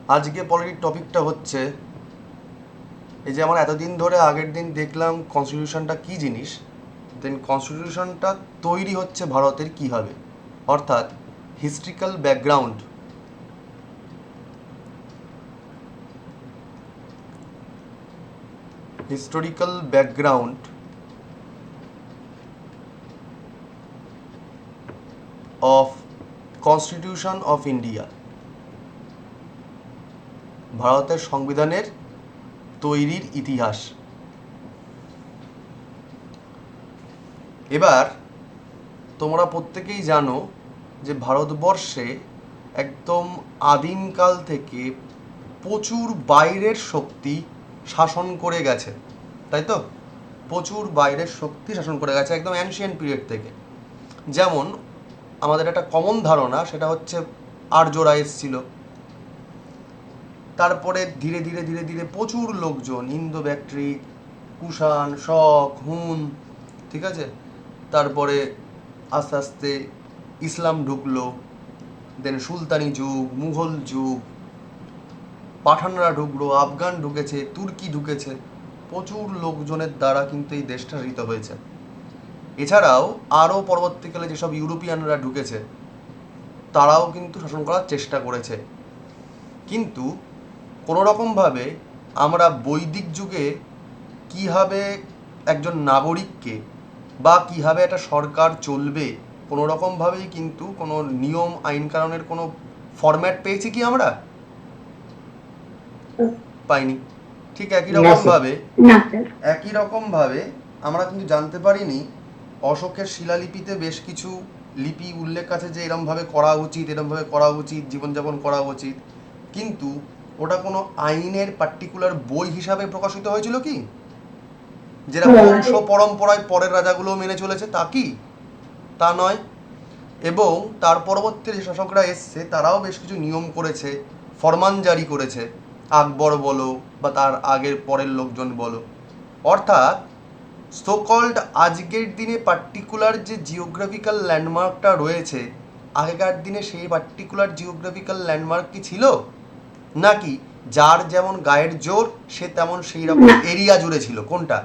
আজকে পলিটির টপিকটা হচ্ছে এই যে আমরা এতদিন ধরে আগের দিন দেখলাম কনস্টিটিউশনটা কী জিনিস, দেন কনস্টিটিউশনটা তৈরি হচ্ছে ভারতের কীভাবে, অর্থাৎ historical background, historical background of constitution of India, ভারতের সংবিধানের তৈরির ইতিহাস। এবার তোমরা প্রত্যেকেই জানো যে ভারতবর্ষে একদম আদিমকাল থেকে প্রচুর বাইরের শক্তি শাসন করে গেছে, তাই তো? প্রচুর বাইরের শক্তি শাসন করে গেছে একদম অ্যানশিয়েন্ট পিরিয়ড থেকে। যেমন আমাদের একটা কমন ধারণা, সেটা হচ্ছে আর্যরা এসেছিল, তারপরে ধীরে ধীরে ধীরে ধীরে প্রচুর লোকজন, ইন্দো ব্যাকট্রিক, কুষাণ, শক, হুন, ঠিক আছে, তারপরে আস্তে আস্তে ইসলাম ঢুকলো, দেন সুলতানি যুগ, মুঘল যুগ, পাঠানরা ঢুকলো, আফগান ঢুকেছে, তুর্কি ঢুকেছে, প্রচুর লোকজনের দ্বারা কিন্তু এই দেশটা শাসিত হয়েছে। এছাড়াও আরও পরবর্তীকালে যেসব ইউরোপিয়ানরা ঢুকেছে তারাও কিন্তু শাসন করার চেষ্টা করেছে, কিন্তু কোনোরকমভাবে আমরা বৈদিক যুগে কীভাবে একজন নাগরিককে বা কীভাবে একটা সরকার চলবে কোনোরকমভাবেই কিন্তু কোনো নিয়ম আইন কানুনের কোনো ফরম্যাট পেয়েছি কি আমরা? পাইনি। ঠিক একই রকমভাবে আমরা কিন্তু জানতে পারিনি অশোকের শিলালিপিতে বেশ কিছু লিপি উল্লেখ আছে যে এরমভাবে করা উচিত, এরমভাবে করা উচিত, জীবনযাপন করা উচিত, কিন্তু ওটা কোনো আইনের পার্টিকুলার বই হিসাবে প্রকাশিত হয়েছিল কি, যেটা বংশ পরম্পরায় পরের রাজাগুলোও মেনে চলেছে, তা কি? তা নয়। এবং তার পরবর্তী যে শাসকরা এসছে তারাও বেশ কিছু নিয়ম করেছে, ফরমান জারি করেছে, আকবর বলো বা তার আগের পরের লোকজন বলো। অর্থাৎ সোকল্ড আজকের দিনে পার্টিকুলার যে জিওগ্রাফিক্যাল ল্যান্ডমার্কটা রয়েছে, আগেকার দিনে সেই পার্টিকুলার জিওগ্রাফিক্যাল ল্যান্ডমার্ক কি ছিল, নাকি যার যেমন গায়ের জোর সে তেমন সেই রকম এরিয়া জুড়ে ছিল? কোনটা?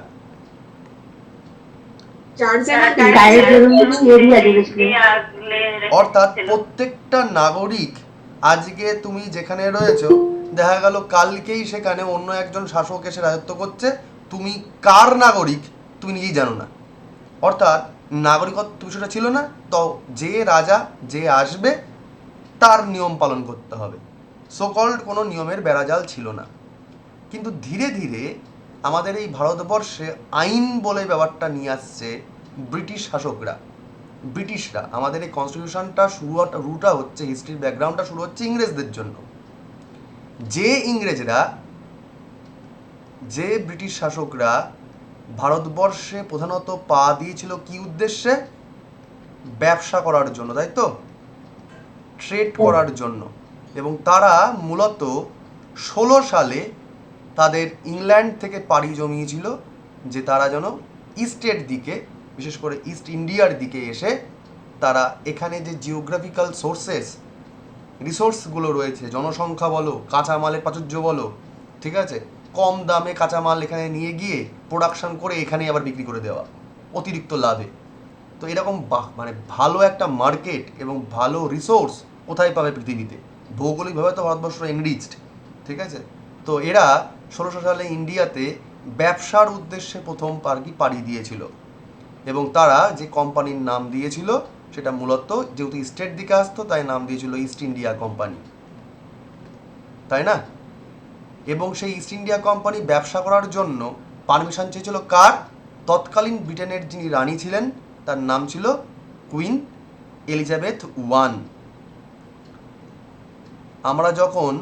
অর্থাৎ প্রত্যেকটা নাগরিক, আজকে তুমি যেখানে রয়েছো দেখা গেল কালকেই সেখানে অন্য একজন শাসক এসে রাজত্ব করছে, তুমি কার নাগরিক তুমি নিজেই জানো না। অর্থাৎ নাগরিকত্ব বিষয়টা ছিল না, তো যে রাজা যে আসবে তার নিয়ম পালন করতে হবে, সোকল্ড কোনো নিয়মের বেড়াজাল ছিল না। কিন্তু ধীরে ধীরে আমাদের এই ভারতবর্ষে আইন বলে ব্যাপারটা নিয়ে আসছে ব্রিটিশ শাসকরা, ব্রিটিশরা। আমাদের এই কনস্টিটিউশনটা শুরুটা হচ্ছে, হিস্ট্রির ব্যাকগ্রাউন্ডটা শুরু হচ্ছে ইংরেজদের জন্য। যে ইংরেজরা, যে ব্রিটিশ শাসকরা ভারতবর্ষে প্রধানত পা দিয়েছিল কি উদ্দেশ্যে? ব্যবসা করার জন্য, তাই তো? ট্রেড করার জন্য। এবং তারা মূলত 16 সালে তাদের ইংল্যান্ড থেকে পাড়ি জমিয়েছিল যে তারা যেন ইস্টের দিকে, বিশেষ করে ইস্ট ইন্ডিয়ার দিকে এসে তারা এখানে যে জিওগ্রাফিক্যাল রিসোর্সগুলো রয়েছে, জনসংখ্যা বলো, কাঁচামালের প্রাচুর্য বলো, ঠিক আছে, কম দামে কাঁচামাল এখানে নিয়ে গিয়ে প্রোডাকশন করে এখানে আবার বিক্রি করে দেওয়া অতিরিক্ত লাভে। তো এরকম মানে ভালো একটা মার্কেট এবং ভালো রিসোর্স কোথায় পাবে পৃথিবীতে? ভৌগোলিকভাবে তো ভারতবর্ষ এনরিচড, ঠিক আছে। তো এরা 1600 সালে ইন্ডিয়াতে ব্যবসার উদ্দেশ্যে প্রথম পাড়ি দিয়েছিল, এবং তারা যে কোম্পানির নাম দিয়েছিল সেটা মূলত যেহেতু ইস্টের দিকে আসতো তাই নাম দিয়েছিল ইস্ট ইন্ডিয়া কোম্পানি, তাই না? এবং সেই ইস্ট ইন্ডিয়া কোম্পানি ব্যবসা করার জন্য পারমিশন চেয়েছিল কার? তৎকালীন ব্রিটেনের যিনি রানী ছিলেন তার নাম ছিল কুইন এলিজাবেথ ওয়ান। আমরা যখন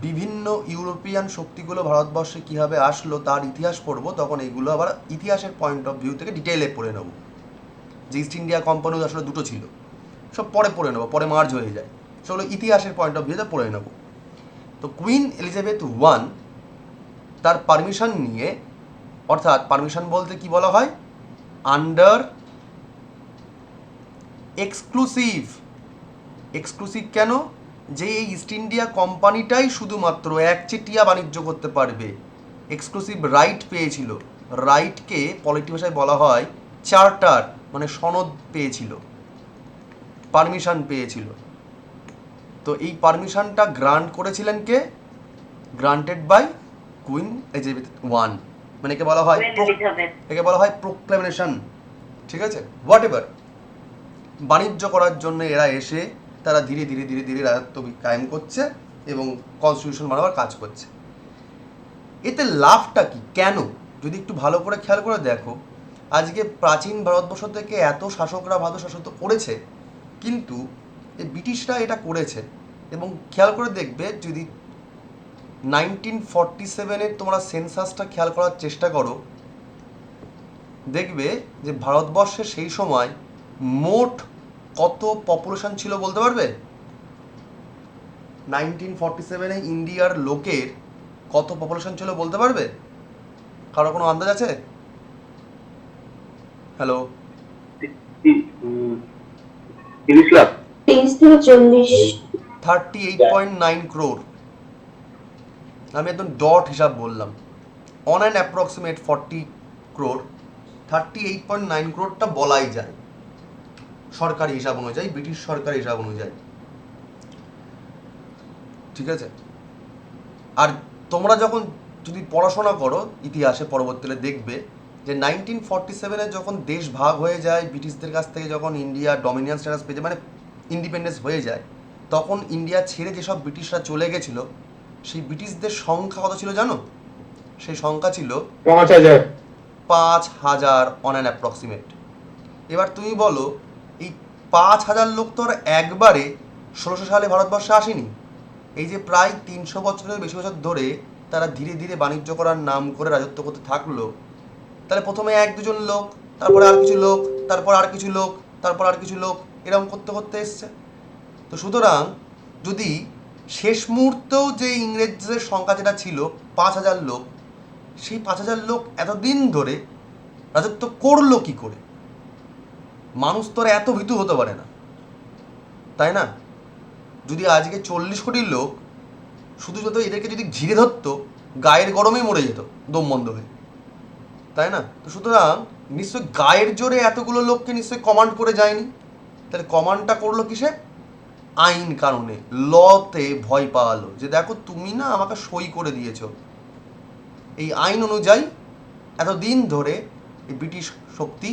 বিভিন্ন ইউরোপিয়ান শক্তিগুলো ভারতবর্ষে কীভাবে আসলো তার ইতিহাস পড়ব, তখন এইগুলো আবার ইতিহাসের পয়েন্ট অফ ভিউ থেকে ডিটেইলে পড়ে নেব। যে ইস্ট ইন্ডিয়া কোম্পানি আসলে দুটো ছিল, সব পরে পড়ে নেবো, পরে মার্জ হয়ে যায়, সেগুলো ইতিহাসের পয়েন্ট অফ ভিউতে পড়ে নেব। তো কুইন এলিজাবেথ ওয়ান তার পারমিশন নিয়ে, অর্থাৎ পারমিশন বলতে কি বলা হয়? Under exclusive. এক্সক্লুসিভ কেন? যে এই ইস্ট ইন্ডিয়া কোম্পানিটাই শুধুমাত্র একচেটিয়া বাণিজ্য করতে পারবে, এক্সক্লুসিভ রাইট পেয়েছিল। রাইটকে পলিটি ভাষায় বলা হয় চার্টার, মানে সনদ পেয়েছিল, পারমিশন পেয়েছিল। তো এই পারমিশনটা গ্রান্ট করেছিলেন কে? Granted by Queen Elizabeth one, মানে একে বলা হয় প্রোক্লেমেশন। ঠিক আছে, হোয়াট এভার। বাণিজ্য করার জন্য এরা এসে তারা ধীরে ধীরে ধীরে ধীরে রাজত্ব কায়েম করছে এবং কনস্টিটিউশন বানাবার কাজ করছে। এতে লাভটা কি, কেন? যদি একটু ভালো করে খেয়াল করে দেখো, আজকে প্রাচীন ভারতবর্ষ থেকে এত শাসকরা ভারত শাসিত করেছে, কিন্তু এই ব্রিটিশরা এটা করেছে। এবং খেয়াল করে দেখবে, যদি 1947-এর তোমরা সেন্সাসটা খেয়াল করার চেষ্টা করো, দেখবে যে ভারতবর্ষে সেই সময় মোট কত পপুলেশন ছিল বলতে পারবে? 1947-এ ইন্ডিয়ার লোকের কত পপুলেশন ছিল বলতে পারবে? কারো কোনো আন্দাজ আছে? Hello, 38.9 crore। আমি একদম ডট হিসাব বললাম, on an approximate 40 crore। 38.9 crore বলাই যায় সরকারি হিসাব অনুযায়ী, ব্রিটিশ সরকারি হিসাব অনুযায়ী। ঠিক আছে, আর তোমরা যখন যদি পড়াশোনা করো ইতিহাসে পরবর্তীতে দেখবে যে 1947-এ যখন দেশ ভাগ হয়ে যায়, ব্রিটিশদের কাছ থেকে যখন ইন্ডিয়া ডমিনিয়ন স্ট্যাটাস পেয়ে যায়, মানে ইন্ডিপেন্ডেন্স হয়ে যায়, তখন ইন্ডিয়া ছেড়ে যেসব ব্রিটিশরা চলে গেছিল, সেই ব্রিটিশদের সংখ্যা কত ছিল জানো? সেই সংখ্যা ছিল 5,000 অন অ্যান অ্যাপ্রক্সিমেট। এবার তুমি বলো, এই 5,000 লোক তো আর একবারে 1600 সালে ভারতবর্ষে আসেনি। এই যে প্রায় 300 বছরের বেশি বছর ধরে তারা ধীরে ধীরে বাণিজ্য করার নাম করে রাজত্ব করতে থাকলো, তাহলে প্রথমে 1-2 জন লোক, তারপরে আর কিছু লোক, তারপর আর কিছু লোক, তারপর আর কিছু লোক, এরকম করতে করতে এসছে। তো সুতরাং যদি শেষ মুহূর্তেও যে ইংরেজদের সংখ্যা যেটা ছিল 5,000 লোক, সেই 5,000 লোক এতদিন ধরে রাজত্ব করলো কি করে? মানুষ তো আর এত ভীতু হতে পারে না, তাই না? যদি আজকে 40 কোটি লোক শুধু যত এদেরকে যদি ঘিরে ধরতো, গায়ের গরমেই মরে যেত দম বন্ধ হয়ে, তাই না? তো সুতরাং নিশ্চয়ই গায়ের জোরে এতগুলো লোককে নিশ্চয়ই কমান্ড করে যায়নি। তাহলে কমান্ডটা করলো কিসে? আইন কানুনে, লতে ভয় পাওয়ালো, যে দেখো তুমি না আমাকে সই করে দিয়েছো। এই আইন অনুযায়ী এতদিন ধরে এই ব্রিটিশ শক্তি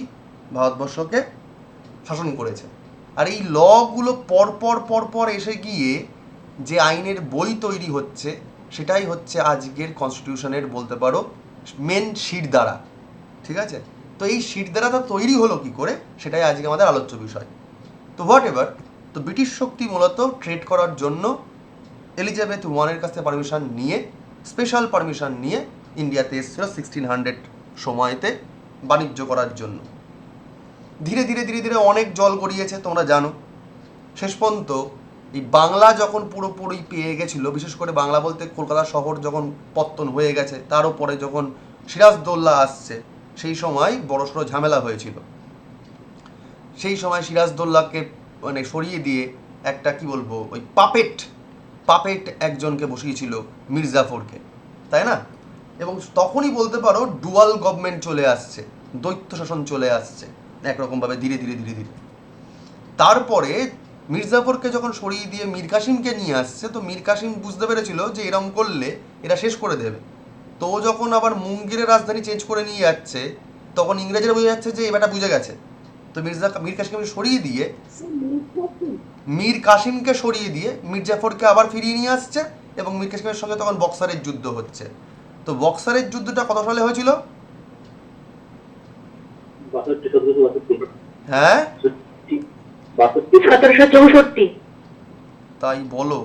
ভারতবর্ষকে শাসন করেছে। আর এই লগুলো পরপর পরপর এসে গিয়ে যে আইনের বই তৈরি হচ্ছে, সেটাই হচ্ছে আজকের কনস্টিটিউশনের বলতে পারো মেন শিরদাঁড়া। ঠিক আছে, তো এই শিরদাঁড়াটা তৈরি হলো কি করে, সেটাই আজকে আমাদের আলোচ্য বিষয়। তো হোয়াট এভার, তো ব্রিটিশ শক্তি মূলত ট্রেড করার জন্য এলিজাবেথ ওয়ানের কাছ থেকে পারমিশন নিয়ে, স্পেশাল পারমিশন নিয়ে ইন্ডিয়াতে এসেছিল 1600 সময়তে বাণিজ্য করার জন্য। ধীরে ধীরে ধীরে ধীরে অনেক জল গড়িয়েছে, তোমরা জানো। শেষ পর্যন্ত এই বাংলা যখন পুরোপুরি পেয়ে গেছিল, বিশেষ করে বাংলা বলতে কলকাতা শহর যখন পত্তন হয়ে গেছে, তার উপরে যখন সিরাজদৌল্লা আসছে, সেই সময় বড়সড় ঝামেলা হয়েছিল। সেই সময় সিরাজদৌল্লাকে মানে সরিয়ে দিয়ে একটা কি বলবো, ওই পাপেট একজনকে বসিয়েছিল, মির্জাফরকে, তাই না? এবং তখনই বলতে পারো ডুয়াল গভর্নমেন্ট চলে আসছে, দ্বৈত শাসন চলে আসছে একরকমভাবে ধীরে ধীরে ধীরে ধীরে। তারপরে মির্জাফরকে যখন সরিয়ে দিয়ে মীর কাসিমকে নিয়ে আসছে, তো মীর কাসিম বুঝতে পেরেছিল যে এরম করলে এরা শেষ করে দেবে। তো যখন আবার মুঙ্গিরের রাজধানী চেঞ্জ করে নিয়ে যাচ্ছে, তখন ইংরেজরা বুঝে যাচ্ছে যে এবারটা বুঝে গেছে। তো মীর কাসিমকে সরিয়ে দিয়ে মীর জাফরকে আবার ফিরিয়ে নিয়ে আসছে, এবং মীর কাসিমের সঙ্গে তখন বক্সারের যুদ্ধ হচ্ছে। তো বক্সারের যুদ্ধটা কত সালে হয়েছিল? হ্যাঁ, 1764। তাই বলো,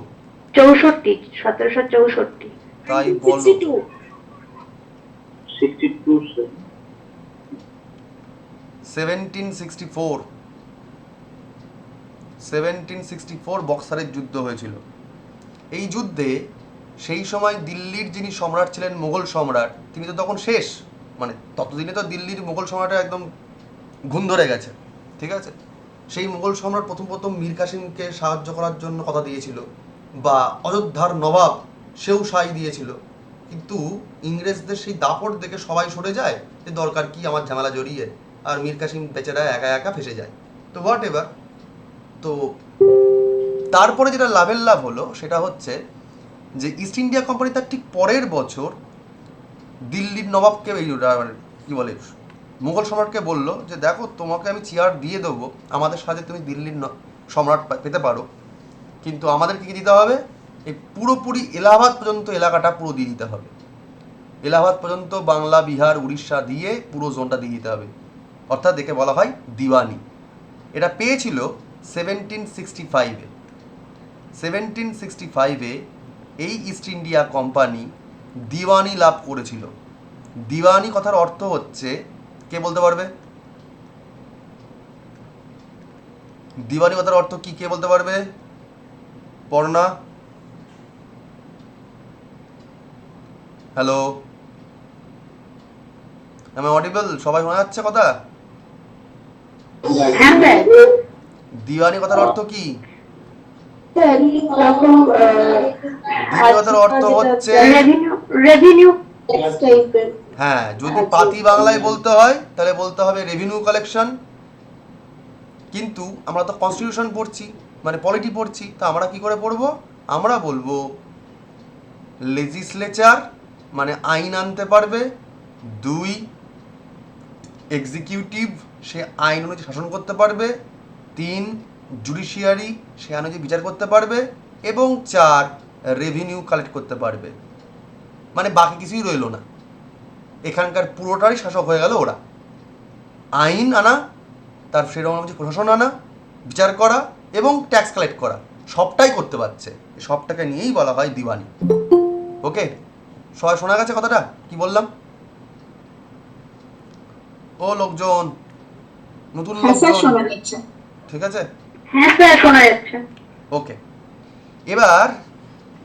64, 1764। তাই বলো। 1764 বক্সারের যুদ্ধ হয়েছিল। এই যুদ্ধে সেই সময় দিল্লির যিনি সম্রাট ছিলেন, মুঘল সম্রাট, তিনি তো তখন শেষ, মানে ততদিনে তো দিল্লির মুঘল সম্রাটের একদম ঘুম ধরে গেছে। ঠিক আছে, সেই মুঘল সম্রাট প্রথম মীর কাসিমকে সাহায্য করার জন্য কথা দিয়েছিল, বা অযোধ্যার নবাব সেও সাই দিয়েছিল, কিন্তু ইংরেজদের সেই দাপট দেখে সবাই সরে যায় যে দরকার কি আমার ঝামেলা জড়িয়ে, আর মীর কাসিম বেচারা একা একা ফেসে যায়। তো হোয়াট এভার। তো তারপরে যেটা লাভের লাভ হলো সেটা হচ্ছে যে ইস্ট ইন্ডিয়া কোম্পানি তার ঠিক পরের বছর দিল্লির নবাবকে কি বলে মুঘল সম্রাটকে বলল যে দেখো তোমাকে আমি চেয়ার দিয়ে দেবো, আমাদের সাথে তুমি দিল্লির সম্রাট পেতে পারো, কিন্তু আমাদের কী দিতে হবে, এই পুরোপুরি এলাহাবাদ পর্যন্ত এলাকাটা পুরো দিয়ে দিতে হবে। এলাহাবাদ পর্যন্ত বাংলা, বিহার, উড়িষ্যা দিয়ে পুরো জোনটা দিয়ে দিতে হবে, অর্থাৎ একে বলা হয় দিওয়ানি। এটা পেয়েছিল 1765-এ। 1765-এ এই ইস্ট ইন্ডিয়া কোম্পানি দিওয়ানি লাভ করেছিল। দিওয়ানি কথার অর্থ হচ্ছে, কে বলতে পারবে? দিওয়ানি কথার অর্থ কি, কে বলতে পারবে? পড়না, হ্যালো, আমি অডিবল? সবাই শোনা যাচ্ছে কথা? হ্যাঁ স্যার। দিওয়ানি কথার অর্থ কি? এরকম দিওয়ানি কথার অর্থ হচ্ছে, রেভিনিউ রেভিনিউ হ্যাঁ, যদি পাতি বাংলায় বলতে হয় তাহলে বলতে হবে রেভিনিউ কালেকশন। কিন্তু আমরা তো কনস্টিটিউশন পড়ছি, মানে পলিটি পড়ছি, তা আমরা কি করে পড়বো? আমরা বলবো লেজিসলেচার, মানে আইন আনতে পারবে। 2, এক্সিকিউটিভ, সে আইন অনুযায়ী শাসন করতে পারবে। 3, জুডিশিয়ারি, সে আইন অনুযায়ী বিচার করতে পারবে। এবং 4, রেভিনিউ কালেক্ট করতে পারবে। মানে বাকি কিছুই রইলো না, এখানকার পুরোটারই শাসক হয়ে গেল ওরা। আইন আনা, তার সেরকম অনুযায়ী প্রশাসন আনা, বিচার করা এবং ট্যাক্স কালেক্ট করা, সবটাই করতে পারছে। সবটাকে নিয়েই বলা হয় দিওয়ানি। ওকে, সবাই শোনা গেছে কথাটা কি বললাম? ও লোকজন, নতুন লোকজন, ঠিক আছে? হ্যাঁ স্যার শোনা যাচ্ছে। ওকে, এবার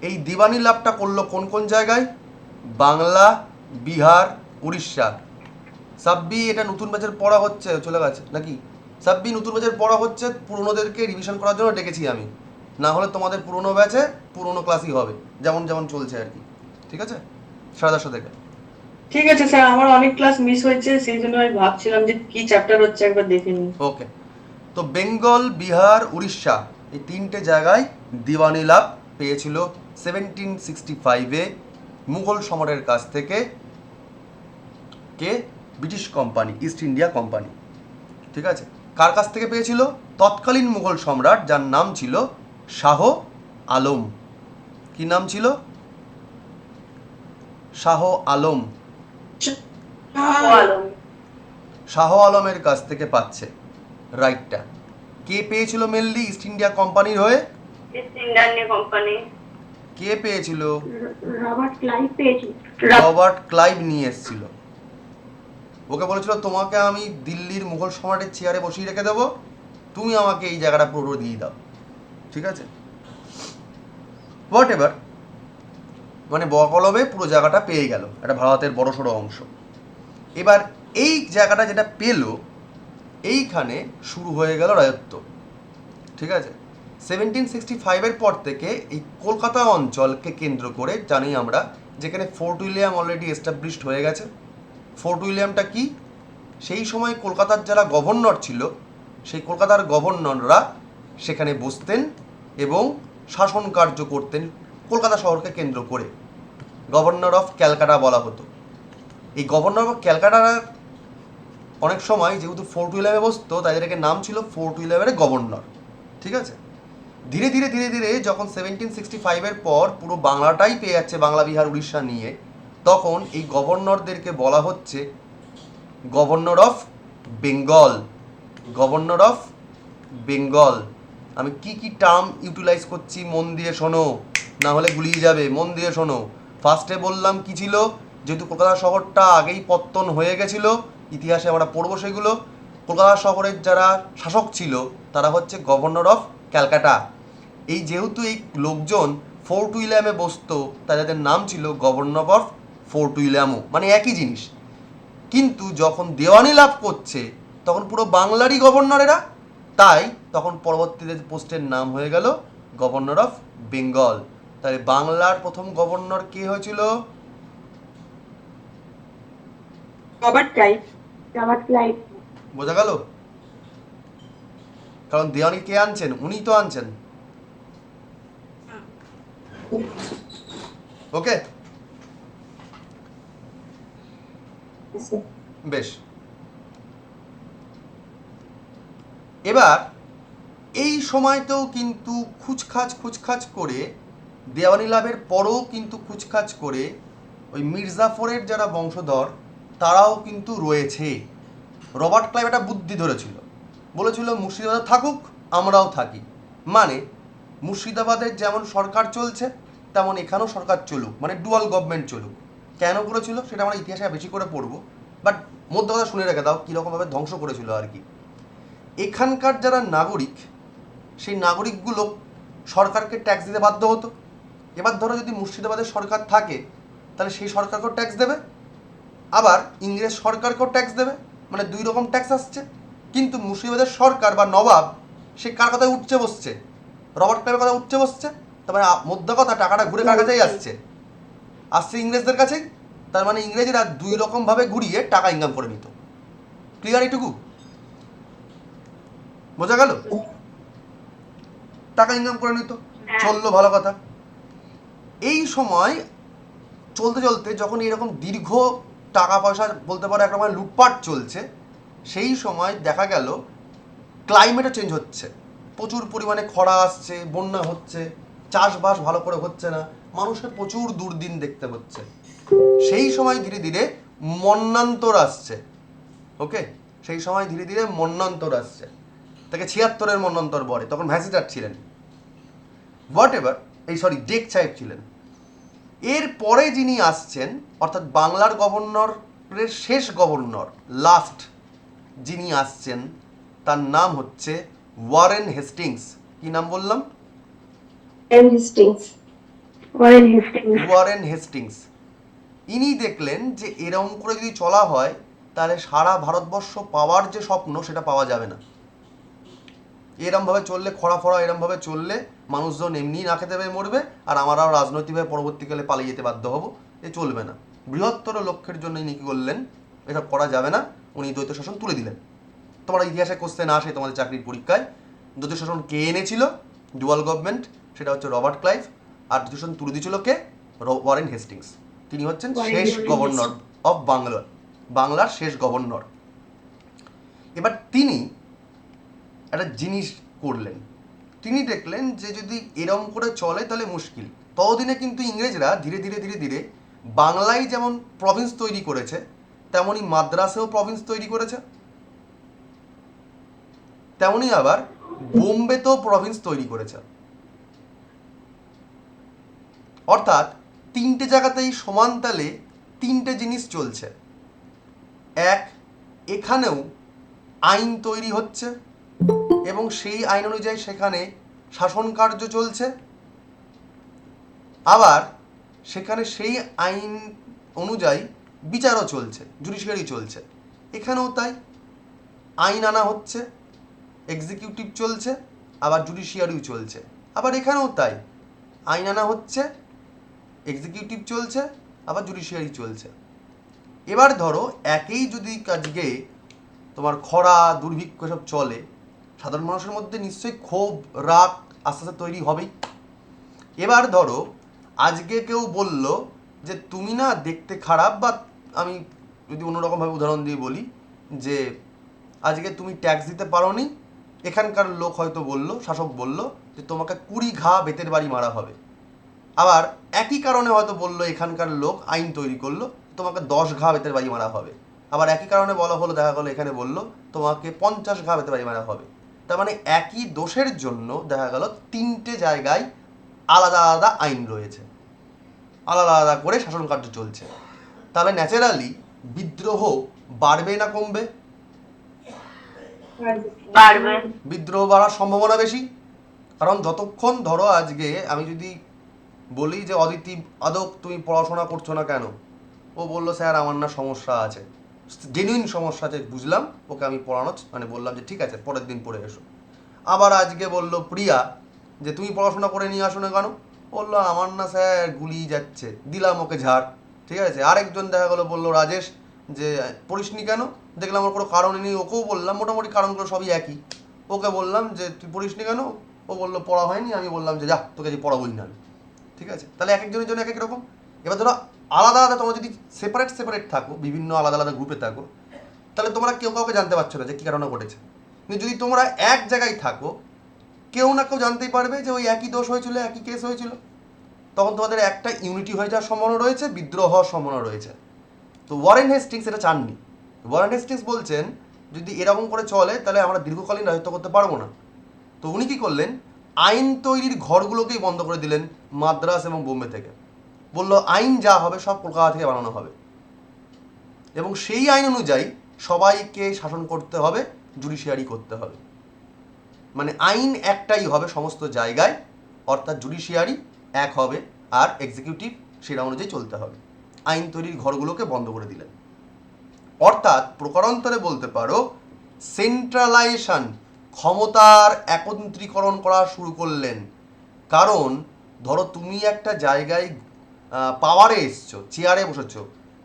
এই দিওয়ানি লাভটা করলো কোন কোন জায়গায়? বাংলা, বিহার, উড়িষ্যা। সাব্বি, এটা নতুন ব্যাচের পড়া হচ্ছে, চলে গেছে নাকি? সাব্বি, নতুন ব্যাচের পড়া হচ্ছে, পুরোনোদেরকে রিভিশন করার জন্য ডেকেছি আমি, না হলে তোমাদের পুরোনো ব্যাচে পুরোনো ক্লাসই হবে, যেমন যেমন চলছে আর কি, ঠিক আছে? 10:30 থেকে। ঠিক আছে স্যার, আমার অনেক ক্লাস মিস হয়েছে, সেই জন্য আমি ভাবছিলাম যে কি চ্যাপ্টার হচ্ছে একবার দেখে নিই। ওকে, তো বেঙ্গল, বিহার, উড়িষ্যা এই 3টে জায়গায় দিওয়ানি লাভ পেয়েছিল 1765-এ মুঘল সম্রাটের কাছ থেকে। কে? British company, East India Company, ঠিক আছে? কার কাছ থেকে পেয়েছিল? তৎকালীন মুঘল সম্রাট, যার নাম ছিল শাহ আলম। কি নাম ছিল? শাহ আলম। শাহ আলমের কাছ থেকে পাচ্ছে রাইটটা। কে পেয়েছিল মেনলি ইস্ট ইন্ডিয়া কোম্পানির হয়ে? East India Company. কে পেয়েছিল? রবার্ট ক্লাইভ পেয়েছিল। রবার্ট ক্লাইভ নিয়ে এসেছিল। ওকে বলেছিল তোমাকে আমি দিল্লির মুঘল সম্রাটের চেয়ারে বসিয়ে রেখে দেবো, তুমি আমাকে এই জায়গাটা পুরো দিয়ে দাও, ঠিক আছে? হোয়াট এভার, মানে বকলবে পুরো জায়গাটা পেয়ে গেল, একটা ভারতের বড়সড় অংশ। এবার এই জায়গাটা যেটা পেল, এইখানে শুরু হয়ে গেল রাজত্ব, ঠিক আছে? 1765-এর পর থেকে এই কলকাতা অঞ্চলকে কেন্দ্র করে জানি আমরা, যেখানে ফোর্ট উইলিয়াম অলরেডি এস্টাবলিশড হয়ে গেছে। ফোর্ট উইলিয়ামটা কি? সেই সময় কলকাতার যারা গভর্নর ছিল, সেই কলকাতার গভর্নররা সেখানে বসতেন এবং শাসন কার্য করতেন কলকাতা শহরকে কেন্দ্র করে। গভর্নর অফ ক্যালকাটা বলা হতো। এই গভর্নর অফ ক্যালকাটার অনেক সময় যেহেতু ফোর্ট উইলিয়ামে বসতো, তাই এটাকে নাম ছিল ফোর্ট উইলিয়ামের গভর্নর, ঠিক আছে? ধীরে ধীরে ধীরে ধীরে যখন 1765-এর পর পুরো বাংলাটাই পেয়ে যাচ্ছে, বাংলা, বিহার, উড়িষ্যা নিয়ে, তখন এই গভর্নরদেরকে বলা হচ্ছে governor of Bengal. Governor of Bengal. আমি কি কি টার্ম ইউটিলাইজ করছি মন দিয়ে শোনো, না হলে গুলিয়ে যাবে, মন দিয়ে শোনো। ফার্স্টে বললাম কি ছিল, যেহেতু কলকাতা শহরটা আগেই পত্তন হয়ে গেছিল, ইতিহাসে আমরা পড়বো সেগুলো। কলকাতা শহরের যারা শাসক ছিল তারা হচ্ছে গভর্নর অফ ক্যালকাটা। এই যেহেতু এই লোকজন ফোর্ট উইলিয়ামে বসতো, তাই যাদের নাম ছিল গভর্নর অফ ফোর্ট উইলিয়ামও, মানে একই জিনিস। কিন্তু যখন দেওয়ানি লাভ করছে তখন পুরো বাংলারই গভর্নর এরা, তাই তখন পরবর্তীতে পোস্টের নাম হয়ে গেল গভর্নর অফ বেঙ্গল। তাহলে বাংলার প্রথম গভর্নর কে হয়েছিল? Robert Clive. Robert Clive. বোঝা গেল? কারণ দেওয়ানি কে আনছেন? উনিই তো আনছেন। ওকে, বেশ। এবার এই সময়তেও কিন্তু খুচখাচ করে দেওয়ানি লাভের পরও কিন্তু খুচখাচ করে ওই মির্জাফরের যারা বংশধর তারাও কিন্তু রয়েছে। রবার্ট ক্লাইভ একটা বুদ্ধি ধরেছিল, বলেছিল মুর্শিদাবাদে থাকুক, আমরাও থাকি। মানে মুর্শিদাবাদের যেমন সরকার চলছে তেমন এখানেও সরকার চলুক, মানে ডুয়াল গভর্নমেন্ট চলুক। কেন করেছিল সেটা আমরা ইতিহাসে বেশি করে পড়বো, বাট মধ্য কথা শুনে রেখে দাও কীরকমভাবে ধ্বংস করেছিল আর কি। এখানকার যারা নাগরিক, সেই নাগরিকগুলো সরকারকে ট্যাক্স দিতে বাধ্য হতো। এবার ধরো যদি মুর্শিদাবাদের সরকার থাকে তাহলে সেই সরকারকেও ট্যাক্স দেবে, আবার ইংরেজ সরকারকেও ট্যাক্স দেবে, মানে দুই রকম ট্যাক্স আসছে। কিন্তু মুর্শিদাবাদের সরকার বা নবাব সে কার কথায় উঠছে বসছে? রবার্ট ক্লাইভের কথা উঠছে বসছে। তার মানে মধ্য কথা টাকাটা ঘুরে কার কাছেই আসছে? আসছে ইংরেজদের কাছেই। তার মানে ইংরেজরা দুই রকমভাবে ঘুরিয়ে টাকা ইনকাম করে নিত। ক্লিয়ার এইটুকু? বোঝা গেল? টাকা ইনকাম করে নিত, চললো, ভালো কথা। এই সময় চলতে চলতে যখন এরকম দীর্ঘ টাকা পয়সা বলতে পারো একটা মানে লুটপাট চলছে, সেই সময় দেখা গেল ক্লাইমেটও চেঞ্জ হচ্ছে, প্রচুর পরিমাণে খরা আসছে, বন্যা হচ্ছে, চাষবাস ভালো করে হচ্ছে না, মানুষের প্রচুর দুর্দিন দেখতে হচ্ছে। সেই সময় ধীরে ধীরে মন্বন্তর আসছে। ওকে, সেই সময় ধীরে ধীরে মন্বন্তর আসছে। তাকে ৭৬-এর মন্বন্তর বলে, তখন ভ্যাসিটার ছিলেন, হোয়াট এভার, ডেক সাহেব ছিলেন। এর পরে যিনি আসছেন অর্থাৎ বাংলার গভর্নরের শেষ গভর্নর, লাস্ট যিনি আসছেন, তার নাম হচ্ছে ওয়ারেন হেস্টিংস। কি নাম বললাম? Warren Hastings. ইনি দেখলেন যে এরকম করে যদি চলা হয় তাহলে সারা ভারতবর্ষ পাওয়ার যে স্বপ্ন সেটা পাওয়া যাবে না। এরমভাবে চললে, খরা ফরা এরমভাবে চললে মানুষজন এমনি না খেতে পেয়ে মরবে, আর আমরাও রাজনৈতিকভাবে পরবর্তীকালে পালিয়ে যেতে বাধ্য হব। এ চলবে না। বৃহত্তর লক্ষ্যের জন্য ইনি কী করলেন? এসব করা যাবে না, উনি দ্বৈত শাসন তুলে দিলেন। তোমরা ইতিহাসে কোশ্চেন আসে তোমাদের চাকরির পরীক্ষায়, দ্বৈত শাসন কে এনেছিল? ডুয়াল গভর্নমেন্ট, সেটা হচ্ছে রবার্ট ক্লাইভ। আর দ্বৈত শাসন তুলে দিয়েছিল কে? Warren Hastings. তিনি হচ্ছেন শেষ গভর্নর অফ বাংলা, বাংলার শেষ গভর্নর। এবার তিনি একটা জিনিস করলেন, তিনি দেখলেন যে যদি এরম করে চলে তাহলে মুশকিল। ততদিনে কিন্তু ইংরেজরা ধীরে ধীরে ধীরে ধীরে বাংলায় যেমন প্রভিন্স তৈরি করেছে তেমনই মাদ্রাসেও প্রভিন্স তৈরি করেছে, তেমনই আবার বোম্বেতেও প্রভিন্স তৈরি করেছে। অর্থাৎ তিনটে জায়গাতেই সমান তালে তিনটে জিনিস চলছে। এক, এখানেও আইন তৈরি হচ্ছে এবং সেই আইন অনুযায়ী সেখানে শাসন কার্য চলছে, আবার সেখানে সেই আইন অনুযায়ী বিচারও চলছে, জুডিশিয়ারি চলছে। এখানেও তাই, আইন আনা হচ্ছে, এক্সিকিউটিভ চলছে, আবার জুডিশিয়ারিও চলছে। আবার এখানেও তাই, আইন আনা হচ্ছে, এক্সিকিউটিভ চলছে, আবার জুডিশিয়ারি চলছে। এবার ধরো একই যদি আজকে তোমার খরা, দুর্ভিক্ষ সব চলে, সাধারণ মানুষের মধ্যে নিশ্চয়ই ক্ষোভ, রাগ আস্তে আস্তে তৈরি হবেই। এবার ধরো আজকে কেউ বলল যে তুমি না দেখতে খারাপ, বা আমি যদি অন্যরকমভাবে উদাহরণ দিয়ে বলি যে আজকে তুমি ট্যাক্স দিতে পারো নি, এখানকার লোক হয়তো বলল, শাসক বলল যে তোমাকে 20 ঘা বেতের বাড়ি মারা হবে। আবার একই কারণে হয়তো বললো এখানকার লোক, আইন তৈরি করলো, তোমাকে 10 ঘা বেতের বাড়ি মারা হবে। আবার একই কারণে বলা হলো, দেখা গেলো এখানে বললো তোমাকে 50 ঘা বেতের বাড়ি মারা হবে। তার মানে একই দোষের জন্য দেখা গেল তিনটে জায়গায় আলাদা আলাদা আইন রয়েছে, আলাদা আলাদা করে শাসন কার্য চলছে। তাহলে ন্যাচারালি বিদ্রোহ বাড়বে না কমবে? বাড়বে। বিদ্রোহ বাড়ার সম্ভাবনা বেশি। কারণ যতক্ষণ ধরো আজকে আমি যদি বলি যে অদিতি আদৌ তুমি পড়াশোনা করছো না কেন, ও বললো স্যার আমার না সমস্যা আছে, জেনুইন সমস্যা আছে, বুঝলাম, ওকে আমি পড়ানো মানে বললাম যে ঠিক আছে পরের দিন পড়ে এসো। আবার আজকে বললো প্রিয়া যে তুমি পড়াশোনা করে নিয়ে আসো না কেন? বললো আমার না স্যার গুলি যাচ্ছে, দিলাম ওকে ঝাড়। ঠিক আছে, আরেকজন দেখা গেলো বললো রাজেশ যে পড়িসনি কেন? দেখলাম ওর কোনো কারণ নেই, ওকেও বললাম, মোটামুটি কারণগুলো সবই একই। ওকে বললাম যে তুই পড়িসনি কেন? ও বললো পড়া হয়নি। আমি বললাম যে যা, তোকে যে পড়াবোই না আমি। ঠিক আছে, তাহলে এক একজনের জন্য এক এক রকম। এবার ধরো আলাদা আলাদা তোমরা যদি সেপারেট সেপারেট থাকো, বিভিন্ন আলাদা আলাদা গ্রুপে থাকো, তাহলে তোমরা কেউ কাউকে জানতে পারছো না যে কী কারণে ঘটেছে। কিন্তু যদি তোমরা এক জায়গায় থাকো, কেউ না কেউ জানতেই পারবে যে ওই একই দোষ হয়েছিল, একই কেস হয়েছিল। তখন তোমাদের একটা ইউনিটি হয়ে যাওয়ার সম্ভাবনা রয়েছে, বিদ্রোহ হওয়ার সম্ভাবনা রয়েছে। তো ওয়ারেন হেস্টিংস এটা চাননি। ওয়ারেন হেস্টিংস বলছেন যদি এরকম করে চলে তাহলে আমরা দীর্ঘকালীন রাজত্ব করতে পারবো না। তো উনি কী করলেন, আইন তৈরির ঘরগুলোকেই বন্ধ করে দিলেন মাদ্রাস এবং বোম্বে থেকে। বলল আইন যা হবে সব কলকাতা থেকে বানানো হবে, এবং সেই আইন অনুযায়ী সবাইকে শাসন করতে হবে, জুডিশিয়ারি করতে হবে। মানে আইন একটাই হবে সমস্ত জায়গায়, অর্থাৎ জুডিশিয়ারি এক হবে আর এক্সিকিউটিভ সেটা অনুযায়ী চলতে হবে। আইন তৈরির ঘরগুলোকে বন্ধ করে দিলেন। অর্থাৎ প্রকারান্তরে বলতে পারো সেন্ট্রালাইজেশন, ক্ষমতার একত্রীকরণ করা শুরু করলেন। কারণ ধরো তুমি একটা জায়গায় পাওয়ারে এসছো, চেয়ারে বসেছো,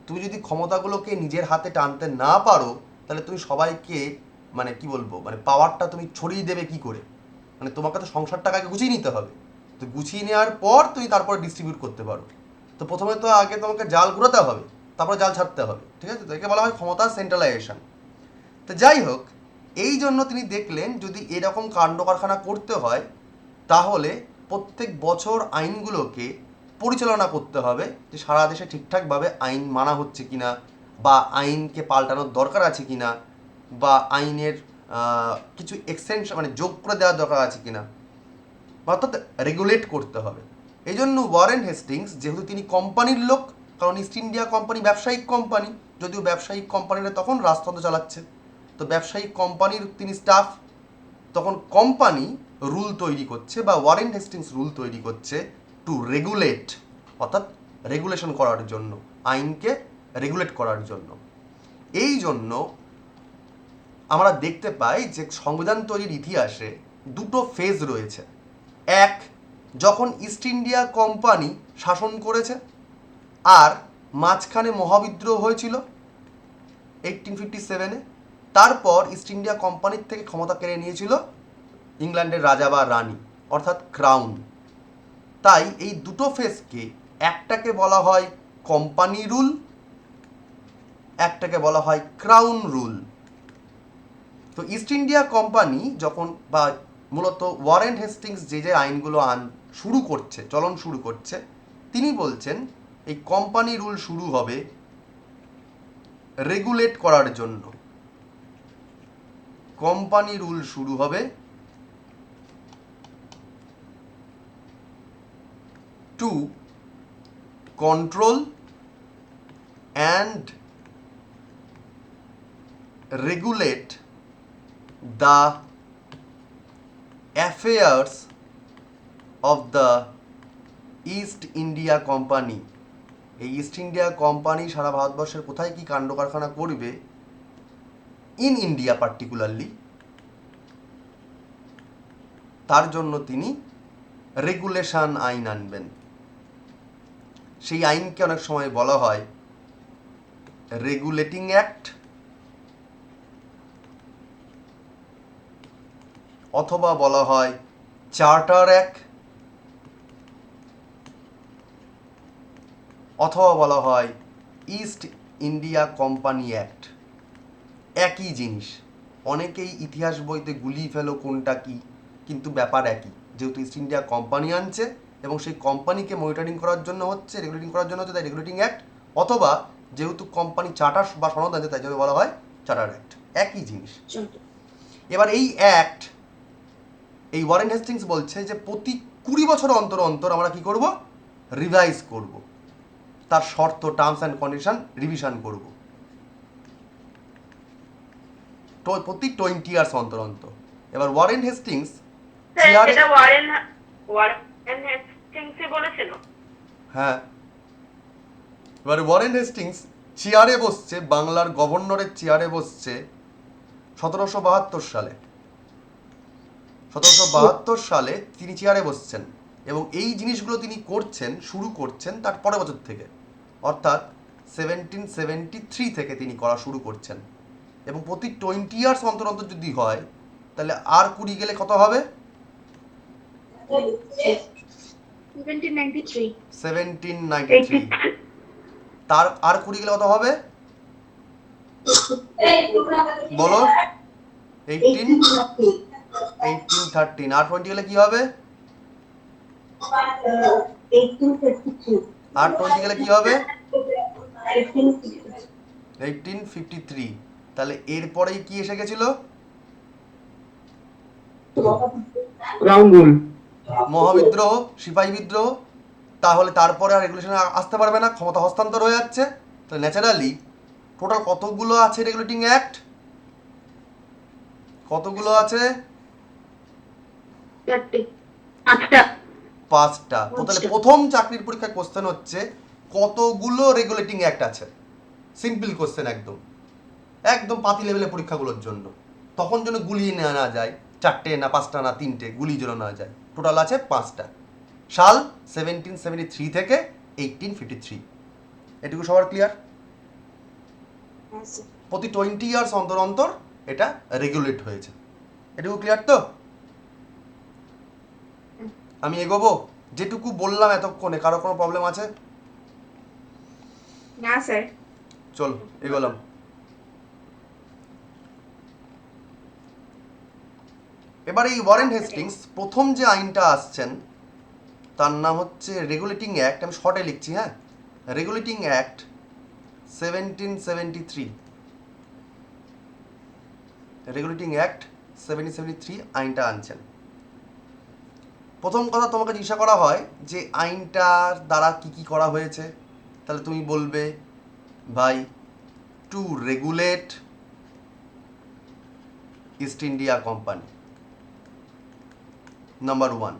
তুমি যদি ক্ষমতাগুলোকে নিজের হাতে টানতে না পারো, তাহলে তুমি সবাইকে মানে কি বলবো, মানে পাওয়ারটা তুমি ছড়িয়ে দেবে কি করে? মানে তোমাকে তো সংসারটাকে আগে গুছিয়ে নিতে হবে। তো গুছিয়ে নেওয়ার পর তুমি তারপরে ডিস্ট্রিবিউট করতে পারো। তো প্রথমে তো আগে তোমাকে জাল ঘুরাতে হবে, তারপরে জাল ছাড়তে হবে। ঠিক আছে, তো একে বলা হয় ক্ষমতার সেন্ট্রালাইজেশন। তো যাই হোক, এই জন্য তিনি দেখলেন যদি এরকম কাণ্ড কারখানা করতে হয় তাহলে প্রত্যেক বছর আইনগুলোকে পরিচালনা করতে হবে যে সারা দেশে ঠিকঠাকভাবে আইন মানা হচ্ছে কিনা, বা আইনকে পাল্টানোর দরকার আছে কিনা, বা আইনের কিছু এক্সটেনশন মানে যোগ করে দেওয়ার দরকার আছে কিনা, অর্থাৎ রেগুলেট করতে হবে। এই জন্য ওয়ারেন হেস্টিংস, যেহেতু তিনি কোম্পানির লোক, কারণ ইস্ট ইন্ডিয়া কোম্পানি ব্যবসায়িক কোম্পানি, যদিও ব্যবসায়িক কোম্পানিরা তখন রাজতন্ত্র চালাচ্ছে, তো ব্যবসায়িক কোম্পানির তিনি স্টাফ, তখন কোম্পানি রুল তৈরি করছে বা ওয়ারেন হেস্টিংস রুল তৈরি করছে টু রেগুলেট, অর্থাৎ রেগুলেশন করার জন্য, আইনকে রেগুলেট করার জন্য। এই জন্য আমরা দেখতে পাই যে সংবিধান তৈরির ইতিহাসে দুটো ফেজ রয়েছে। এক, যখন ইস্ট ইন্ডিয়া কোম্পানি শাসন করেছে, আর মাঝখানে মহাবিদ্রোহ হয়েছিল 1857-এ। তারপর ইস্ট ইন্ডিয়া কোম্পানির থেকে ক্ষমতা কেড়ে নিয়েছিল ইংল্যান্ডের রাজা বা রানী, অর্থাৎ ক্রাউন। তাই এই দুটো ফেজকে, একটাকে বলা হয় কোম্পানি রুল, একটাকে বলা হয় ক্রাউন রুল। তো ইস্ট ইন্ডিয়া কোম্পানি যখন, বা মূলত ওয়ারেন হেস্টিংস যে যে আইনগুলো শুরু করছে, চলন শুরু করছে, তিনি বলছেন এই কোম্পানি রুল শুরু হবে রেগুলেট করার জন্য। কোম্পানি রুল শুরু হবে to control and regulate the affairs of the east India company. এই ইস্ট ইন্ডিয়া কোম্পানি সারা ভারতবর্ষের কোথায় কী কাণ্ড কারখানা করবে, ইন ইন্ডিয়া পার্টিকুলারলি, তার জন্য তিনি রেগুলেশন আইন আনবেন। সেই আইনকে অনেক সময় বলা হয় রেগুলেটিং অ্যাক্ট, অথবা বলা হয় চার্টার অ্যাক্ট, অথবা বলা হয় ইস্ট ইন্ডিয়া কোম্পানি অ্যাক্ট। একই জিনিস, অনেকেই ইতিহাস বইতে গুলিয়ে ফেলো কোনটা কি, কিন্তু ব্যাপার একই। যেহেতু ইস্ট ইন্ডিয়া কোম্পানি আনছে এবং সেই কোম্পানিকে মনিটরিং করার জন্য হচ্ছে, রেগুলেটিং করার জন্য হচ্ছে, তাই রেগুলেটিং অ্যাক্ট, অথবা যেহেতু কোম্পানি চার্টার বা সনদ আনছে তাই জন্য বলা হয় চার্টার অ্যাক্ট। একই জিনিস। এবার এই অ্যাক্ট, এই ওয়ারেন হেস্টিংস বলছে যে প্রতি 20 বছর অন্তর অন্তর আমরা কি করব, রিভাইজ করব, তার শর্ত, টার্মস অ্যান্ড কন্ডিশন রিভিশন করব, প্রতি 20 ইয়ার্স অন্তর অন্তর। এবার ওয়ারেন হেস্টিংস হ্যাঁ, এবার ওয়ারেন হেস্টিংস চেয়ারে বসছে, বাংলার গভর্নরের চেয়ারে বসছে 1772 সালে। 1772 সালে তিনি চেয়ারে বসছেন এবং এই জিনিসগুলো তিনি শুরু করছেন তার পরের বছর থেকে, অর্থাৎ 1773 থেকে তিনি করা শুরু করছেন। এবং প্রতি 20 ইয়ার্স অন্তর অন্তর যদি হয় তাহলে আর 20 গেলে কত হবে? 1793। তার আর 20 গেলে কত হবে বলো? 1813। আর 20 গেলে কি হবে? আর 20 গেলে কি হবে? 1853। তাহলে এরপরেই কি এসে গেছিল? মহাবিদ্রোহ, সিপাহী বিদ্রোহ। তাহলে তারপরে আর রেগুলেশন আসতে পারবে না, ক্ষমতা হস্তান্তর হয়ে যাচ্ছে। তো ন্যাচারালি টোটাল কতগুলো আছে রেগুলেটিং অ্যাক্ট? কতগুলো আছে? 5টা। তাহলে প্রথম চাকরির পরীক্ষায় কোশ্চেন হচ্ছে কতগুলো রেগুলেটিং অ্যাক্ট আছে? সিম্পল কোশ্চেন, একদম একদম পাতি লেভেলের পরীক্ষাগুলোর জন্য। তখন যেন গুলিয়ে নেওয়া না যায় 4টে না 5টা না 3টে, গুলিয়ে যেন না যায়। টোটাল আছে 5টা। সাল 1773 থেকে 1853। এটুকু সবার ক্লিয়ার? প্রতি 20 ইয়ার্স অন্তর অন্তর এটা রেগুলেট হয়েছে। এটুকু ক্লিয়ার তো? আমি এগোবো? যেটুকু বললাম এতক্ষণে কারো কোনো প্রবলেম আছে? না স্যার। চলো এগোলাম। এবার এই ওয়ারেন হেস্টিংস প্রথম যে আইনটা আসছেন তার নাম হচ্ছে রেগুলেটিং অ্যাক্ট। আমি শর্টে লিখছি, হ্যাঁ, রেগুলেটিং অ্যাক্ট 1773। রেগুলেটিং অ্যাক্ট 1773 আইনটা আনছেন। প্রথম কথা তোমাকে জিজ্ঞাসা করা হয় যে আইনটার দ্বারা কি কি করা হয়েছে, তাহলে তুমি বলবে ভাই, to regulate east India company. Number 1।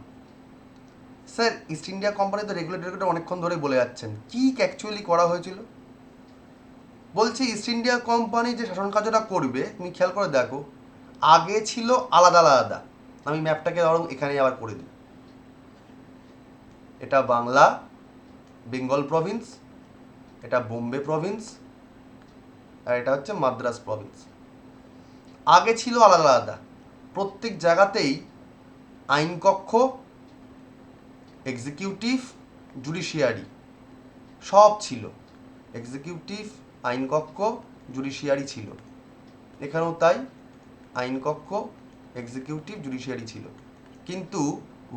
Sir, east India company তো রেগুলেটর অনেকক্ষণ ধরে বলে যাচ্ছেন, কি অ্যাকচুয়ালি করা হয়েছিল? বলছি ইস্ট ইন্ডিয়া কোম্পানি যে শাসন কার্যটা করবে, তুমি খেয়াল করে দেখো, আগে ছিল আলাদা আলাদা। আমি ম্যাপটাকে ধরো এখানে আবার করে দিই। এটা বাংলা, বেঙ্গল প্রভিন্স, এটা বোম্বে প্রভিন্স, আর এটা হচ্ছে মাদ্রাস প্রভিন্স। আগে ছিল আলাদা আলাদা। প্রত্যেক জায়গাতেই আইনকক্ষ, এক্সিকিউটিভ, জুডিশিয়ারি সব ছিল। এক্সিকিউটিভ, আইনকক্ষ, জুডিশিয়ারি ছিল। এখানেও তাই, আইনকক্ষ, এক্সিকিউটিভ, জুডিশিয়ারি ছিল। কিন্তু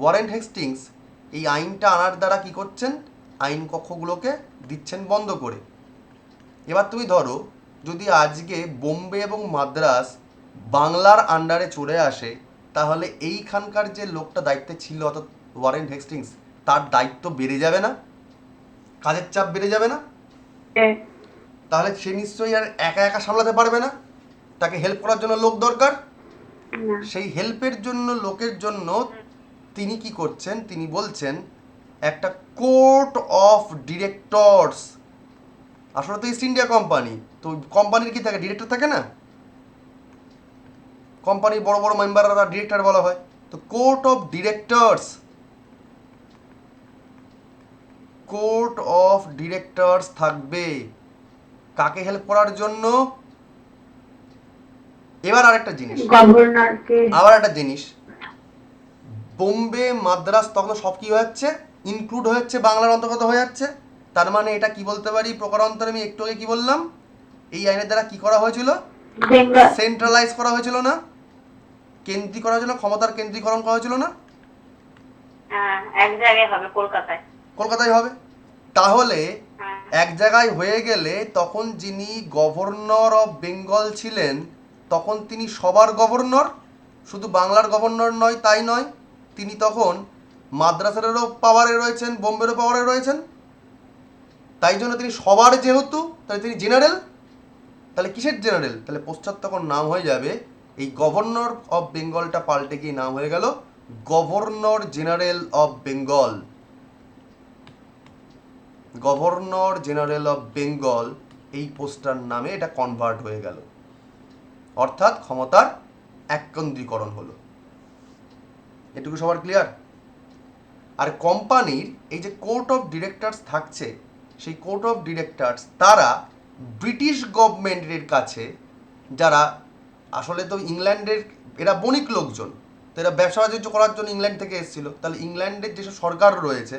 ওয়ারেন হেস্টিংস এই আইনটা আনার দ্বারা কি করছেন? আইনকক্ষগুলোকে দিচ্ছেন বন্ধ করে। এবার তুমি ধরো যদি আজকে বোম্বে এবং মাদ্রাস বাংলার আন্ডারে চলে আসে, তাহলে এইখানকার যে লোকটা দায়িত্বে ছিল অর্থাৎ ওয়ারেন হেস্টিংস, তার দায়িত্ব বেড়ে যাবে না? কাজের চাপ বেড়ে যাবে না? তাহলে সে নিশ্চয়ই আর একা একা সামলাতে পারবে না, তাকে হেল্প করার জন্য লোক দরকার। সেই হেল্পের জন্য, লোকের জন্য তিনি কি করছেন? তিনি বলছেন একটা কোর্ট অফ ডিরেক্টরস। আসলে তো ইস্ট ইন্ডিয়া কোম্পানি, তো কোম্পানির কি থাকে? ডিরেক্টর থাকে না? কোম্পানির বড় বড় মেম্বাররা ডিরেক্টর বলা হয়। তো court of directors, court of directors থাকবে কাকে হেল্প করার জন্য? এবার আরেকটা জিনিস, গভর্নরকে। আবার একটা জিনিস, বোম্বে মাদ্রাস তখন সব কি হয়ে যাচ্ছে? ইনক্লুড হয়ে যাচ্ছে, বাংলার অন্তর্গত হয়ে যাচ্ছে। তার মানে এটা কি বলতে পারি? প্রকারান্তরে আমি একটু আগে কি বললাম, এই আইনের দ্বারা কি করা হয়েছিল? সেন্ট্রালাইজ করা হয়েছিল না? কেন্দ্রীকরণ করা হয়েছিল, ক্ষমতার কেন্দ্রীকরণ করা হয়েছিল না? হ্যাঁ, এক জায়গায় হবে, কলকাতায়। কলকাতায় হবে। তাহলে এক জায়গায় হয়ে গেলে তখন যিনি গভর্নর অফ বেঙ্গল ছিলেন, তখন তিনি সবার গভর্নর, শুধু বাংলার গভর্নর নয়, তাই নয়, তিনি তখন মাদ্রাসেরও পাওয়ারে রয়েছেন, বোম্বেরও পাওয়ারে রয়েছেন। তাই জন্য তিনি সবার যেহেতু, তাই তিনি জেনারেল। তাহলে কিসের জেনারেল? তাহলে পশ্চাৎ তখন নাম হয়ে যাবে, এই গভর্নর অফ বেঙ্গলটা পাল্টে গিয়ে নাম হয়ে গেল governor general of Bengal. Governor general of Bengal, এই পোস্টার নামে এটা কনভার্ট হয়ে গেল, অর্থাৎ ক্ষমতার এককেন্দ্রীকরণ হলো। এটুকু সবার ক্লিয়ার? আর কোম্পানির এই যে কোর্ট অফ ডিরেক্টরস থাকছে, সেই কোর্ট অফ ডিরেক্টরস তারা ব্রিটিশ গভর্নমেন্টের কাছে, যারা আসলে তো ইংল্যান্ডের, এরা বণিক লোকজন, তো এরা ব্যবসা বাণিজ্য করার জন্য ইংল্যান্ড থেকে এসেছিল, তাহলে ইংল্যান্ডের যেসব সরকার রয়েছে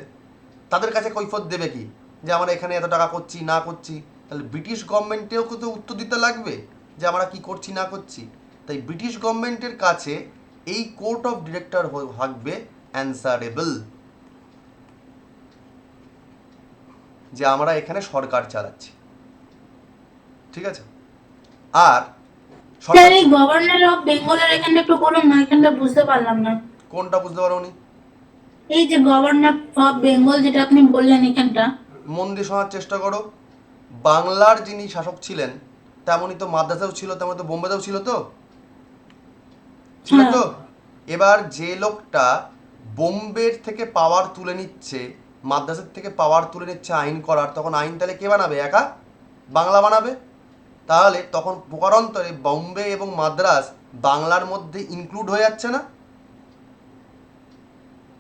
তাদের কাছে কৈফিয়ত দেবে কি যে আমরা এখানে এত টাকা করছি না করছি? তাহলে ব্রিটিশ গভর্নমেন্টেও তো উত্তর দিতে লাগবে যে আমরা কি করছি না করছি। তাই ব্রিটিশ গভর্নমেন্টের কাছে এই কোর্ট অফ ডিরেক্টর থাকবে অ্যান্সারেবল, যে আমরা এখানে সরকার চালাচ্ছি। ঠিক আছে? আর স্যার এই গভর্নর অফ বেঙ্গলের এখানটা একটু বলুন না, এখানটা বুঝতে পারলাম না। কোনটা বুঝতে পারোনি? এই যে গভর্নর অফ বেঙ্গল যেটা আপনি বললেন এখানটা। মন দিয়ে শোনার চেষ্টা করো। বাংলার যিনি শাসক ছিলেন তেমনই তো মাদ্রাসেও ছিল, তেমনই তো বোম্বেতেও ছিল, তো ছিল তো। এবার যে লোকটা বোম্বের থেকে পাওয়ার তুলে নিচ্ছে, মাদ্রাসের থেকে পাওয়ার তুলে নিচ্ছে আইন করার, তখন আইন তাহলে কে বানাবে? একা বাংলা বানাবে? তাহলে তখন প্রকারান্তরে বোম্বে এবং মাদ্রাস বাংলার মধ্যে ইনক্লুড হয়ে যাচ্ছে না?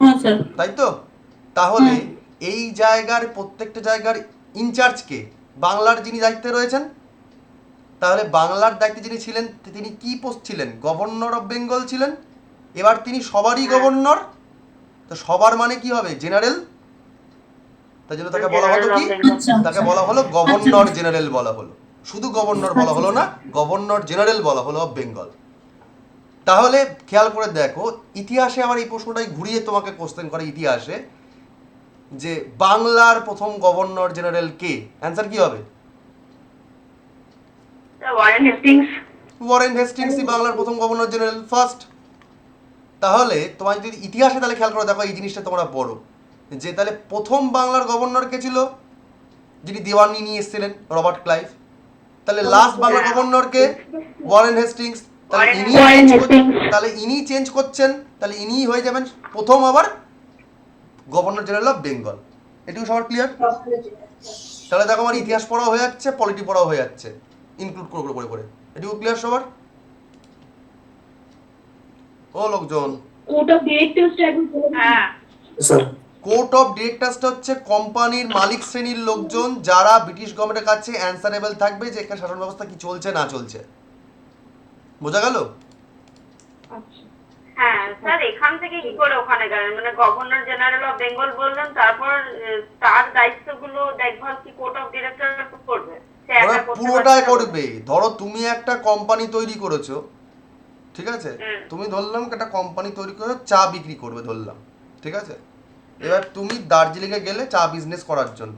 হ্যাঁ স্যার। তাই তো? তাহলে এই জায়গার প্রত্যেকটা জায়গার ইনচার্জকে বাংলার যিনি দায়িত্বে রয়েছেন, তাহলে বাংলার দায়িত্বে যিনি ছিলেন তিনি কি পোস্ট ছিলেন? গভর্নর অফ বেঙ্গল ছিলেন। এবার তিনি সবারই গভর্নর, তো সবার মানে কি হবে? জেনারেল। তাই জন্য তাকে বলা হলো কি? তাকে বলা হলো গভর্নর জেনারেল বলা হলো। শুধু গভর্নর বলা হলো না, গভর্নর জেনারেল বলা হলো অফ বেঙ্গল। তাহলে খেয়াল করে দেখো, ইতিহাসে আবার এই প্রশ্নটাই ঘুরিয়ে তোমাকে কোশ্চেন করে ইতিহাসে, যে বাংলার প্রথম গভর্নর জেনারেল কে? অ্যান্সার কি হবে? Warren Hastings. ওয়ারেন হেস্টিংসই বাংলার প্রথম গভর্নর জেনারেল, ফার্স্ট। তাহলে তোমার যদি ইতিহাসে তাহলে খেয়াল করে দেখো, এই জিনিসটা তোমরা পড়ো, যে তাহলে প্রথম বাংলার গভর্নর কে ছিল? যিনি দেওয়ানি নিয়ে এসেছিলেন, রবার্ট ক্লাইভ। তাহলে লাস্ট বাংলার গভর্নর কে? Warren Hastings. তাহলে ইনি চেঞ্জ করছেন, তাহলে ইনি হয়ে যাবেন প্রথম আবার গভর্নর জেনারেল অফ বেঙ্গল। এটুকু সবার ক্লিয়ার? তাহলে দেখো আমার ইতিহাস পড়াও হয়ে যাচ্ছে, পলিটি পড়াও হয়ে যাচ্ছে, ইনক্লুড করে করে করে। এটুকু ক্লিয়ার সবার? ও লোকজন, কোর্ট অফ ডিরেক্টরসটা একদম হ্যাঁ স্যার কোর্ট অফ ডিরেক্টরসটা হচ্ছে কোম্পানির মালিক শ্রেণীর লোকজন, যারা ব্রিটিশ গভর্নমেন্টের কাছে অ্যান্সারেবল থাকবে যে এখানে শাসন ব্যবস্থা কি চলছে না চলছে। বোঝা গেল? হ্যাঁ স্যার, এখান থেকে কি করে ওখানে গেলেন? মানে গভর্নর জেনারেল অফ বেঙ্গল বললেন, তারপর তার দায়িত্বগুলো দেখভাল কি কোর্ট অফ ডিরেক্টর করবে? সে ওরা একা করতে পুরোটাই পারছে না? করবে। ধরো তুমি একটা কোম্পানি তৈরি করেছো, ঠিক আছে? হুম। তুমি ধরলাম একটা কোম্পানি তৈরি করে চা বিক্রি করবে ধরলাম, ঠিক আছে? এবার তুমি দার্জিলিংয়ে গেলে চা বিজনেস করার জন্য।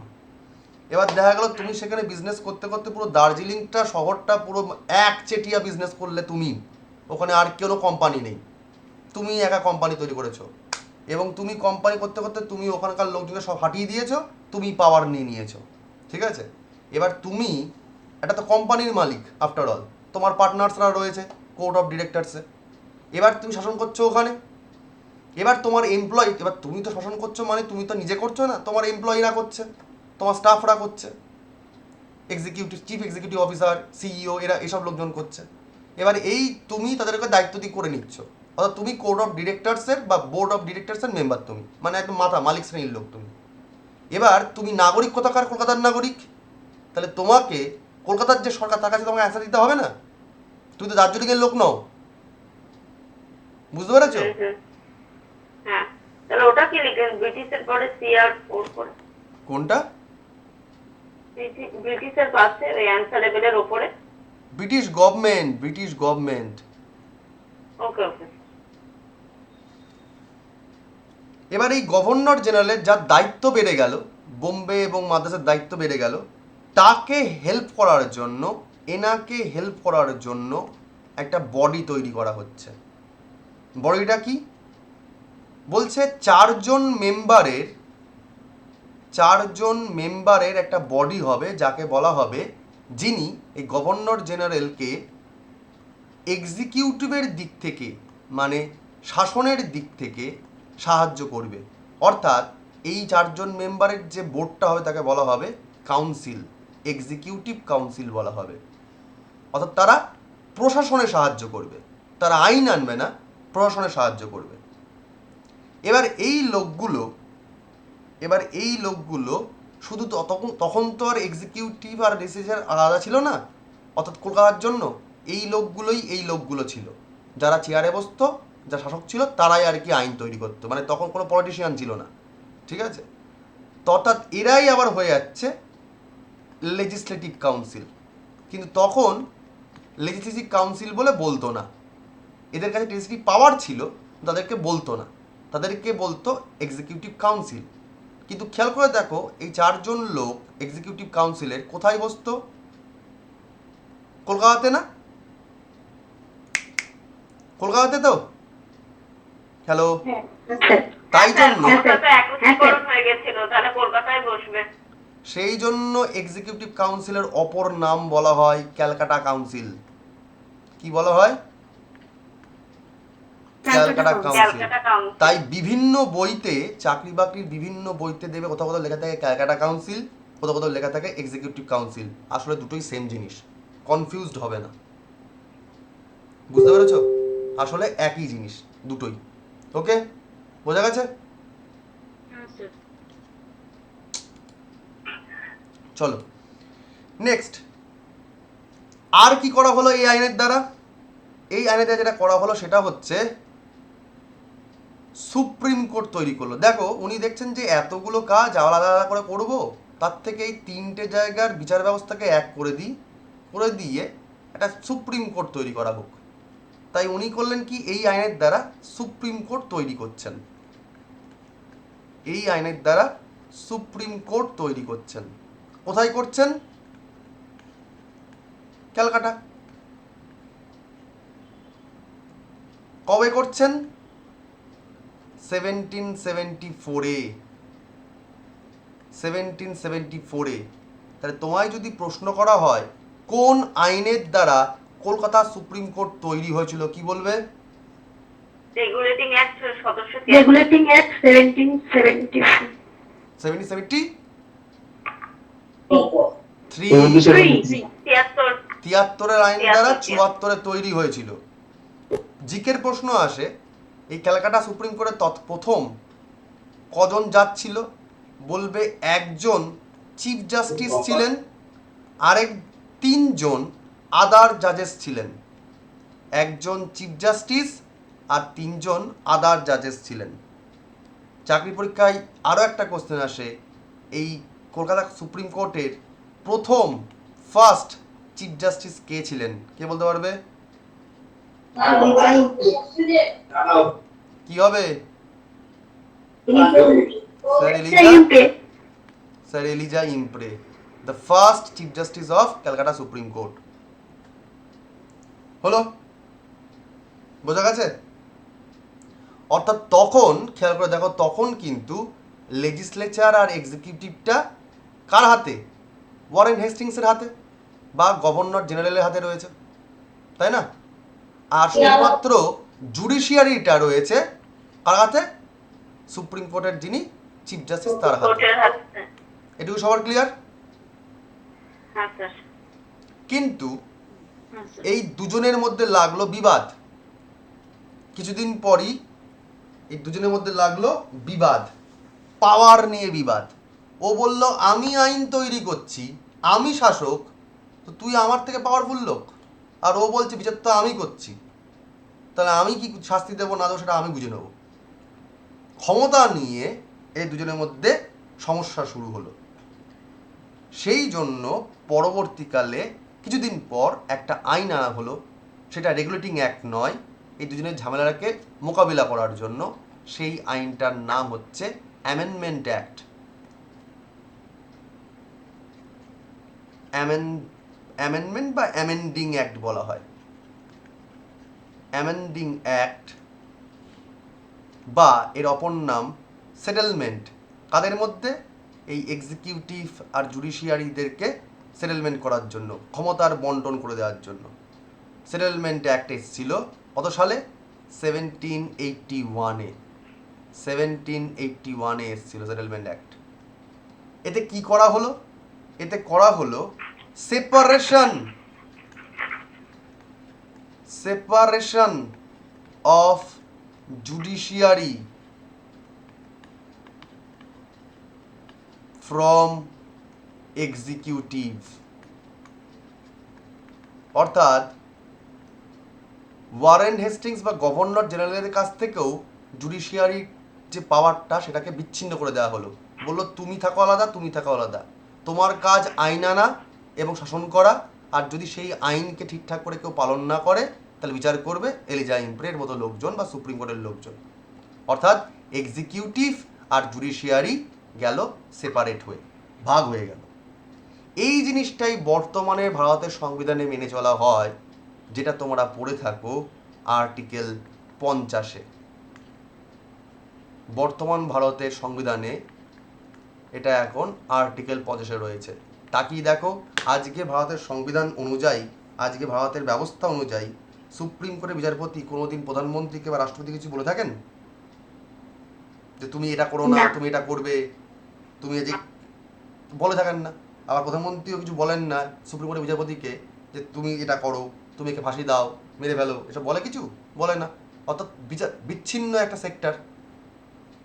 এবার দেখা গেল তুমি সেখানে বিজনেস করতে করতে পুরো দার্জিলিংটা শহরটা পুরো একচেটিয়া বিজনেস করলে তুমি, ওখানে আর কোনো কোম্পানি নেই, তুমি একা কোম্পানি তৈরি করেছো, এবং তুমি কোম্পানি করতে করতে তুমি ওখানকার লোকজনকে সব হাঁটিয়ে দিয়েছো, তুমি পাওয়ার নিয়ে নিয়েছো, ঠিক আছে? এবার তুমি একটা তো কোম্পানির মালিক আফটার অল, তোমার পার্টনার্সরা রয়েছে কোর্ট অফ ডিরেক্টরসে, এবার তুমি শাসন করছো ওখানে। এবার তোমার এমপ্লয়ি, এবার তুমি তো শাসন করছো মানে তুমি তো নিজে করছো না, তোমার এমপ্লয়িরা করছে, তোমার স্টাফরা করছে, executive, chief executive officer, CEO, এরা এসব লোকজন করছে। এবার এই তুমি তাদেরকে দায়িত্ব দিয়ে করে নিচ্ছ, অর্থাৎ তুমি কোর্ট অফ ডিরেক্টরসের বা বোর্ড অফ ডিরেক্টরসের মেম্বার, তুমি মানে একদম মাথা মালিক শ্রেণীর লোক তুমি। এবার তুমি নাগরিক কোথাকার? কলকাতার নাগরিক। তাহলে তোমাকে কলকাতার যে সরকার তার কাছে তোমাকে অ্যান্সার দিতে হবে না? তুমি তো দার্জিলিংয়ের লোক নও, বুঝতে পেরেছো? হ্যাঁ, তাহলে ওটা কি লিখেন? ব্রিটিশের পরে CR4 করে, কোনটা? ব্রিটিশের পাশে ওই অ্যান্সারেবলের ওপরে। British government, British government. Okay okay. এবার এই গভর্নর জেনারেলের যার দায়িত্ব বেড়ে গেল, বোম্বে এবং মাদ্রাসের দায়িত্ব বেড়ে গেল, তাকে হেল্প করার জন্য, এনাকে হেল্প করার জন্য একটা বডি তৈরি করা হচ্ছে। বডিটা কি বলছে? চারজন মেম্বারের একটা বডি হবে, যাকে বলা হবে, যিনি এই গভর্নর জেনারেলকে এক্সিকিউটিভের দিক থেকে মানে শাসনের দিক থেকে সাহায্য করবে। অর্থাৎ এই চারজন মেম্বারের যে বোর্ডটা হবে তাকে বলা হবে কাউন্সিল, এক্সিকিউটিভ কাউন্সিল বলা হবে। অর্থাৎ তারা প্রশাসনে সাহায্য করবে, তারা আইন আনবে না, প্রশাসনে সাহায্য করবে। এবার এই লোকগুলো শুধু তখন তো আর এক্সিকিউটিভ আর লেজিসলেচার আলাদা ছিল না, অর্থাৎ কলকাতার জন্য এই লোকগুলো ছিল যারা চেয়ারে বসতো, যা শাসক ছিল তারাই আর কি আইন তৈরি করতো, মানে তখন কোনো পলিটিশিয়ান ছিল না, ঠিক আছে? তো অর্থাৎ এরাই আবার হয়ে যাচ্ছে লেজিসলেটিভ কাউন্সিল। কিন্তু তখন লেজিসলেটিভ কাউন্সিল বলে বলতো না, এদের কাছে লেজিসলেটিভ পাওয়ার ছিল, তাদেরকে বলতো না, তাদেরকে বলতো এক্সিকিউটিভ কাউন্সিল। কিন্তু খেয়াল করে দেখো এই 4 জন লোক এক্সিকিউটিভ কাউন্সিলের কোথায় বসতো? কলকাতাতে না? কলকাতাতে তো? হ্যালো, তাই জন্য একীকরণ হয়ে গেছিল, তাহলে কলকাতায় বসবে। সেই জন্য এক্সিকিউটিভ কাউন্সিলের অপর নাম বলা হয় ক্যালকাটা কাউন্সিল। কি বলা হয়? ক্যালকাটা কাউন্সিল। তাই বিভিন্ন বইতে, চাকরি বাকরির বিভিন্ন বইতে দেবে কোথাও কোথাও লেখা থাকে ক্যালকাটা কাউন্সিল, কোথাও কোথাও লেখা থাকে এক্সিকিউটিভ কাউন্সিল। আসলে দুটোই সেম জিনিস, কনফিউজড হবে না, বুঝতে পেরেছ? আসলে একই জিনিস দুটোই। ওকে, বোঝা গেছে? চলো নেক্সট, আর কি করা হলো এই আইনের দ্বারা? এই আইনের দ্বারা যেটা করা হলো সেটা হচ্ছে সুপ্রিম কোর্ট তৈরি করলো। দেখো উনি দেখছেন যে এতগুলো কাজ আলাদা আলাদা করে করবো, তার থেকে এই 3টে জায়গার বিচার ব্যবস্থাকে এক করে দিয়ে একটা সুপ্রিম কোর্ট তৈরি করা হোক। তাই উনি করলেন কি, এই আইনের দ্বারা সুপ্রিম কোর্ট তৈরি করছেন। এই আইনের দ্বারা সুপ্রিম কোর্ট তৈরি করছেন। কোথায় করছেন? ক্যালকাটা। কবে করছেন? 1774-এ। তাহলে তোমায় যদি প্রশ্ন করা হয় কোন আইনের দ্বারা কলকাতা সুপ্রিম কোর্ট তৈরি হয়েছিল, কি বলবে? রেগুলেটিং অ্যাক্ট 73-এর আইন দ্বারা 74-এ তৈরি হয়েছিল। জিকের প্রশ্ন আসে, এই ক্যালকাটা সুপ্রিম কোর্টে প্রথম কজন জাজ ছিল? বলবে একজন চিফ জাস্টিস ছিলেন, আরেক 3 জন আদার জাজেস ছিলেন। একজন চিফ জাস্টিস আর 3 জন আদার জাজেস ছিলেন। চাকরি পরীক্ষায় আরও একটা কোশ্চেন আসে, এই কলকাতা সুপ্রিম কোর্টের ফার্স্ট চিফ জাস্টিস কে ছিলেন? কে বলতে পারবে? কি হবে? Sir Elijah Impey, the first chief justice of Calcutta Supreme Court. হলো, বোঝা গেছে? অর্থাৎ তখন খেয়াল করে দেখো, তখন কিন্তু লেজিসলেচার আর এক্সিকিউটিভটা কার হাতে? ওয়ারেন হেস্টিংসের হাতে বা গভর্নর জেনারেলের হাতে রয়েছে, তাই না? আর শুধুমাত্র জুডিশিয়ারিটা রয়েছে কার হাতে? সুপ্রিম কোর্টের যিনি চিফ জাস্টিস তার হাতে। এটুকু সবার ক্লিয়ার? কিন্তু এই দুজনের মধ্যে লাগলো বিবাদ। কিছুদিন পরই এই দুজনের মধ্যে লাগলো বিবাদ, পাওয়ার নিয়ে বিবাদ। ও বলল আমি আইন তৈরি করছি, আমি শাসক, তো তুই আমার থেকে পাওয়ারফুল লোক। আর ও বলছে বিচার তো আমি করছি, তাহলে আমি কি শাস্তি দেবো না দেবো সেটা আমি বুঝে নেব। ক্ষমতা নিয়ে এই দুজনের মধ্যে সমস্যা শুরু হলো। সেই জন্য পরবর্তীকালে কিছুদিন পর একটা আইন আনা হলো, সেটা রেগুলেটিং অ্যাক্ট নয়, এই দুজনের ঝামেলাটাকে মোকাবিলা করার জন্য। সেই আইনটার নাম হচ্ছে অ্যামেন্ডমেন্ট অ্যাক্ট। অ্যামেন্ডমেন্ট বা অ্যামেন্ডিং অ্যাক্ট বলা হয়। অ্যামেন্ডিং অ্যাক্ট বা এর অপর নাম সেটেলমেন্ট। কাদের মধ্যে? এই এক্সিকিউটিভ আর জুডিশিয়ারিদেরকে সেটেলমেন্ট করার জন্য, ক্ষমতার বন্টন করে দেওয়ার জন্য সেটেলমেন্ট অ্যাক্ট এসেছিল। কত সালে? 1781-এ এসেছিল সেটেলমেন্ট অ্যাক্ট। এতে কি করা হলো? এতে করা হলো separation of judiciary from executive. অর্থাৎ ওয়ারেন হেস্টিংস বা গভর্নর জেনারেলের কাছ থেকেও জুডিশিয়ারির যে পাওয়ারটা সেটাকে বিচ্ছিন্ন করে দেওয়া হলো। বললো তুমি থাকো আলাদা, তুমি থাকো আলাদা, তোমার কাজ আইন আনা এবং শাসন করা, আর যদি সেই আইনকে ঠিকঠাক করে কেউ পালন না করে তাহলে বিচার করবে এলিজা ইমপ্রের মতো লোকজন বা সুপ্রিম কোর্টের লোকজন। অর্থাৎ এক্সিকিউটিভ আর জুডিশিয়ারি গেল সেপারেট হয়ে, ভাগ হয়ে গেল। এই জিনিসটাই বর্তমানে ভারতের সংবিধানে মেনে চলা হয়, যেটা তোমরা পড়ে থাকো আর্টিকেল 50-এ। বর্তমান ভারতের সংবিধানে এটা এখন আর্টিকেল 50-এ রয়েছে। তাকিয়ে দেখো, আজকে ভারতের সংবিধান অনুযায়ী, আজকে ভারতের ব্যবস্থা অনুযায়ী সুপ্রিম কোর্টের বিচারপতি কোনোদিন প্রধানমন্ত্রীকে বা রাষ্ট্রপতি কিছু বলে থাকেন যে তুমি এটা করো না, তুমি এটা করবে, তুমি যে বলে থাকেন না। আবার প্রধানমন্ত্রীও কিছু বলেন না সুপ্রিম কোর্টের বিচারপতিকে যে তুমি এটা করো, তুমি একে ফাঁসি দাও, মেরে ফেলো, এসব বলে কিছু বলে না। অর্থাৎ বিচ্ছিন্ন একটা সেক্টর।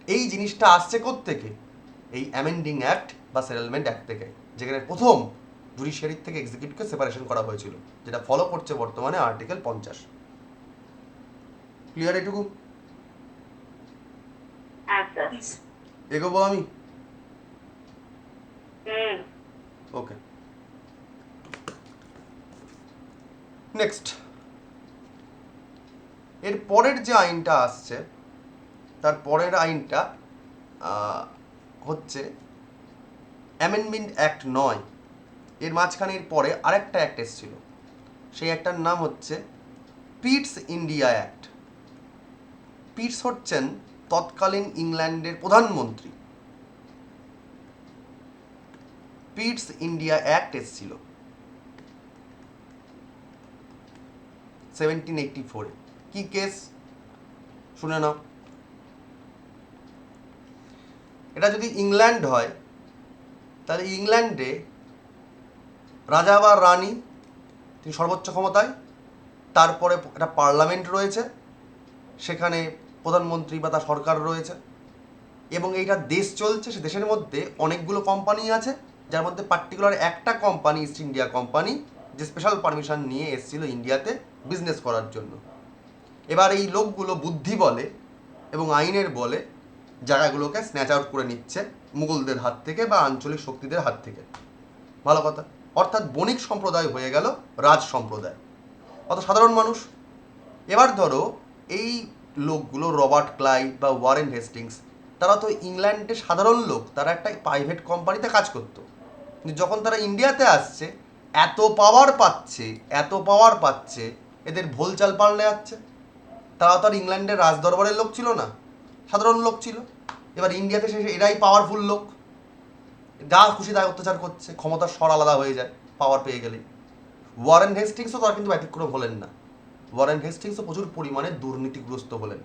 এই জিনিসটা আসছে কোত্থেকে? এই অ্যামেন্ডিং অ্যাক্ট বা সেটেলমেন্ট অ্যাক্ট থেকে, যেখানে প্রথম জুডিশিয়ারি থেকে এক্সিকিউটিভকে সেপারেশন করা হয়েছিল, যেটা ফলো করছে বর্তমানে আর্টিকেল 50। ক্লিয়ার এটুকু? আচ্ছা। এগোবো আমি? হুম। ওকে, নেক্সট। এর পরের যে আইনটা আসছে, তার পরের আইনটা হচ্ছে অ্যামেন্ডমেন্ট অ্যাক্ট 9। এর মাঝখানের পরে আরেকটা অ্যাক্ট এসেছিল, সেই একটার নাম হচ্ছে পিটস ইন্ডিয়া অ্যাক্ট। পিটস হচ্ছেন তৎকালীন ইংল্যান্ডের প্রধানমন্ত্রী। পিটস ইন্ডিয়া অ্যাক্ট এসেছিল 1784-এ। কি কেস শুনে নাও। এটা যদি ইংল্যান্ড হয় তাহলে ইংল্যান্ডে রাজা বা রানী তিনি সর্বোচ্চ ক্ষমতায়, তারপরে একটা পার্লামেন্ট রয়েছে, সেখানে প্রধানমন্ত্রী বা তার সরকার রয়েছে, এবং এইটা দেশ চলছে। সে দেশের মধ্যে অনেকগুলো কোম্পানি আছে, যার মধ্যে পার্টিকুলার একটা কোম্পানি ইস্ট ইন্ডিয়া কোম্পানি, যে স্পেশাল পারমিশন নিয়ে এসেছিল ইন্ডিয়াতে বিজনেস করার জন্য। এবার এই লোকগুলো বুদ্ধি বলে এবং আইনের বলে জায়গাগুলোকে স্ন্যাচ আউট করে নিচ্ছে মুঘলদের হাত থেকে বা আঞ্চলিক শক্তিদের হাত থেকে। ভালো কথা। অর্থাৎ বণিক সম্প্রদায় হয়ে গেল রাজ সম্প্রদায়, অত সাধারণ মানুষ। এবার ধরো এই লোকগুলো রবার্ট ক্লাইভ বা ওয়ারেন হেস্টিংস, তারা তো ইংল্যান্ডের সাধারণ লোক, তারা একটা প্রাইভেট কোম্পানিতে কাজ করতো। কিন্তু যখন তারা ইন্ডিয়াতে আসছে, এত পাওয়ার পাচ্ছে, এদের ভোল চাল পাল্টে যাচ্ছে। তারা তো আর ইংল্যান্ডের রাজদরবারের লোক ছিল না, সাধারণ লোক ছিল। এবার ইন্ডিয়াতে এসে এরাই পাওয়ারফুল লোক, যা খুশি তাই অত্যাচার করছে, ক্ষমতার স্বর আলাদা হয়ে যায় পাওয়ার পেয়ে গেলে। ওয়ারেন হেস্টিংসও তার কিন্তু ব্যতিক্রম হলেন না। ওয়ারেন হেস্টিংসও প্রচুর পরিমাণে দুর্নীতিগ্রস্ত হলেন।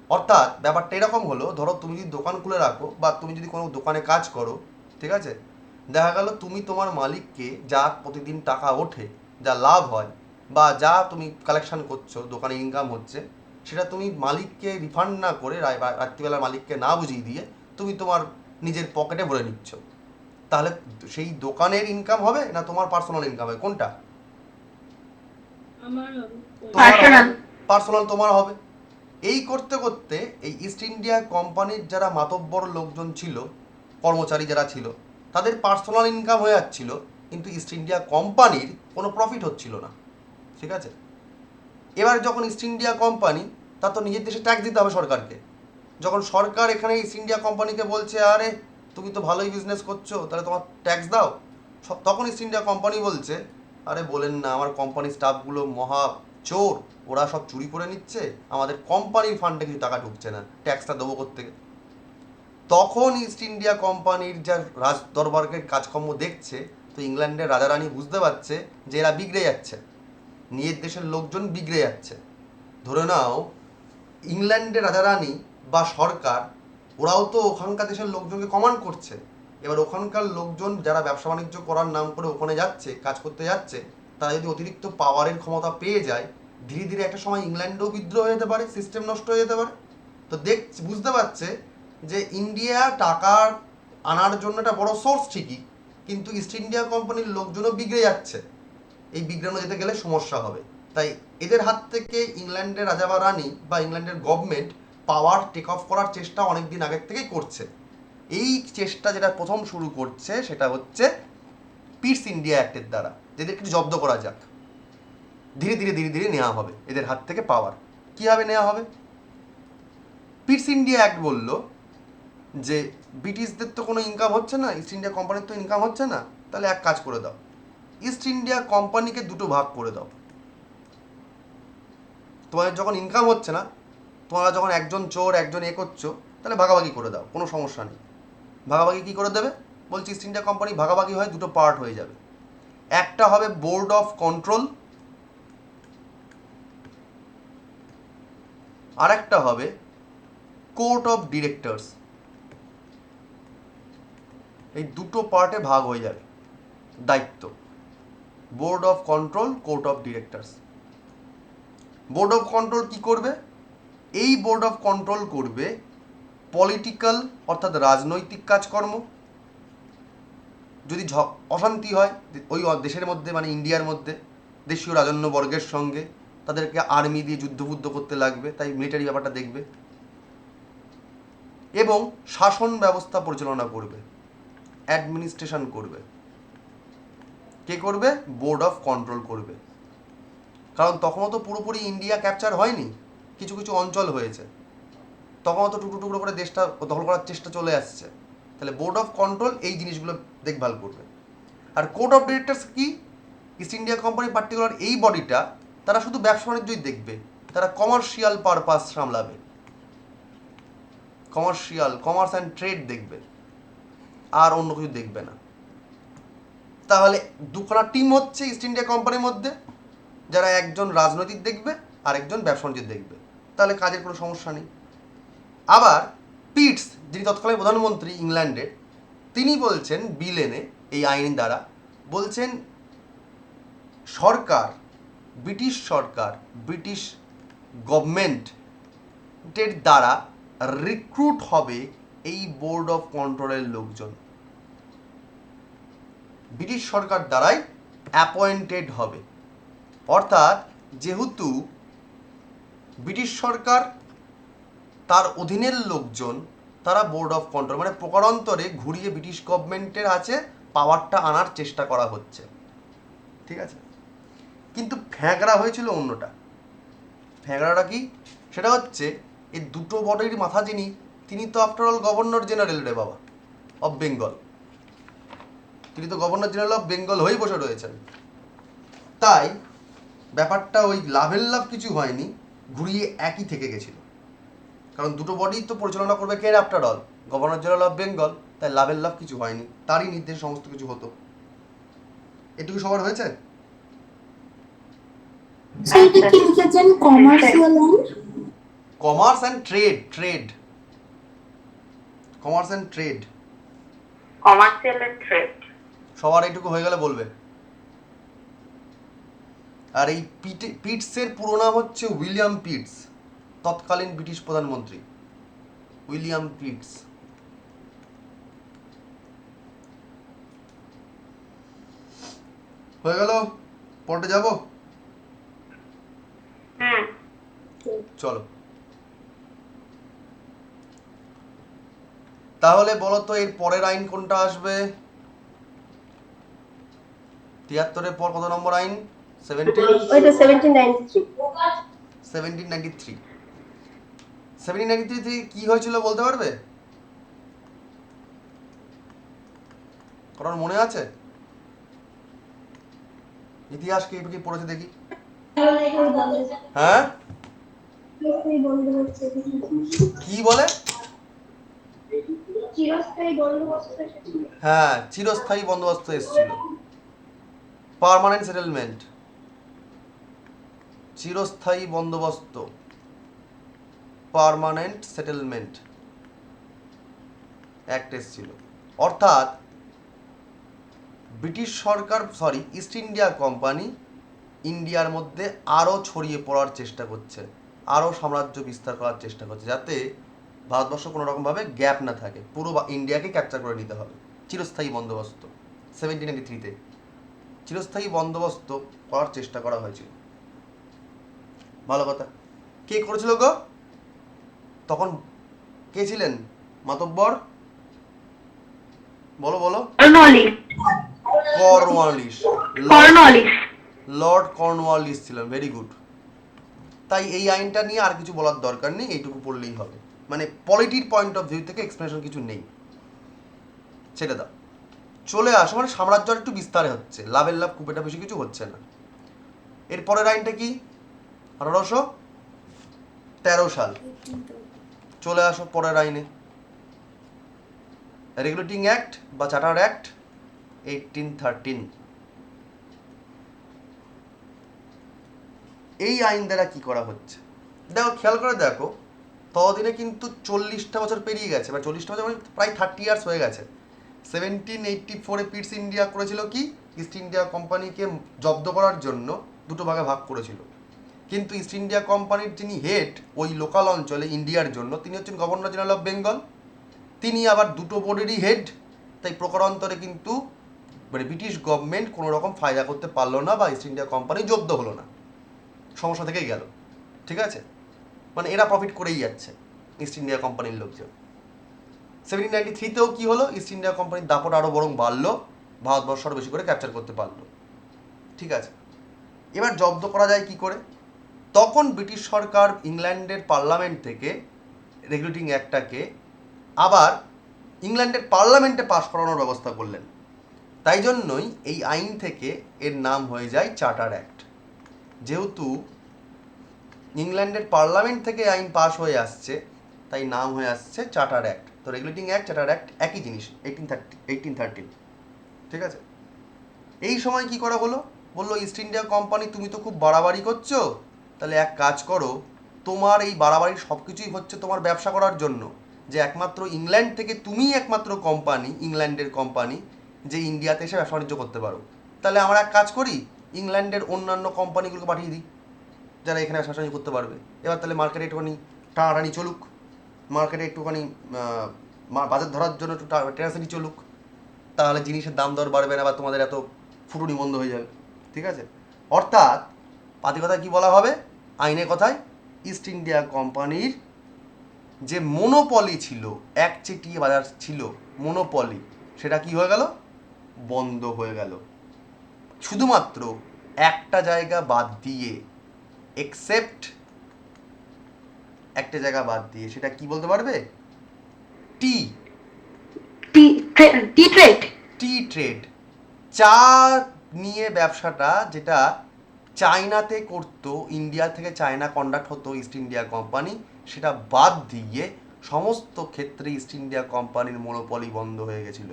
অর্থাৎ ব্যাপারটা এরকম হলো, ধরো তুমি যদি দোকান খুলে রাখো বা তুমি যদি কোনো দোকানে কাজ করো, ঠিক আছে, দেখা গেল তুমি তোমার মালিককে যা প্রতিদিন টাকা ওঠে, যা লাভ হয় বা যা তুমি কালেকশন করছো, দোকানে ইনকাম হচ্ছে, সেটা তুমি মালিককে রিফান্ড না করে রাত্রিবেলা মালিককে না বুঝিয়ে দিয়ে তুমি তোমার নিজের পকেটে ভরে নিচ্ছ। তাহলে সেই দোকানের ইনকাম হবে না তোমার পার্সোনাল ইনকাম হবে? কোনটা? পার্সোনাল তোমার হবে। এই করতে করতে এই ইস্ট ইন্ডিয়া কোম্পানির যারা মাতব্বর লোকজন ছিল, কর্মচারী যারা ছিল, তাদের পার্সোনাল ইনকাম হয়ে যাচ্ছিল, কিন্তু ইস্ট ইন্ডিয়া কোম্পানির কোনো প্রফিট হচ্ছিল না। ঠিক আছে, এবার যখন ইস্ট ইন্ডিয়া কোম্পানি, তার তো নিজের দেশে ট্যাক্স দিতে হবে সরকারকে। যখন সরকার এখানে ইস্ট ইন্ডিয়া কোম্পানিকে বলছে আরে তুমি তো ভালোই বিজনেস করছো, তাহলে তোমার ট্যাক্স দাও, তখন ইস্ট ইন্ডিয়া কোম্পানি বলছে আরে বলেন না, আমার কোম্পানির স্টাফগুলো মহা চোর, ওরা সব চুরি করে নিচ্ছে, আমাদের কোম্পানির ফান্ডে কিছু টাকা ঢুকছে না, ট্যাক্সটা দেবো কোত্থেকে? তখন ইস্ট ইন্ডিয়া কোম্পানির যা রাজ দরবারের কাজকর্ম দেখছে, তো ইংল্যান্ডের রাজা রানী বুঝতে পারছে যে এরা বিগড়ে যাচ্ছে, নিজের দেশের লোকজন বিগড়ে যাচ্ছে। ধরে নাও ইংল্যান্ডের রাজা রানী বা সরকার, ওরাও তো ওখানকার দেশের লোকজনকে কমান্ড করছে। এবার ওখানকার লোকজন যারা ব্যবসা বাণিজ্য করার নাম করে ওখানে যাচ্ছে, কাজ করতে যাচ্ছে, তারা যদি অতিরিক্ত পাওয়ারের ক্ষমতা পেয়ে যায়, ধীরে ধীরে একটা সময় ইংল্যান্ডেও বিদ্রোহ হয়ে যেতে পারে, সিস্টেম নষ্ট হয়ে যেতে পারে। তো বুঝতে পারছে যে ইন্ডিয়া টাকার আনার জন্য একটা বড় সোর্স ঠিকই, কিন্তু ইস্ট ইন্ডিয়া কোম্পানির লোকজনও বিগড়ে যাচ্ছে। এই বিগড়ানো যেতে গেলে সমস্যা হবে। তাই এদের হাত থেকে ইংল্যান্ডের রাজা বা রানী বা ইংল্যান্ডের গভর্নমেন্ট পাওয়ার টেক অফ করার চেষ্টা অনেক দিন আগের থেকেই করছে। এই চেষ্টা যেটা প্রথম শুরু করছে সেটা হচ্ছে পিটস ইন্ডিয়া অ্যাক্টের দ্বারা, এদেরকে জব্দ করা যাক। ধীরে ধীরে ধীরে ধীরে নেওয়া হবে এদের হাত থেকে পাওয়ার। কীভাবে নেওয়া হবে? পিটস ইন্ডিয়া অ্যাক্ট বলল যে ব্রিটিশদের তো কোনো ইনকাম হচ্ছে না, ইস্ট ইন্ডিয়া কোম্পানির তো ইনকাম হচ্ছে না, তাহলে এক কাজ করে দাও, ইস্ট ইন্ডিয়া কোম্পানিকে দুটো ভাগ করে দাও। তোমাদের যখন ইনকাম হচ্ছে না, তোমরা যখন একজন চোর একজন করছো, তাহলে ভাগাভাগি করে দাও, কোনো সমস্যা নেই। ভাগাভাগি কী করে দেবে? বলছি ইস্ট ইন্ডিয়া কোম্পানি ভাগাভাগি হয় দুটো পার্ট হয়ে যাবে। একটা হবে বোর্ড অফ কন্ট্রোল, আর একটা হবে কোর্ট অফ ডিরেক্টরস। এই দুটো পার্টে ভাগ হয়ে যাবে দায়িত্ব, board of control, court of directors. Board of control কি করবে? এই বোর্ড অফ কন্ট্রোল করবে পলিটিক্যাল অর্থাৎ রাজনৈতিক কাজকর্ম। যদি অশান্তি হয় ওই দেশের মধ্যে, মানে ইন্ডিয়ার মধ্যে দেশীয় রাজন্যবর্গের সঙ্গে, তাদেরকে আর্মি দিয়ে যুদ্ধ করতে লাগবে, তাই মিলিটারি ব্যাপারটা দেখবে। এবং শাসন ব্যবস্থা পরিচালনা করবে, অ্যাডমিনিস্ট্রেশন করবে। কে করবে? বোর্ড অফ কন্ট্রোল করবে। কারণ তখনও তো পুরোপুরি ইন্ডিয়া ক্যাপচার হয়নি, কিছু কিছু অঞ্চল হয়েছে, তখনও তো টুকরো টুকরো করে দেশটা দখল করার চেষ্টা চলে আসছে। তাহলে বোর্ড অফ কন্ট্রোল এই জিনিসগুলো দেখভাল করবে। আর কোর্ট অফ ডিরেক্টরস কি? ইস্ট ইন্ডিয়া কোম্পানি পার্টিকুলার এই বডিটা, তারা শুধু ব্যবসা বাণিজ্যই দেখবে, তারা কমার্শিয়াল পারপাস সামলাবে, কমার্স অ্যান্ড ট্রেড দেখবে, আর অন্য কিছু দেখবে না। তাহলে দুখানা টিম হচ্ছে ইস্ট ইন্ডিয়া কোম্পানির মধ্যে, যারা একজন রাজনৈতিক দেখবে আর একজন ব্যবসা বাণিজ্য দেখবে, তাহলে কাজের কোনো সমস্যা নেই। আবার পিটস, যিনি তৎকালীন প্রধানমন্ত্রী ইংল্যান্ডের, তিনি বলছেন বিল এনে এই আইন দ্বারা বলছেন সরকার, ব্রিটিশ গভর্নমেন্টের দ্বারা রিক্রুট হবে এই বোর্ড অফ কন্ট্রোলের লোকজন, ব্রিটিশ সরকার দ্বারাই অ্যাপয়েন্টেড হবে। অর্থাৎ যেহেতু ব্রিটিশ সরকার, তার অধীনের লোকজন, তারা বোর্ড অফ কন্ট্রোল, মানে প্রকারান্তরে ঘুরিয়ে ব্রিটিশ গভর্নমেন্টের আছে পাওয়ারটা আনার চেষ্টা করা হচ্ছে। ঠিক আছে, কিন্তু ফ্যাঁকড়া হয়েছিল অন্যটা। ফ্যাঁকড়াটা কি? সেটা হচ্ছে এই দুটো বডির মাথা যিনি, তিনি তো আফটারঅল গভর্নর জেনারেল রে বাবা, অফ বেঙ্গল। তিনি তো গভর্নর জেনারেল অফ বেঙ্গল হয়েই বসে রয়েছেন। তাই ব্যাপারটা ওই লাভের লাভ কিছু হয়নি, ঘুরিয়ে একই থেকে গেছিল। কারণ দুটো বডি তো পরিচালনা করবে কে? After all governor general of Bengal. তাই লাভের লাভ কিছু হয়নি, তারই নির্দেশ সমস্ত কিছু হতো। এটুকু সবার হয়েছে? সেইটা কি লিখেছেন? Commercial commerce and trade, commerce and trade, commercial and trade. সবার এইটুকু হয়ে গেলে বলবে। আর এই পিটসের পুরো নাম হচ্ছে উইলিয়াম পিটস, তৎকালীন ব্রিটিশ প্রধানমন্ত্রী উইলিয়াম পিটস। হয়ে গেল, পরে যাব। চলো তাহলে বলো তো এর পরের আইন কোনটা আসবে? 73-এর পর কত নম্বর আইন? 1793 থেকে কি হয়েছিল বলতে পারবে? কারণ মনে আছে? ইতিহাস কি একটু কি পড়েছে দেখি। হ্যাঁ কি বলে? হ্যাঁ, চিরস্থায়ী বন্দোবস্ত এসেছিল, পার্মানেন্ট সেটেলমেন্ট, চিরস্থায়ী বন্দোবস্ত, পার্মানেন্ট সেটেলমেন্ট অ্যাক্ট এসেছিল। অর্থাৎ ব্রিটিশ সরকার, ইস্ট ইন্ডিয়া কোম্পানি ইন্ডিয়ার মধ্যে আরও ছড়িয়ে পড়ার চেষ্টা করছে, আরও সাম্রাজ্য বিস্তার করার চেষ্টা করছে, যাতে ভারতবর্ষ কোনো রকমভাবে গ্যাপ না থাকে, পুরো ইন্ডিয়াকে ক্যাপচার করে নিতে হবে। চিরস্থায়ী বন্দোবস্ত 1793-তে চিরস্থায়ী বন্দোবস্ত করার চেষ্টা করা হয়েছিল। ভালো কথা। কে করেছিল গো তখন? কে ছিলেন মাতব্বর? বলো বলো। কর্নওয়ালিস। লর্ড কর্নওয়ালিস ছিলেন। Very good. তাই এই আইনটা নিয়ে আর কিছু বলার দরকার নেই, এইটুকু পড়লেই হবে। মানে পলিটির পয়েন্ট অফ ভিউ থেকে এক্সপ্লেনেশন কিছু নেই, ছেড়ে দাও। চলে আসো, মানে সাম্রাজ্য একটু বিস্তারে হচ্ছে, লাভের লাভ খুব একটা বেশি কিছু হচ্ছে না। এরপরের আইনটা কি? 1813 সাল। চলে আসো পরের আইনে। রেগুলেটিং অ্যাক্ট বা চার্টার অ্যাক্ট 1813। এই আইন দ্বারা কি করা হচ্ছে দেখো, খেয়াল করে দেখো। ততদিনে কিন্তু 40টা বছর পেরিয়ে গেছে, বা 40টা বছর মানে প্রায় 30 ইয়ার্স হয়ে গেছে। 1784-এ পিটস ইন্ডিয়া করেছিল কি, ইস্ট ইন্ডিয়া কোম্পানিকে জব্দ করার জন্য দুটো ভাগে ভাগ করেছিল। কিন্তু ইস্ট ইন্ডিয়া কোম্পানির যিনি হেড ওই লোকাল অঞ্চলে ইন্ডিয়ার জন্য, তিনি হচ্ছেন গভর্নর জেনারেল অফ বেঙ্গল। তিনি আবার দুটো বোর্ডেরই হেড। তাই প্রকারান্তরে কিন্তু মানে ব্রিটিশ গভর্নমেন্ট কোনো রকম ফায়দা করতে পারলো না, বা ইস্ট ইন্ডিয়া কোম্পানি জব্দ হলো না, সমস্যা থেকেই গেল। ঠিক আছে, মানে এরা প্রফিট করেই যাচ্ছে ইস্ট ইন্ডিয়া কোম্পানির লোকজন। 1793-তেও কি হলো, ইস্ট ইন্ডিয়া কোম্পানির দাপট আরও বরং বাড়লো, ভারতবর্ষ আরও বেশি করে ক্যাপচার করতে পারলো। ঠিক আছে, এবার জব্দ করা যায় কি করে? তখন ব্রিটিশ সরকার ইংল্যান্ডের পার্লামেন্ট থেকে রেগুলেটিং অ্যাক্টটাকে আবার ইংল্যান্ডের পার্লামেন্টে পাস করানোর ব্যবস্থা করলেন। তাই জন্যই এই আইন থেকে এর নাম হয়ে যায় চার্টার অ্যাক্ট। যেহেতু ইংল্যান্ডের পার্লামেন্ট থেকে আইন পাস হয়ে আসছে, তাই নাম হয়ে আসছে চার্টার অ্যাক্ট। তো রেগুলেটিং অ্যাক্ট, চার্টার অ্যাক্ট একই জিনিস, 1813। ঠিক আছে, এই সময় কি করা হলো, বললো ইস্ট ইন্ডিয়া কোম্পানি তুমি তো খুব বাড়াবাড়ি করছো, তাহলে এক কাজ করো, তোমার এই বাড়াবাড়ির সব কিছুই হচ্ছে তোমার ব্যবসা করার জন্য, যে একমাত্র ইংল্যান্ড থেকে তুমিই একমাত্র কোম্পানি, ইংল্যান্ডের কোম্পানি, যে ইন্ডিয়াতে এসে ব্যবসা বাণিজ্য করতে পারো। তাহলে আমরা এক কাজ করি, ইংল্যান্ডের অন্যান্য কোম্পানিগুলোকে পাঠিয়ে দিই, যারা এখানে ব্যবসা বাণিজ্য করতে পারবে। এবার তাহলে মার্কেটে একটুখানি টানাটানি চলুক, মার্কেটে একটুখানি বাজার ধরার জন্য একটু টেনাসিটি চলুক, তাহলে জিনিসের দাম দর বাড়বে না, বা তোমাদের এত ফুটুনি বন্ধ হয়ে যাবে। ঠিক আছে, অর্থাৎ পাতি কথায় কী বলা হবে, আইনের কথায় ইস্ট ইন্ডিয়া কোম্পানির যে মনোপলি ছিল, একচেটিয়া বাজার ছিল মনোপলি, সেটা কি হয়ে গেল, বন্ধ হয়ে গেল। শুধুমাত্র একটা জায়গা বাদ দিয়ে, এক্সেপ্ট একটা জায়গা বাদ দিয়ে, সেটা কি বলতে পারবে, টি ট্রেড, চা নিয়ে ব্যবসাটা, যেটা চায়নাতে করতো, ইন্ডিয়া থেকে চায়না কন্ডাক্ট হতো ইস্ট ইন্ডিয়া কোম্পানি, সেটা বাদ দিয়ে সমস্ত ক্ষেত্রে ইস্ট ইন্ডিয়া কোম্পানির মনোপলি বন্ধ হয়ে গেছিল।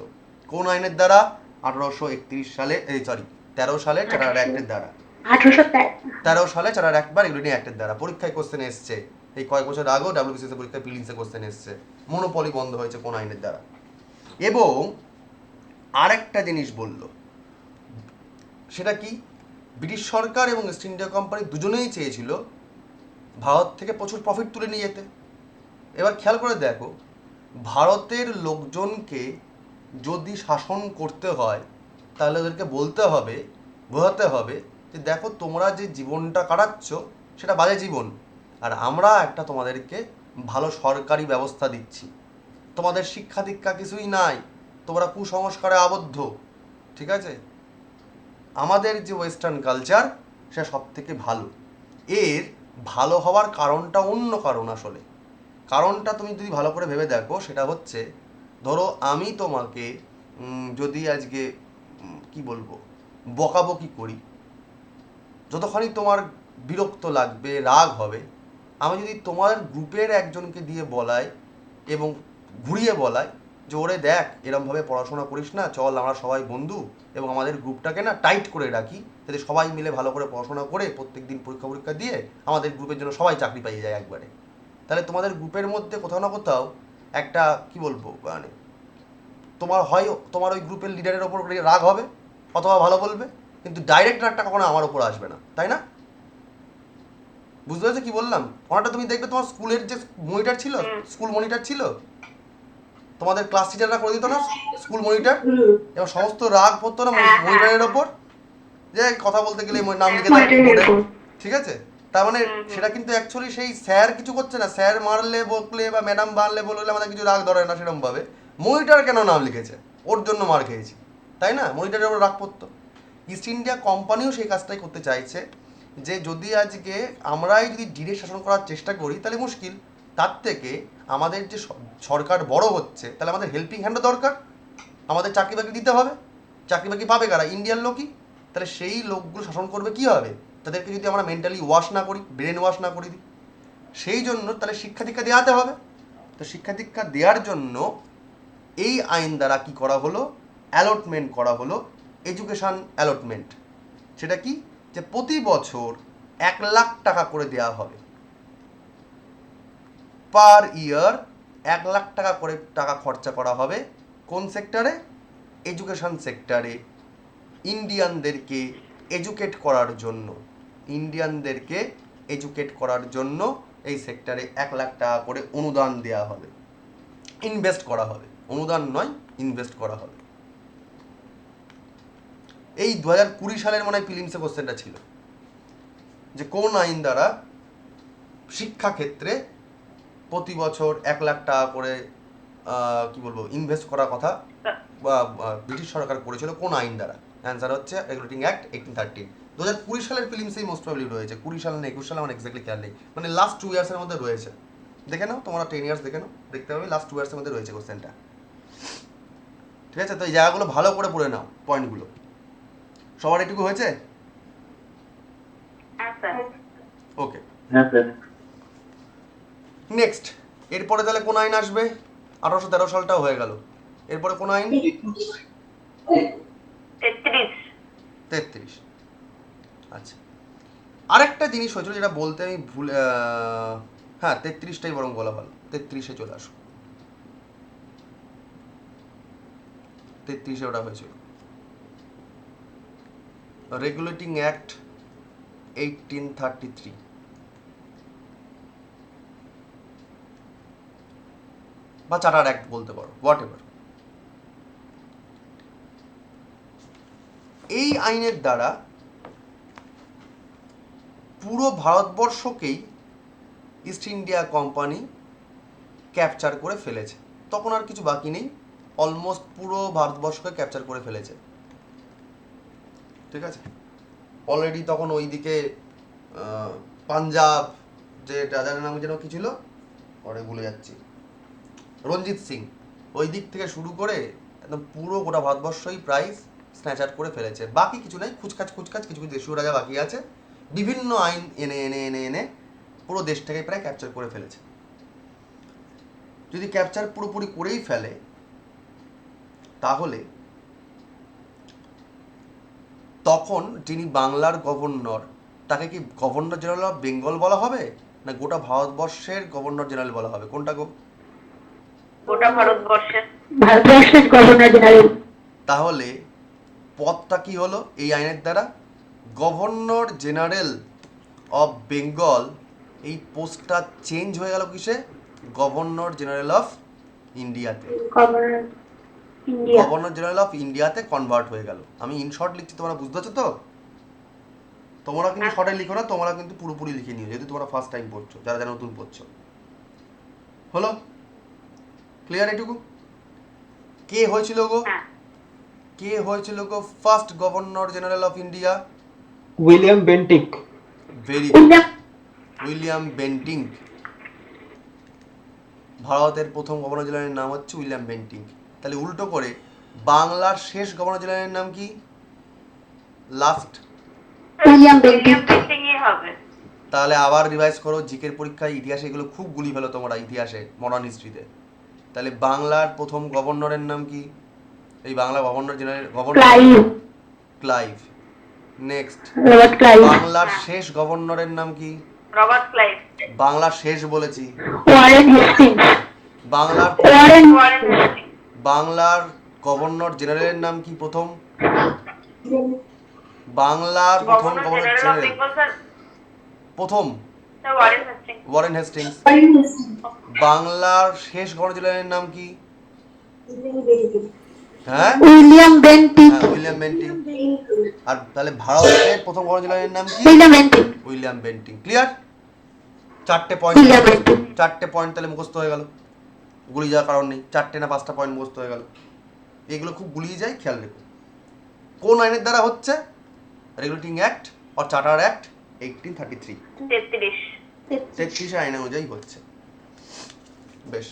কোন আইনের দ্বারা? 1831 সালে, 13 সালে চার্টার অ্যাক্টের দ্বারা। 13 সালে চার্টার অ্যাক্ট বা রেগুলেটিং অ্যাক্টের দ্বারা। পরীক্ষায় কোশ্চেন এসছে, এই কয়েক বছর আগেও ডাব্লিউবিসিএস পরীক্ষায় প্রিলিমসে কোশ্চেন এসছে, মনোপলি বন্ধ হয়েছে কোন আইনের দ্বারা। এবং আরেকটা জিনিস বলল, সেটা কি, ব্রিটিশ সরকার এবং ইস্ট ইন্ডিয়া কোম্পানি দুজনেই চেয়েছিল ভারত থেকে প্রচুর প্রফিট তুলে নিয়ে যেতে। এবার খেয়াল করে দেখো, ভারতের লোকজনকে যদি শাসন করতে হয়, তাহলে ওদেরকে বলতে হবে, বোঝাতে হবে যে দেখো তোমরা যে জীবনটা কাটাচ্ছ সেটা বাজে জীবন, আর আমরা একটা তোমাদেরকে ভালো সরকারি ব্যবস্থা দিচ্ছি, তোমাদের শিক্ষা দীক্ষা কিছুই নাই, তোমরা কুসংস্কারে আবদ্ধ। ঠিক আছে, আমাদের যে ওয়েস্টার্ন কালচার সেটা সব থেকে ভালো। এর ভালো হওয়ার কারণটা অন্য কারণ। আসলে কারণটা তুমি যদি ভালো করে ভেবে দেখো, সেটা হচ্ছে, ধরো আমি তোমাকে যদি আজকে কি বলবো, বকাবকি করি, যতক্ষণই তোমার বিরক্ত লাগবে, রাগ হবে, আমি যদি তোমার গ্রুপের একজনকে দিয়ে বলাই এবং ঘুরিয়ে বলাই যে ওরে দেখ এরমভাবে পড়াশোনা করিস না, চল আমরা সবাই বন্ধু এবং আমাদের গ্রুপটাকে না টাইট করে রাখি, যাতে সবাই মিলে ভালো করে পড়াশোনা করে প্রত্যেক দিন পরীক্ষা দিয়ে আমাদের গ্রুপের জন্য সবাই চাকরি পেয়ে যায় একবারে, তাহলে তোমাদের গ্রুপের মধ্যে কোথাও না কোথাও একটা কি বলবো, মানে তোমার ওই গ্রুপের লিডারের ওপর রাগ হবে অথবা ভালো বলবে, কিন্তু ডাইরেক্ট রাগটা কখনো আমার ওপর আসবে না, তাই না? বুঝতে পেরেছো কি বললাম? ওনাটা তুমি দেখবে তোমার স্কুলের যে মনিটর ছিল, স্কুল মনিটর ছিল, তোমাদের ক্লাস টিচাররা করে দিত না স্কুল মনিটর, এবং সমস্ত রাগ পড়তো না মনিটরের ওপর, যে কথা বলতে গেলে নাম লিখে দেয় বোর্ডে, ঠিক আছে? তার মানে সেটা কিন্তু অ্যাকচুয়ালি সেই স্যার কিছু করছে না, স্যার মারলে বকলে বা ম্যাডাম মারলে বললে আমাদের কিছু রাগ ধরে না সেরকম ভাবে, মনিটর কেন নাম লিখেছে ওর জন্য মার খেয়েছি, তাই না? মনিটরের ওপর রাগ পড়তো। ইস্ট ইন্ডিয়া কোম্পানিও সেই কাজটাই করতে চাইছে, যে যদি আজকে আমরাই যদি ডিরেক্ট শাসন করার চেষ্টা করি তাহলে মুশকিল, তার থেকে আমাদের যে সরকার বড় হচ্ছে তাহলে আমাদের হেল্পিং হ্যান্ডও দরকার, আমাদের চাকরি বাকরি দিতে হবে, চাকরি বাকরি পাবে কারা? ইন্ডিয়ান লোকই। তাহলে সেই লোকগুলো শাসন করবে কী হবে? তাদেরকে যদি আমরা মেন্টালি ওয়াশ না করি, ব্রেন ওয়াশ না করি দিই, সেই জন্য তাহলে শিক্ষা দীক্ষা দেওয়াতে হবে। তো শিক্ষা দীক্ষা দেওয়ার জন্য এই আইন দ্বারা কি করা হলো? অ্যালটমেন্ট করা হলো, এডুকেশান অ্যালটমেন্ট। সেটা কি? যে প্রতি বছর 1 লাখ টাকা করে দেওয়া হবে, পার ইয়ার 1 লাখ টাকা করে টাকা খরচা করা হবে। কোন সেক্টরে? এডুকেশান সেক্টরে। ইন্ডিয়ানদেরকে এডুকেট করার জন্য, ইন্ডিয়ানদেরকে এডুকেট করার জন্য এই সেক্টরে 1 লাখ টাকা করে অনুদান দেওয়া হবে, ইনভেস্ট করা হবে, অনুদান নয় ইনভেস্ট করা হবে। এই 2020 সালের মনে হয় প্রিলিমসে কোশ্চেনটা ছিল যে কোন আইন দ্বারা শিক্ষাক্ষেত্রে প্রতি বছর 1 লাখ টাকা করে কি বলবো ইনভেস্ট করার কথা ব্রিটিশ সরকার করেছিল, কোন আইন দ্বারা? অ্যান্সার হচ্ছে রেগুলেটিং অ্যাক্ট 1813। 2020 সালের ফিল্মসেই মোস্ট প্রবলি রয়েছে, 20 সাল না 21 সাল আমার এক্স্যাক্টলি খেয়াল নেই, মানে লাস্ট 2 ইয়ার্সের মধ্যে রয়েছে। দেখে নাও তোমরা 10 ইয়ার্স দেখে নাও, দেখতে পাবে লাস্ট 2 ইয়ার্সের মধ্যে রয়েছে কোশ্চেনটা, ঠিক আছে? তো এই জায়গাগুলো ভালো করে পড়ে নাও, পয়েন্টগুলো। সবার এটুকু হয়েছে? হ্যাঁ স্যার। ওকে, নেক্সট। এরপরে তাহলে কোন আইন আসবে? 1813 সালটাও হয়ে গেল, এরপরে কোন আইন? 33। আচ্ছা, আরেকটা জিনিস হয়েছিল যেটা বলতে আমি ভুল, হ্যাঁ 33টাই বরং বলা ভালো, 33-এ চলে আসো। 33-এ ওটা হয়েছিল, রেগুলেটিং অ্যাক্ট 1833। বা চার্টার অ্যাক্ট বলতে পারো, হোয়াট এভার। এই আইনের দ্বারা পুরো ভারতবর্ষকেই ইস্ট ইন্ডিয়া কোম্পানি ক্যাপচার করে ফেলেছে, তখন আর কিছু বাকি নেই, অলমোস্ট পুরো ভারতবর্ষকে ক্যাপচার করে ফেলেছে, ঠিক আছে? অলরেডি তখন ওইদিকে পাঞ্জাব, যে রাজার নাম যেন কি ছিল পরে ভুলে যাচ্ছি, রঞ্জিত সিং, ওই দিক থেকে শুরু করে একদম পুরো গোটা ভারতবর্ষই প্রায় স্ন্যাচ আউট করে ফেলেছে। বাকি কিছু নাই, খুচকাচ কিছু কিছু দেশীয় রাজা বাকি আছে, বিভিন্ন আইন এনে এনে এনে এনে পুরো দেশটাকে প্রায় ক্যাপচার করে ফেলেছে। যদি ক্যাপচার পুরোপুরি করেই ফেলে তাহলে তখন যিনি বাংলার গভর্নর, তাকে কি গভর্নর জেনারেল অফ বেঙ্গল বলা হবে না গোটা ভারতবর্ষের গভর্নর জেনারেল বলা হবে? কোনটা গো? গোটা ভারতবর্ষের গভর্নর জেনারেল। তাহলে পদটা কি হলো এই আইনের দ্বারা? Governor general of Bengal. এই পোস্টটা চেঞ্জ হয়ে গেল কিসে? গভর্নর জেনারেল অফ ইন্ডিয়াতে। গভর্নর জেনারেল অফ ইন্ডিয়াতে কনভার্ট হয়ে গেল। আমি ইন শর্ট লিখছি, তোমরা বুঝতে পারছো তো? তোমরা কিন্তু শর্টে লিখো না, তোমরা কিন্তু পুরোপুরি লিখে নিও, যেহেতু তোমরা ফার্স্ট টাইম পড়ছো, যারা যারা নতুন পড়ছো। হলো ক্লিয়ার এটুকু? কে হয়েছিল গো? কে হয়েছিল গো first governor general of India? William Bentinck. Very good, William Bentinck. ভারতের প্রথম গভর্নর জেনারেলের নাম হচ্ছে উইলিয়াম বেন্টিং। তাহলে উল্টো করে বাংলার শেষ গভর্নর জেনারেলের নাম কি? লাস্ট উইলিয়াম বেন্টিং হবে। তাহলে আবার রিভাইজ করো, জিকের পরীক্ষায় ইতিহাসে এগুলো খুব গুলি ফেলো তোমরা, ইতিহাসে মডার্ন হিস্ট্রিতে। তাহলে বাংলার প্রথম গভর্নরের নাম কি? এই Bangla governor general Clive. Next, বাংলার শেষ গভর্নরের নাম কি? Robert Clive. বাংলার শেষ বলেছি। Warren Hastings. বাংলার গভর্নর জেনারেলের নাম কি প্রথম? বাংলার প্রথম গভর্নর জেনারেল প্রথম sir Warren Hastings. Warren Hastings. বাংলার শেষ গভর্নর জেনারেলের নাম কি? হ্যাঁ উইলিয়াম বেন্টিক। হ্যাঁ উইলিয়াম বেন্টিং। আর তাহলে ভারতের প্রথম গভর্নর জেনারেলের নাম কি? William Bentinck. William Bentinck. Clear? চারটে পয়েন্ট, উইলিয়াম বেন্টিক। চারটে পয়েন্ট তাহলে মুখস্থ হয়ে গেল, গুলিয়ে যাওয়ার কারণ নেই, চারটে না 5টা পয়েন্ট মুখস্থ হয়ে গেল। এগুলো খুব গুলিয়ে যায়, খেয়াল রেখো। কোন আইনের দ্বারা হচ্ছে? Regulating act or charter act 1833। 33 আইন অনুযায়ী হচ্ছে। বেশ,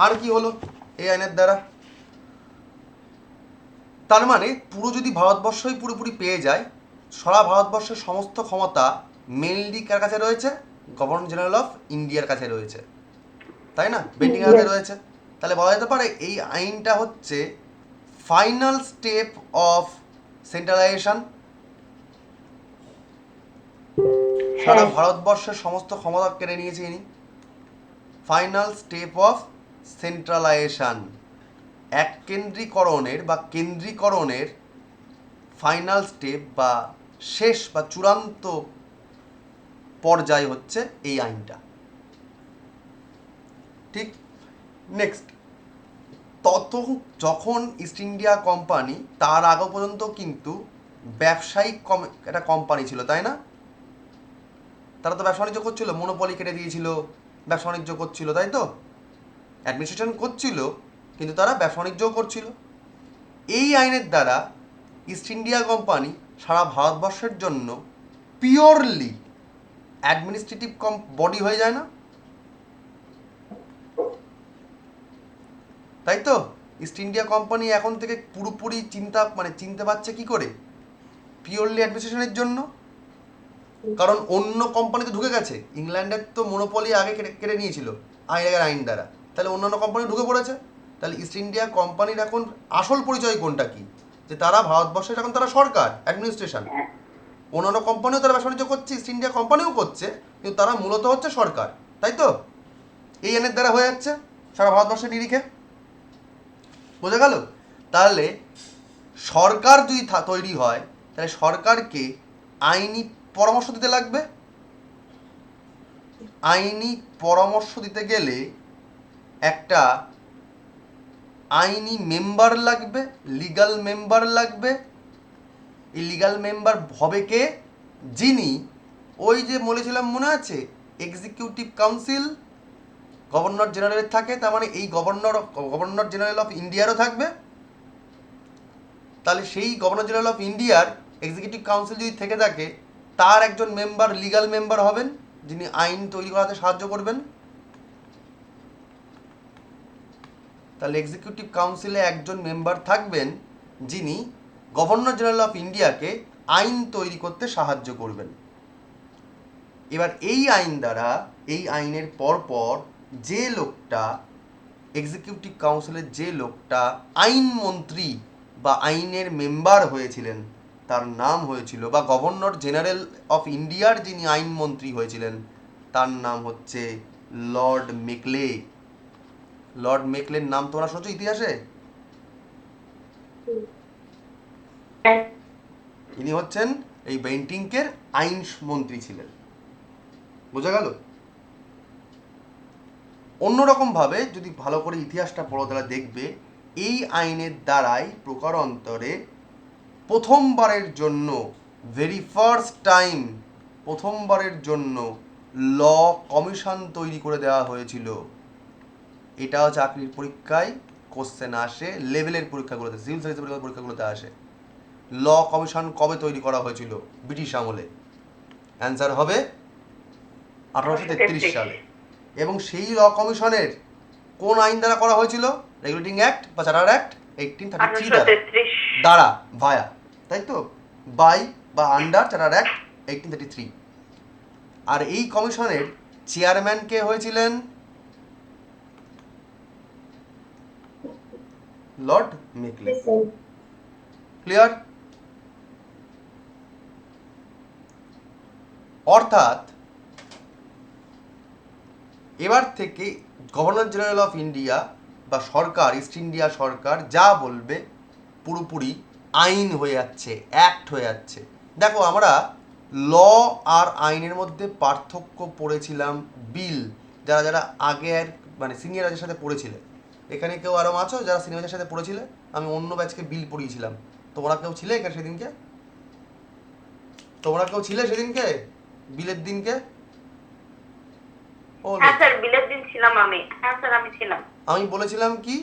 আর কি হলো এই আইনের দ্বারা? তার মানে পুরো যদি ভারতবর্ষই পুরোপুরি পেয়ে যায়, সারা ভারতবর্ষের সমস্ত ক্ষমতা মেনলি কার কাছে রয়েছে? গভর্নর জেনারেল অফ ইন্ডিয়ার কাছে রয়েছে, তাই না? বেন্টিং এর হাতে রয়েছে। তাহলে বলা যেতে পারে এই আইনটা হচ্ছে ফাইনাল স্টেপ অফ সেন্ট্রালাইজেশন। সারা ভারতবর্ষের সমস্ত ক্ষমতা কেড়ে নিয়েছে ইনি। ফাইনাল স্টেপ অফ সেন্ট্রালাইজেশন, এককেন্দ্রীকরণের বা কেন্দ্রীকরণের ফাইনাল স্টেপ বা শেষ বা চূড়ান্ত পর্যায় হচ্ছে এই আইনটা। ঠিক। নেক্সট, যখন ইস্ট ইন্ডিয়া কোম্পানি, তার আগে পর্যন্ত কিন্তু ব্যবসায়িক একটা কোম্পানি ছিল, তাই না? তারা তো ব্যবসা বাণিজ্য করছিল, মনোপলি কেটে দিয়েছিল, ব্যবসা বাণিজ্য করছিল, তাই তো? অ্যাডমিনিস্ট্রেশন করছিল, কিন্তু তারা ব্যবসা বাণিজ্যও করছিল। এই আইনের দ্বারা ইস্ট ইন্ডিয়া কোম্পানি সারা ভারতবর্ষের জন্য পিওরলি অ্যাডমিনিস্ট্রেটিভ বডি হয়ে যায় না? তাই তো? ইস্ট ইন্ডিয়া কোম্পানি এখন থেকে পুরোপুরি চিনতে পারছে কি করে? পিওরলি অ্যাডমিনিস্ট্রেশনের জন্য। কারণ অন্য কোম্পানি তো ঢুকে গেছে, ইংল্যান্ডের তো মনোপলি আগে কেড়ে নিয়েছিল আইন দ্বারা, তাহলে অন্যান্য কোম্পানি ঢুকে পড়েছে। তাহলে ইস্ট ইন্ডিয়া কোম্পানির এখন আসল পরিচয় কোনটা কি? যে তারা ভারতবর্ষের এখন তারা সরকার, অ্যাডমিনিস্ট্রেশন। অন্যান্য কোম্পানিও তারা ব্যবসা বাণিজ্য করছে, ইস্ট ইন্ডিয়া কোম্পানিও করছে, কিন্তু তারা মূলত হচ্ছে সরকার, তাই তো? এই আইনের দ্বারা হয়ে যাচ্ছে সারা ভারতবর্ষের নিরিখে। বোঝা গেল? তাহলে সরকার যদি তৈরি হয়, তাহলে সরকারকে আইনি পরামর্শ দিতে লাগবে। আইনি পরামর্শ দিতে গেলে একটা আইনি মেম্বার লাগবে, লিগ্যাল মেম্বার লাগবে। এই লিগ্যাল মেম্বার হবে কে? যিনি ওই যে বলেছিলাম, মনে আছে, এক্সিকিউটিভ কাউন্সিল গভর্নর জেনারেলের থাকে, তার মানে এই গভর্নর জেনারেল অফ ইন্ডিয়ারও থাকবে। তাহলে সেই গভর্নর জেনারেল অফ ইন্ডিয়ার এক্সিকিউটিভ কাউন্সিল যদি থেকে থাকে, তার একজন মেম্বার লিগ্যাল মেম্বার হবেন, যিনি আইন তৈরি করাতে সাহায্য করবেন। তাহলে এক্সিকিউটিভ কাউন্সিলে একজন মেম্বার থাকবেন, যিনি গভর্নর জেনারেল অফ ইন্ডিয়াকে আইন তৈরি করতে সাহায্য করবেন। এবার এই আইন দ্বারা, এই আইনের পরপর যে লোকটা এক্সিকিউটিভ কাউন্সিলের, যে লোকটা আইন মন্ত্রী বা আইনের মেম্বার হয়েছিলেন, তার নাম হয়েছিল, বা গভর্নর জেনারেল অফ ইন্ডিয়ার যিনি আইন মন্ত্রী হয়েছিলেন, তার নাম হচ্ছে লর্ড মেকলে। লর্ড মেকলের নাম তোমরা শুনেছো ইতিহাসে? ইনি হচ্ছেন এই বেন্টিংকের আইন মন্ত্রী ছিলেন। বোঝা গেল? অন্যরকম ভাবে যদি ভালো করে ইতিহাসটা পড়ো, তাহলে দেখবে এই আইনের দ্বারাই প্রকারান্তরে প্রথমবারের জন্য, ভেরি ফার্স্ট টাইম, প্রথমবারের জন্য ল কমিশন তৈরি করে দেওয়া হয়েছিল। এটাও চাকরির পরীক্ষায় কোশ্চেন আসে, লেভেলের পরীক্ষাগুলোতে, সিভিল সার্ভিসের পরীক্ষাগুলোতে আসে। ল কমিশন কবে তৈরি করা হয়েছিল? ব্রিটিশ আমলে। অ্যান্সার হবে 1833 সালে। এবং সেই ল কমিশনের কোন আইন দ্বারা করা হয়েছিল? রেগুলেটিং অ্যাক্ট বা চার্টার অ্যাক্ট 1833 দ্বারা ভায়া, তাই তো? বাই বা আন্ডার চার্টার অ্যাক্ট 1833। আর এই কমিশনের চেয়ারম্যান কে হয়েছিলেন? Lord Macaulay. ক্লিয়ার? অর্থাৎ এবার থেকে গভর্নর জেনারেল অফ ইন্ডিয়া বা সরকার, ইস্ট ইন্ডিয়া সরকার যা বলবে পুরোপুরি আইন হয়ে যাচ্ছে, অ্যাক্ট হয়ে যাচ্ছে। দেখো, আমরা ল আর আইনের মধ্যে পার্থক্য পড়েছিলাম বিল, যারা যারা আগের মানে সিনিয়র ব্যাচের সাথে পড়েছিলে। এখানে কেউ আরও আছো যারা সিনিয়র ব্যাচের সাথে পড়েছিলে? আমি অন্য ব্যাচকে বিল পড়িয়েছিলাম, তোমরা কেউ ছিলে এখানে সেদিনকে? তোমরা কেউ ছিলে সেদিনকে বিলের দিনকে? ও হ্যাঁ স্যার, বিলের দিন ছিলাম আমি। হ্যাঁ স্যার, আমি ছিলাম। আমি বলেছিলাম কি,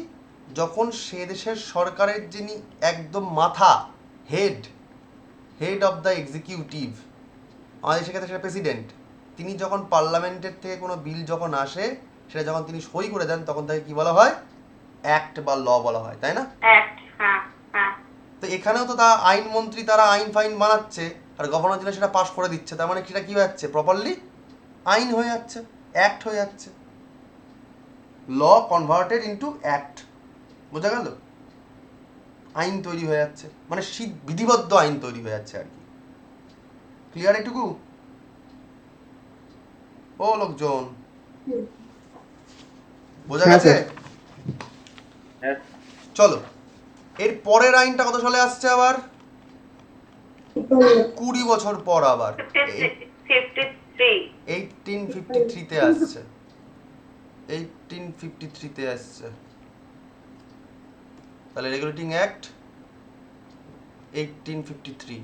যখন সে দেশের সরকারের যিনি একদম মাথা, হেড অফ দ্য এক্সিকিউটিভ, আমাদের দেশের ক্ষেত্রে সেটা প্রেসিডেন্ট, তিনি যখন পার্লামেন্টের থেকে কোনো বিল যখন আসে সেটা যখন তিনি সই করে দেন তখন তাকে কি বলা হয়? অ্যাক্ট বা ল বলা হয়, তাই না? অ্যাক্ট, হ্যাঁ হ্যাঁ। তো এখানেও তো তা আইনমন্ত্রী তারা আইন ফাইন বানাচ্ছে আর গভর্নর জেনারেল সেটা পাশ করে দিচ্ছে, তার মানে সেটা কি হয়ে যাচ্ছে? প্রপারলি আইন হয়ে যাচ্ছে, অ্যাক্ট হয়ে যাচ্ছে। ল কনভার্টেড ইনটু অ্যাক্ট, বোঝা গেল? আইন তৈরি হয়ে যাচ্ছে, মানে বিধিবদ্ধ আইন তৈরি হয়ে যাচ্ছে আর কি। ক্লিয়ার এটুকু? ও লোকজন, বোঝা গেছে? চলো, এর পরের আইনটা কত সালে আসছে আবার? 20 বছর পর আবার 53। 1853-তে আসছে। 1853-তে আসছে। তাহলে রেগুলেটিং অ্যাক্ট 1853।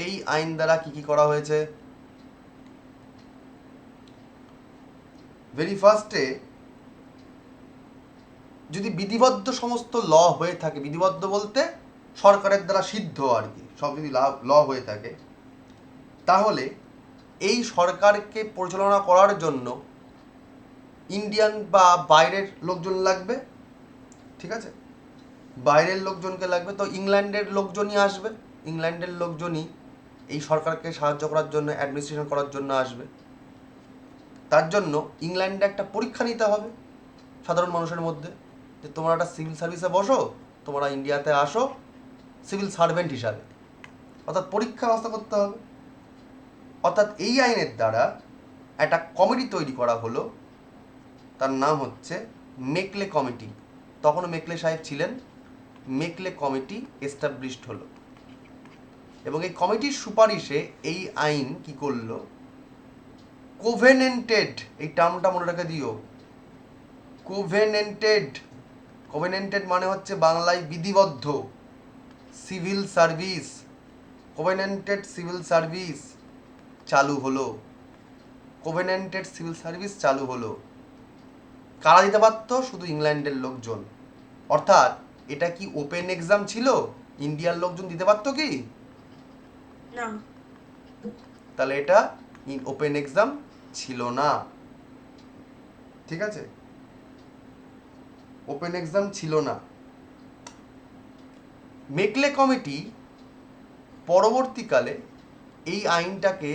এই আইন দ্বারা কি কি করা হয়েছে? ভেরি ফার্স্টে, যদি বিধিবদ্ধ সমস্ত ল হয়ে থাকে, বিধিবদ্ধ বলতে সরকারের দ্বারা সিদ্ধ আর কি, সব যদি ল হয়ে থাকে, তাহলে এই সরকারকে পরিচালনা করার জন্য ইন্ডিয়ান বা বাইরের লোকজন লাগবে, ঠিক আছে? বাইরের লোকজনকে লাগবে, তো ইংল্যান্ডের লোকজনই আসবে। ইংল্যান্ডের লোকজনই এই সরকারকে সাহায্য করার জন্য, অ্যাডমিনিস্ট্রেশন করার জন্য আসবে। তার জন্য ইংল্যান্ডে একটা পরীক্ষা নিতে হবে সাধারণ মানুষের মধ্যে, যে তোমরা একটা সিভিল সার্ভিসে বসো, তোমরা ইন্ডিয়াতে আসো সিভিল সার্ভেন্ট হিসাবে, অর্থাৎ পরীক্ষা ব্যবস্থা করতে হবে। অর্থাৎ এই আইনের দ্বারা একটা কমিটি তৈরি করা হলো, তার নাম হচ্ছে মেকলে কমিটি। তখনও মেকলে সাহেব ছিলেন। মেকলে কমিটি এস্টাবলিশড হলো এবং এই কমিটির সুপারিশে এই আইন কি করলো? কোভেনেন্টেড, এই টার্মটা মনে রেখে দিও, কোভেনেন্টেড মানে হচ্ছে বাংলায় বিধিবদ্ধ সিভিল সার্ভিস। কোভেনেন্টেড সিভিল সার্ভিস চালু হলো। কোভেনেন্টেড সিভিল সার্ভিস চালু হলো। কারা দিতে পারত? শুধু ইংল্যান্ডের লোকজন। অর্থাৎ এটা কি ওপেন এক্সাম ছিল? ইন্ডিয়ার লোকজন দিতে পারতো কি না? তাহলে এটা ওপেন এক্সাম ছিল না, ঠিক আছে? ওপেন এক্সাম ছিল না। মেকলে কমিটি পরবর্তীকালে এই আইনটাকে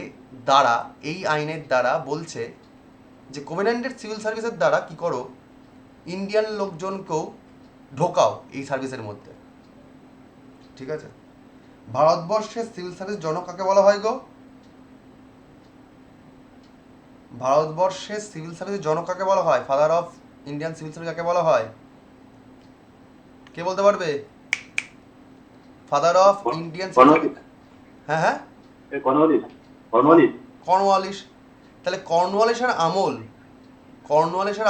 দ্বারা, এই আইনের দ্বারা বলছে যে কোভেনেন্টেড সিভিল সার্ভিসের দ্বারা কি করো, ইন্ডিয়ান লোকজনকেও ঢোকাও এই সার্ভিসের মধ্যে, ঠিক আছে? ভারতবর্ষের সিভিল সার্ভিস জনক কাকে বলা হয় গো? ভারতবর্ষের সিভিল সার্ভিস জনক কাকে বলা হয়? Father of Indian civil service কাকে বলা হয়? কে বলতে পারবে? ফাদার অফ ইন্ডিয়ান সিভিল, হ্যাঁ হ্যাঁ, কর্নওয়ালিস। তাহলে কর্নওয়ালিসের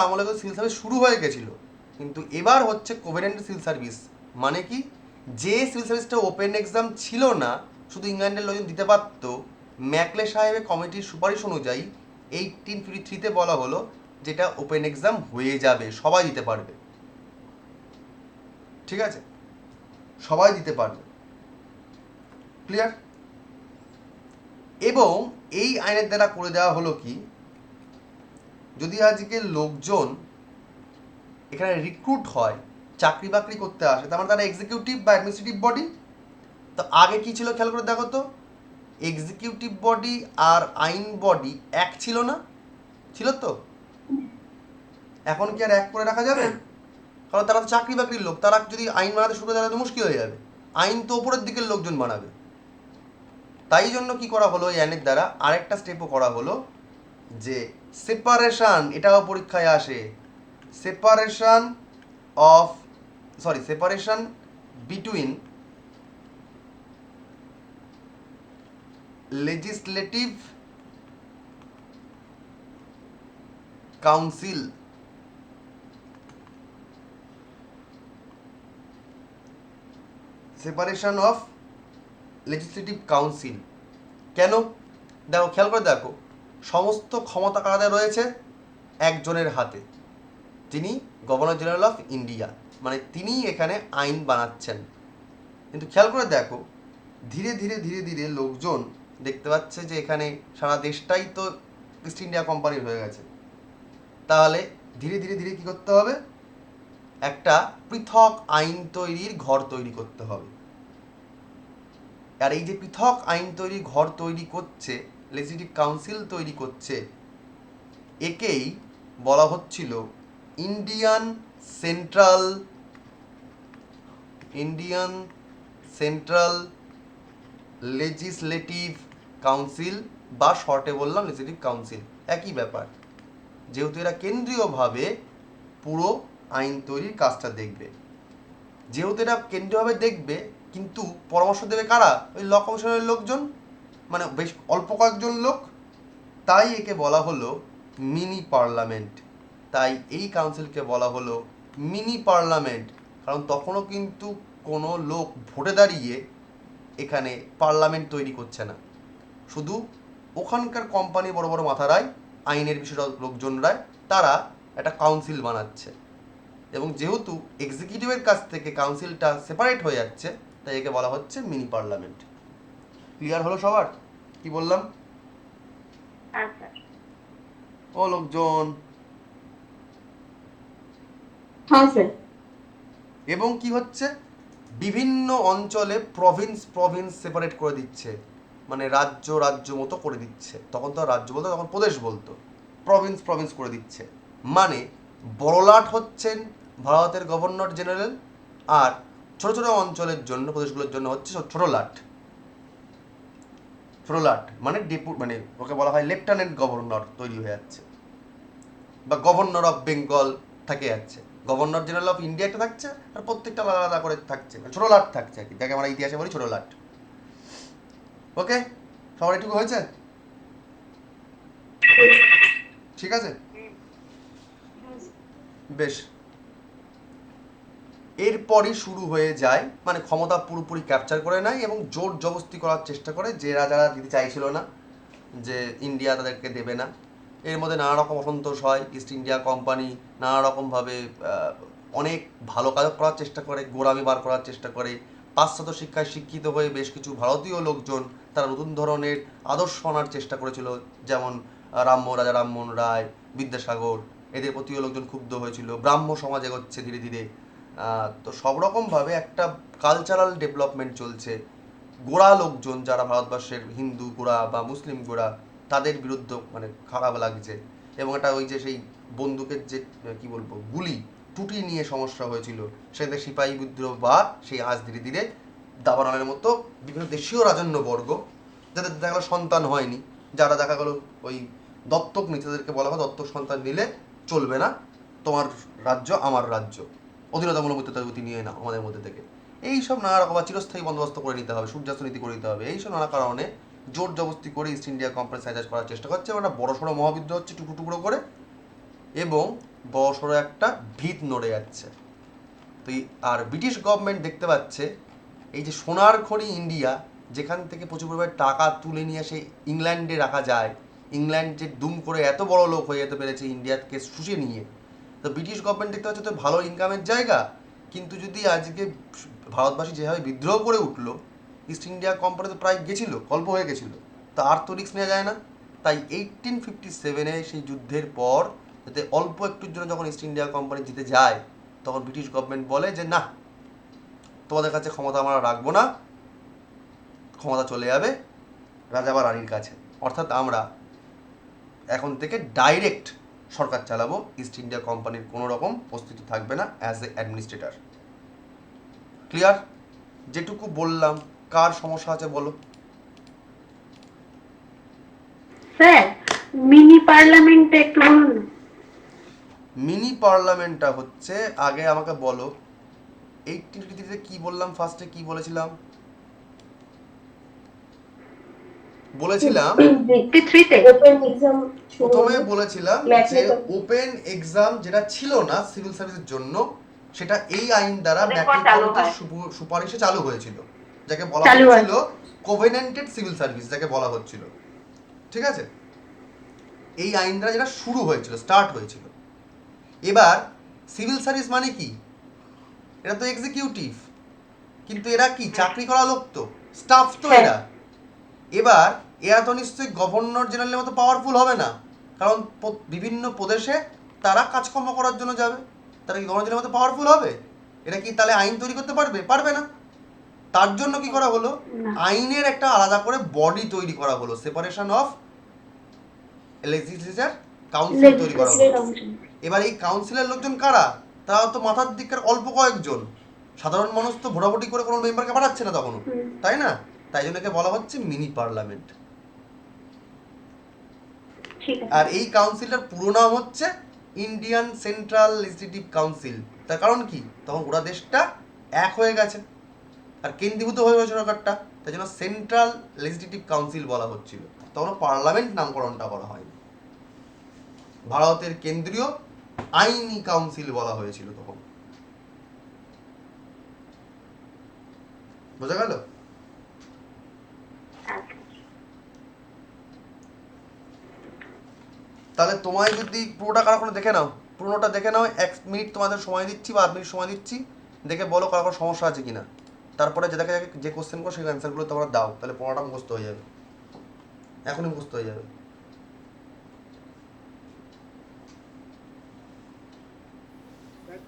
আমলে তো সিভিল সার্ভিস শুরু হয়ে গেছিল, কিন্তু এবার হচ্ছে কোভেনেন্টেড সিভিল সার্ভিস। মানে কি, যে সিভিল সার্ভিসটা ওপেন এক্সাম ছিল না, শুধু ইংল্যান্ডের লোকজন দিতে পারত, ম্যাকলে সাহেবের কমিটির সুপারিশ অনুযায়ী 1853-তে বলা হলো যেটা ওপেন এক্সাম হয়ে যাবে, সবাই দিতে পারবে, ঠিক আছে? সবাই দিতে পারবে। ক্লিয়ার? এবং এই আইনের দ্বারা করে দেওয়া হলো কি, যদি আজকে লোকজন এখানে রিক্রুট হয়, চাকরি বাকরি করতে আসে, তার মানে তারা এক্সিকিউটিভ বা অ্যাডমিনিস্ট্রেটিভ বডি। তো আগে কি ছিল খেয়াল করে দেখো তো, এক্সিকিউটিভ বডি আর আইন বডি এক ছিল না? ছিল তো? এখন কি আর এক করে রাখা যাবে? কারণ তারা তো চাকরি বাকরির লোক, তারা যদি আইন বানাতে শুরু করে তাহলে তো মুশকিল হয়ে যাবে। আইন তো ওপরের দিকের লোকজন বানাবে। তাই জন্য কি করা হলো, এই আইনের দ্বারা আরেকটা স্টেপও করা হলো, যে সেপারেশন, এটাও পরীক্ষায় আসে, separation between legislative council, separation of legislative council. কেন? দেখো, খেয়াল করে দেখো, সমস্ত ক্ষমতা কারাদে রয়েছে একজনের হাতে, তিনি গভর্নর জেনারেল অফ ইন্ডিয়া, মানে তিনি এখানে আইন বানাচ্ছেন। কিন্তু খেয়াল করে দেখো, ধীরে ধীরে ধীরে ধীরে লোকজন দেখতে পাচ্ছে যে এখানে সারা দেশটাই তো ইস্ট ইন্ডিয়া কোম্পানির হয়ে গেছে। তাহলে ধীরে ধীরে ধীরে কী করতে হবে? একটা পৃথক আইন তৈরির ঘর তৈরি করতে হবে। আর এই যে পৃথক আইন তৈরির ঘর তৈরি করছে, লেজিসলেটিভ কাউন্সিল তৈরি করছে, একেই বলা হচ্ছিল ইন্ডিয়ান সেন্ট্রাল লেজিসলেটিভ কাউন্সিল, বা শর্টে বললাম লেজিসলেটিভ কাউন্সিল, একই ব্যাপার। যেহেতু এরা কেন্দ্রীয়ভাবে পুরো আইন তৈরির কাজটা দেখবে, যেহেতু এরা কেন্দ্রীয়ভাবে দেখবে, কিন্তু পরামর্শ দেবে কারা? ওই ল কমিশনের লোকজন, মানে বেশ অল্প কয়েকজন লোক। তাই একে বলা হলো মিনি পার্লামেন্ট। তাই এই কাউন্সিলকে বলা হলো মিনি পার্লামেন্ট, কারণ তখনও কিন্তু কোনো লোক ভোটে দাঁড়িয়ে এখানে পার্লামেন্ট তৈরি করছে না, শুধু ওখানকার কোম্পানি বড় বড় মাথারাই, আইনের বিশেষজ্ঞ লোকজনরাই, তারা একটা কাউন্সিল বানাচ্ছে। এবং যেহেতু এক্সিকিউটিভের কাছ থেকে কাউন্সিলটা সেপারেট হয়ে যাচ্ছে, তাই একে বলা হচ্ছে মিনি পার্লামেন্ট। ক্লিয়ার হলো সবার কি বললাম? আচ্ছা, ও লোকজন, হ্যাঁ স্যার। এবং কি হচ্ছে, বিভিন্ন অঞ্চলে প্রভিন্স সেপারেট করে দিচ্ছে, মানে রাজ্য মতো করে দিচ্ছে। তখন তো রাজ্য বলতো, তখন প্রদেশ বলতো, প্রভিন্স করে দিচ্ছে। মানে বড়লাট হচ্ছেন ভারতের গভর্নর জেনারেল, আর ছোট ছোট অঞ্চলের জন্য, প্রদেশগুলোর জন্য হচ্ছে ছোট লাট মানে মানে ওকে বলা হয় লেফটেন্যান্ট গভর্নর তৈরি হয়ে যাচ্ছে, বা গভর্নর অফ বেঙ্গল থেকে যাচ্ছে। গভর্নর জেনারেল অফ ইন্ডিয়া একটা থাকছে, আর প্রত্যেকটা আলাদা আলাদা করে থাকছে, ছোট লাট থাকছে আর কি, যাকে আমরা ইতিহাসে বলি ছোট লাট। ওকে, সবার এটুকু হয়েছে? ঠিক আছে, বেশ। এরপরই শুরু হয়ে যায়, মানে ক্ষমতা পুরোপুরি ক্যাপচার করে নেয় এবং জোর জবস্তি করার চেষ্টা করে, যারা দিতে চাইছিল না, যে ইন্ডিয়া তাদেরকে দেবে না। এর মধ্যে নানা রকম অসন্তোষ হয়, ইস্ট ইন্ডিয়া কোম্পানি নানা রকমভাবে অনেক ভালো কাজ করার চেষ্টা করে, গোড়ামি বার করার চেষ্টা করে। পাশ্চাত্য শিক্ষায় শিক্ষিত হয়ে বেশ কিছু ভারতীয় লোকজন তারা নতুন ধরনের আদর্শ আনার চেষ্টা করেছিল, যেমন রাজা রামমোহন রায়, বিদ্যাসাগর, এদের প্রতিও লোকজন ক্ষুব্ধ হয়েছিল। ব্রাহ্ম সমাজ এগোচ্ছে ধীরে ধীরে। তো সব রকমভাবে একটা কালচারাল ডেভেলপমেন্ট চলছে। গোড়া লোকজন যারা ভারতবর্ষের হিন্দু গোড়া বা মুসলিম গোড়া, তাদের বিরুদ্ধে মানে খারাপ লাগছে। এবং এটা ওই যে সেই বন্দুকের যে কি বলবো গুলি টুটি নিয়ে সমস্যা হয়েছিল, সেখানে সিপাহী বিদ্রোহ বা সেই আজ ধীরে ধীরে দাবানলের মতো বিভিন্ন দেশীয় রাজন্যবর্গ, যাদের দেখা গেলো সন্তান হয়নি, যারা দেখা গেলো ওই দত্তক নিচ্ছে, তাদেরকে বলা হয় দত্তক সন্তান নিলে চলবে না, তোমার রাজ্য আমার রাজ্য, অধীনতামূলক মূর্তি নিয়ে নাও আমাদের মধ্যে থেকে। এইসব নানা রকম চিরস্থায়ী বন্দোবস্ত করে নিতে হবে, সূর্যাস্ত নীতি করে নিতে হবে, এইসব নানা কারণে জোর জবস্তি করে ইস্ট ইন্ডিয়া কোম্পানি স্যানিটাইজ করার চেষ্টা করছে। একটা বড় সড়ো মহাবিদ্রোহ হচ্ছে টুকরো টুকরো করে, এবং বড় সড়ো একটা ভিত নড়ে যাচ্ছে। তো আর ব্রিটিশ গভর্নমেন্ট দেখতে পাচ্ছে এই যে সোনার খনি ইন্ডিয়া, যেখান থেকে প্রচুর পরিমাণে টাকা তুলে নিয়ে এসে ইংল্যান্ডে রাখা যায়, ইংল্যান্ড যে দুম করে এত বড় লোক হয়ে যেতে পেরেছে ইন্ডিয়াকে শুষে নিয়ে, তো ব্রিটিশ গভর্নমেন্ট দেখতে পাচ্ছে তো ভালো ইনকামের জায়গা। কিন্তু যদি আজকে ভারতবাসী যেভাবে বিদ্রোহ করে উঠলো, ইস্ট ইন্ডিয়া কোম্পানি তো প্রায় গেছিলো, গল্প হয়ে গেছিলো, তা আর তো রিস্ক নেওয়া যায় না। তাই 1857-এ সেই যুদ্ধের পর যাতে অল্প একটুর জন্য যখন ইস্ট ইন্ডিয়া কোম্পানি জিতে যায়, তখন ব্রিটিশ গভর্নমেন্ট বলে যে না, তোমাদের কাছে ক্ষমতা আমরা রাখবো না, ক্ষমতা চলে যাবে রাজা বা রানীর কাছে, অর্থাৎ আমরা এখন থেকে ডাইরেক্ট সরকার চালাবো, ইস্ট ইন্ডিয়া কোম্পানির কোনো রকম অস্তিত্ব থাকবে না অ্যাজ এ অ্যাডমিনিস্ট্রেটর। ক্লিয়ার? যেটুকু বললাম, কার সমস্যা আছে বলো? স্যার, মিনি পার্লামেন্টটা একটু বলুন। মিনি পার্লামেন্টটা হচ্ছে, আগে আমাকে বলো 1853-তে কি বললাম, ফার্স্টে কি বলেছিলাম? বলেছিলাম, থ্রিতে ওপেন এক্সাম প্রথমে বলেছিলাম যে ম্যাথমেটিক্যাল ওপেন এক্সাম যেটা ছিল না সিভিল সার্ভিসের জন্য, সেটা এই আইন দ্বারা ওদের পর ম্যাট্রিক চালু কমিটির হয়। সুপারিশে চালু হয়েছিল, যাকে বলা চালু হয়। হচ্ছিল কোভেনেন্টেড সিভিল সার্ভিস, যাকে বলা হচ্ছিল। ঠিক আছে, এই আইন দ্বারা যেটা শুরু হয়েছিল, স্টার্ট হয়েছিল। এবার সিভিল সার্ভিস মানে কি? এরা তো এক্সিকিউটিভ, কিন্তু এরা কি চাকরি করা লোক? তো স্টাফ তো হ্যাঁ। এরা এরা তো নিশ্চয়ই গভর্নর জেনারেলের মতো পাওয়ারফুল হবে না, কারণ বিভিন্ন প্রদেশে তারা কাজকর্ম করার জন্য যাবে। তারা কি গভর্নর জেনারেলের মতো পাওয়ারফুল হবে? এরা কি তাহলে আইন তৈরি করতে পারবে? পারবে না। তার জন্য কি করা হলো, আইনের একটা আলাদা করে বডি তৈরি করা হলো, সেপারেশন অফ লেজিসলেচার কাউন্সিল তৈরি করা হলো। এবার এই কাউন্সিলের লোকজন কারা? তারা তো মাথার দিককার অল্প কয়েকজন, সাধারণ মানুষ তো ভোটাভুটি করে কোনো মেম্বারকে পাঠাচ্ছে না তখনও, তাই না? তাই জন্য একে বলা হচ্ছে মিনি পার্লামেন্ট। ঠিক আছে। আর এই কাউন্সিলটার পুরো নাম হচ্ছে ইন্ডিয়ান সেন্ট্রাল লেজিসলেটিভ কাউন্সিল। তার কারণ কি, তখন ওরা দেশটা এক হয়ে গেছে আর কেন্দ্রীভূত হয়ে গেছে সরকারটা, তাই জন্য সেন্ট্রাল লেজিসলেটিভ কাউন্সিল বলা হচ্ছিল, তখন পার্লামেন্ট নামকরণটা করা হয়নি। ভারতের কেন্দ্রীয় আইনি কাউন্সিল বলা হয়েছিল তখন। বোঝা গেল? তাহলে তোমায় যদি পুরোটা কারো কোনো দেখে নাও, পুরোটা দেখে নাও, 1 মিনিট তোমাদের সময় দিচ্ছি বা 8 মিনিট সময় দিচ্ছি, দেখে বলো কারো কোনো সমস্যা আছে কিনা। তারপরে যে দেখে যে কোশ্চেন করো সেই অ্যান্সারগুলো তোমরা দাও, তাহলে পড়াটা মুখস্থ হয়ে যাবে, এখনই মুখস্থ হয়ে যাবে।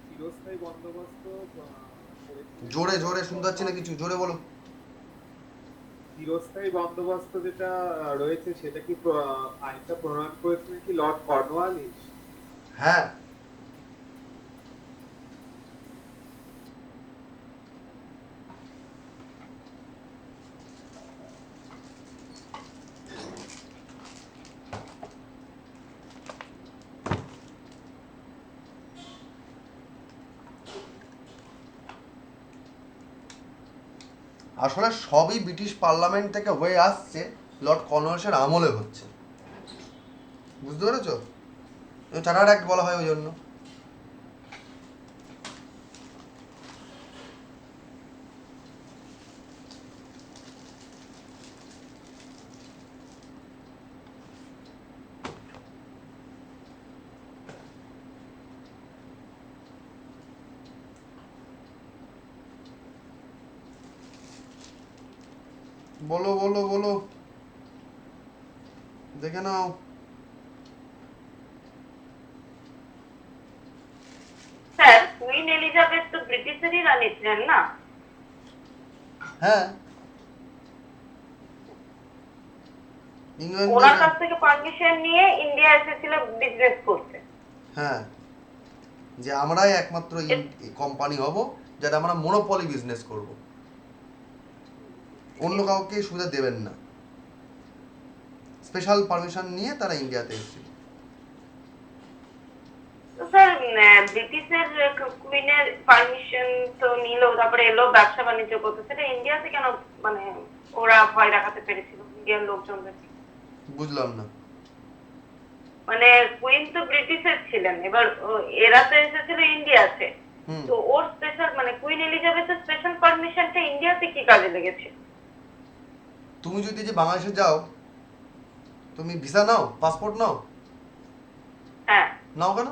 চিরস্থায়ী বন্দোবস্ত জোরে জোরে শুনতে পাচ্ছি না কিছু, জোরে বলো। চিরস্থায়ী বন্দোবস্ত যেটা রয়েছে সেটা কি আইনটা প্রণয়ন করেছিলেন কি লর্ড কর্নওয়ালিস? হ্যাঁ, আসলে সবই ব্রিটিশ পার্লামেন্ট থেকে হয়ে আসছে, লর্ড কর্নওয়ালিসের আমলে হচ্ছে, বুঝতে পেরেছো? চার্টার্ড অ্যাক্ট বলা হয় ওই জন্য। বলো বলো বলো, দেখে নাও। স্যার কুইন এলিজাবেথ তো ব্রিটিশেরই রানী ছিলেন না? হ্যাঁ, ওনার ইংল্যান্ডের, কাছ থেকে পারমিশন নিয়ে ইন্ডিয়া এসেছিল বিজনেস করতে। হ্যাঁ, যে আমরাই একমাত্র কোম্পানি হব যাতে আমরা মনোপলি বিজনেস করব, অন্য কাউকে সুবিধা দেবেন না। স্পেশাল পারমিশন নিয়ে তারা ইন্ডিয়াতে এসেছিল। তো স্যার ব্রিটিশের কুইনের পারমিশন তো নিল, তারপরে এলো ব্যবসা বাণিজ্য করতে, সেটা ইন্ডিয়াতে কেন মানে ওরা ভয় দেখাতে পেরেছিল ইন্ডিয়ার লোকজনদের? বুঝলাম না। মানে কুইন তো ব্রিটিশের ছিলেন, এবার এরা তো এসেছিল ইন্ডিয়াতে, হুম, তো ওর স্পেশাল মানে কুইন এলিজাবেথের স্পেশাল পারমিশনটা ইন্ডিয়াতে কি কাজে লেগেছে? তুমি যদি যে বাংলাদেশে যাও, তুমি ভিসা নাও, পাসপোর্ট নাও, হ্যাঁ। নাও কেন?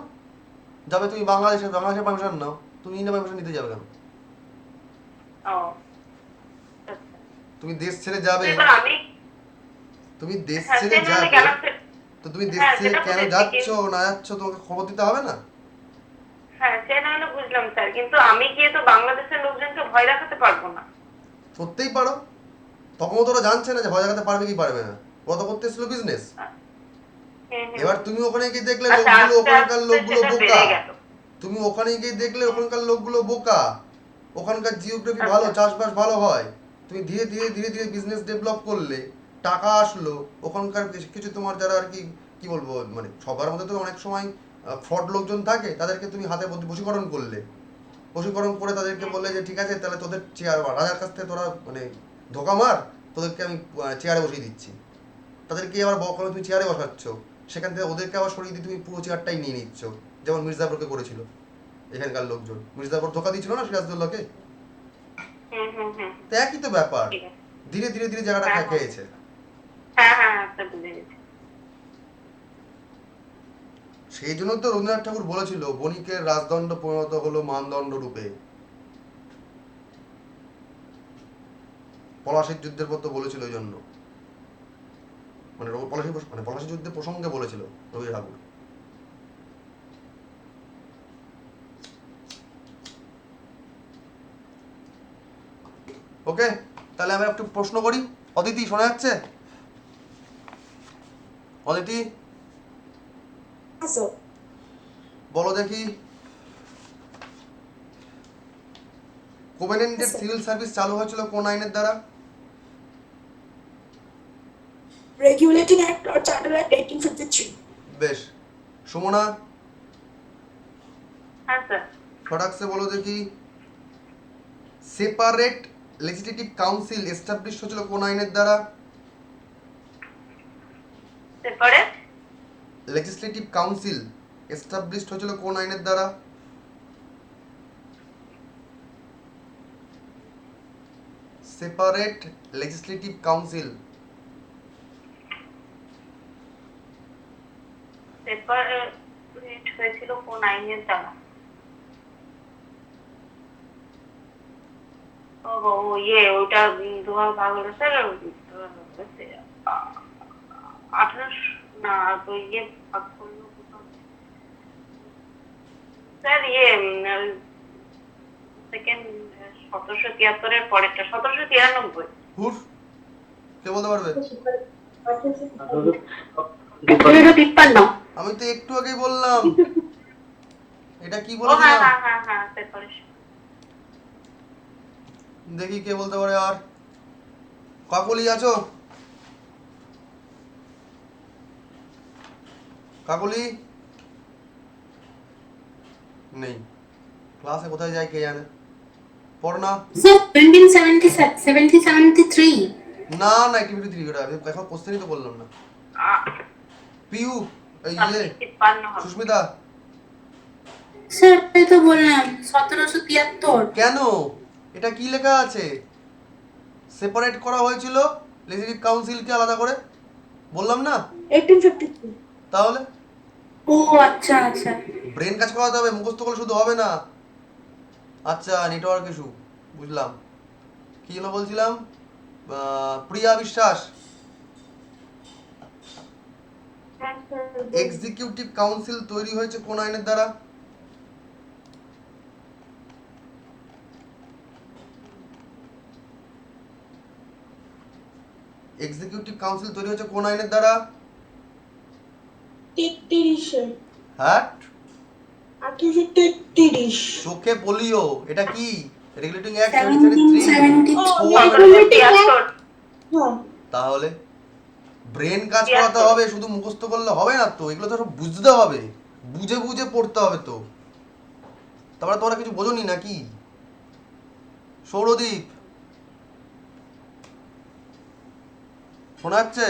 যাবে তুমি বাংলাদেশের পারমিশন নাও, তুমি ইন্ডিয়া পারমিশন নিতে যাবে কেন? ও তুমি দেশ ছেড়ে যাবে, এবার আমি তুমি দেশ হ্যাঁ, ছেড়ে সে নাহলে যাবে, গেলাম তো তুমি দেশ হ্যাঁ, ছেড়ে সেটা কেন বুঝেছি, যাচ্ছ না যাচ্ছ তোমাকে খবর দিতে হবে না? হ্যাঁ সে নাহলে বুঝলাম স্যার, কিন্তু আমি গিয়ে তো বাংলাদেশের লোকজনকে ভয় দেখাতে পারবো না। করতেই পারো, তখন তো ওরা জানছে না যে ভয় দেখাতে পারবে কি পারবে না, ওরা তো করতে এসেছিল বিজনেস। এবার তুমি ওখানে গিয়ে দেখলে আচ্ছা, লোকগুলো, আস্তে ওখানকার আস্তে লোকগুলো সেটা বোকা, বেড়ে গেল। তুমি ওখানে গিয়ে দেখলে ওখানকার লোকগুলো বোকা, ওখানকার জিওগ্রাফি ভালো, আচ্ছা। চাষবাস ভালো হয়, তুমি ধীরে ধীরে ধীরে ধীরে বিজনেস ডেভেলপ করলে, টাকা আসলো, ওখানকার কিছু তোমার যারা আর কি কি বলবো, মানে সবার মধ্যে তো অনেক সময় ফ্রড লোকজন থাকে, তাদেরকে তুমি হাতে বশীকরণ করলে, বশীকরণ করে তাদেরকে বললে যে ঠিক আছে তাহলে তোদের চেয়ার রাজার কাছ থেকে তোরা মানে ধোকা মার, তোদেরকে আমি চেয়ারে বসিয়ে দিচ্ছি, তাদেরকে আবার বকলে তুমি চেয়ারে বসাচ্ছ, সেখান থেকে ওদেরকে আবার সরিয়ে দিয়ে তুমি পুরো চেয়ারটাই নিয়ে নিচ্ছ, যেমন মির্জাপুরকে করেছিল এখানকার লোকজন। মির্জাপুর ধোকা দিয়েছিল না সিরাজদৌল্লাকে, তো একই তো ব্যাপার, ঠিক আছে। ধীরে ধীরে ধীরে জায়গাটা খেয়েছে। হ্যাঁ আচ্ছা বুঝে গেছি। সেই জন্য তো রবীন্দ্রনাথ ঠাকুর বলেছিল বণিকের রাজদণ্ড পরিণত হলো মানদণ্ড রূপে। পলাশির যুদ্ধের পর তো বলেছিল ওই জন্য, পলাশি যুদ্ধের প্রসঙ্গে বলেছিল রবি ঠাকুর। ওকে, তাহলে আমরা একটু প্রশ্ন করি। অদিতি শোনা যাচ্ছে? অদিতি বলো দেখি, কোভেনেন্টেড সিভিল সার্ভিস চালু হয়েছিল কোন আইনের দ্বারা? Regulating Act or Charter Act 1853. বেশ। সুমনা হ্যাঁ স্যার। ফটাকসে বলো দেখি, সেপারেট লেজিসলেটিভ কাউন্সিল এস্টাবলিশ হয়েছিল কোন আইনের দ্বারা? সেপারেট লেজিসলেটিভ কাউন্সিল এস্টাবলিশ হয়েছিল কোন আইনের দ্বারা? Separate legislative council. সেপারেট হয়েছিল কোন আইনের দ্বারা? ও ওইটা দুভাগ ভাগ হলো স্যার। 18 না তো ভাগ করলো স্যার সেকেন্ড 1773 পরেরটা 1793। হুর, কে বলতে পারবে? 1853 আমি তো একটু আগেই বললাম। এটা কি ও বলেছিলাম? হ্যাঁ সেপারেশন। দেখি কে বলতে পারে। আর কাকলি আছো? কাকলি নেই, ক্লাসে কোথায় যায় কে জানে। পড়না স্যার 1773 না না, অ্যাক্টিভিটি 3 ওটা আমি এখন কোশ্চেনই তো বললাম না। পিউ এই ইয়ে 53 হবে। সুস্মিতা স্যার তাই তো বললাম 1773। কেন, এটা কি লেখা আছে? সেপারেট করা হয়েছিল লেজিসলেটিভ কাউন্সিলকে আলাদা করে, বললাম না? 1853. তাহলে ও আচ্ছা আচ্ছা। ব্রেন কাজ করাতে হবে, মুখস্থ করলে শুধু হবে না। আচ্ছা, নেটওয়ার্ক ইস্যু, বুঝলাম। কি হলো বলছিলাম? প্রিয়া বিশ্বাস, এক্সিকিউটিভ কাউন্সিল তৈরি হয়েছে কোন আইনের দ্বারা? এক্সিকিউটিভ কাউন্সিল তৈরি হয়েছে কোন আইনের দ্বারা? 33. হ্যাঁ, 1833. চোখে পোলিও। এটা কি? Regulating act 73। হ্যাঁ, তাহলে ব্রেন কাজ করাতে হবে, শুধু মুখস্থ করলে হবে না তো, এগুলো তো সব বুঝতে হবে, বুঝে বুঝে পড়তে হবে তো। তারপরে তোমরা কিছু বোঝোনি নাকি? সৌরদীপ শোনা যাচ্ছে?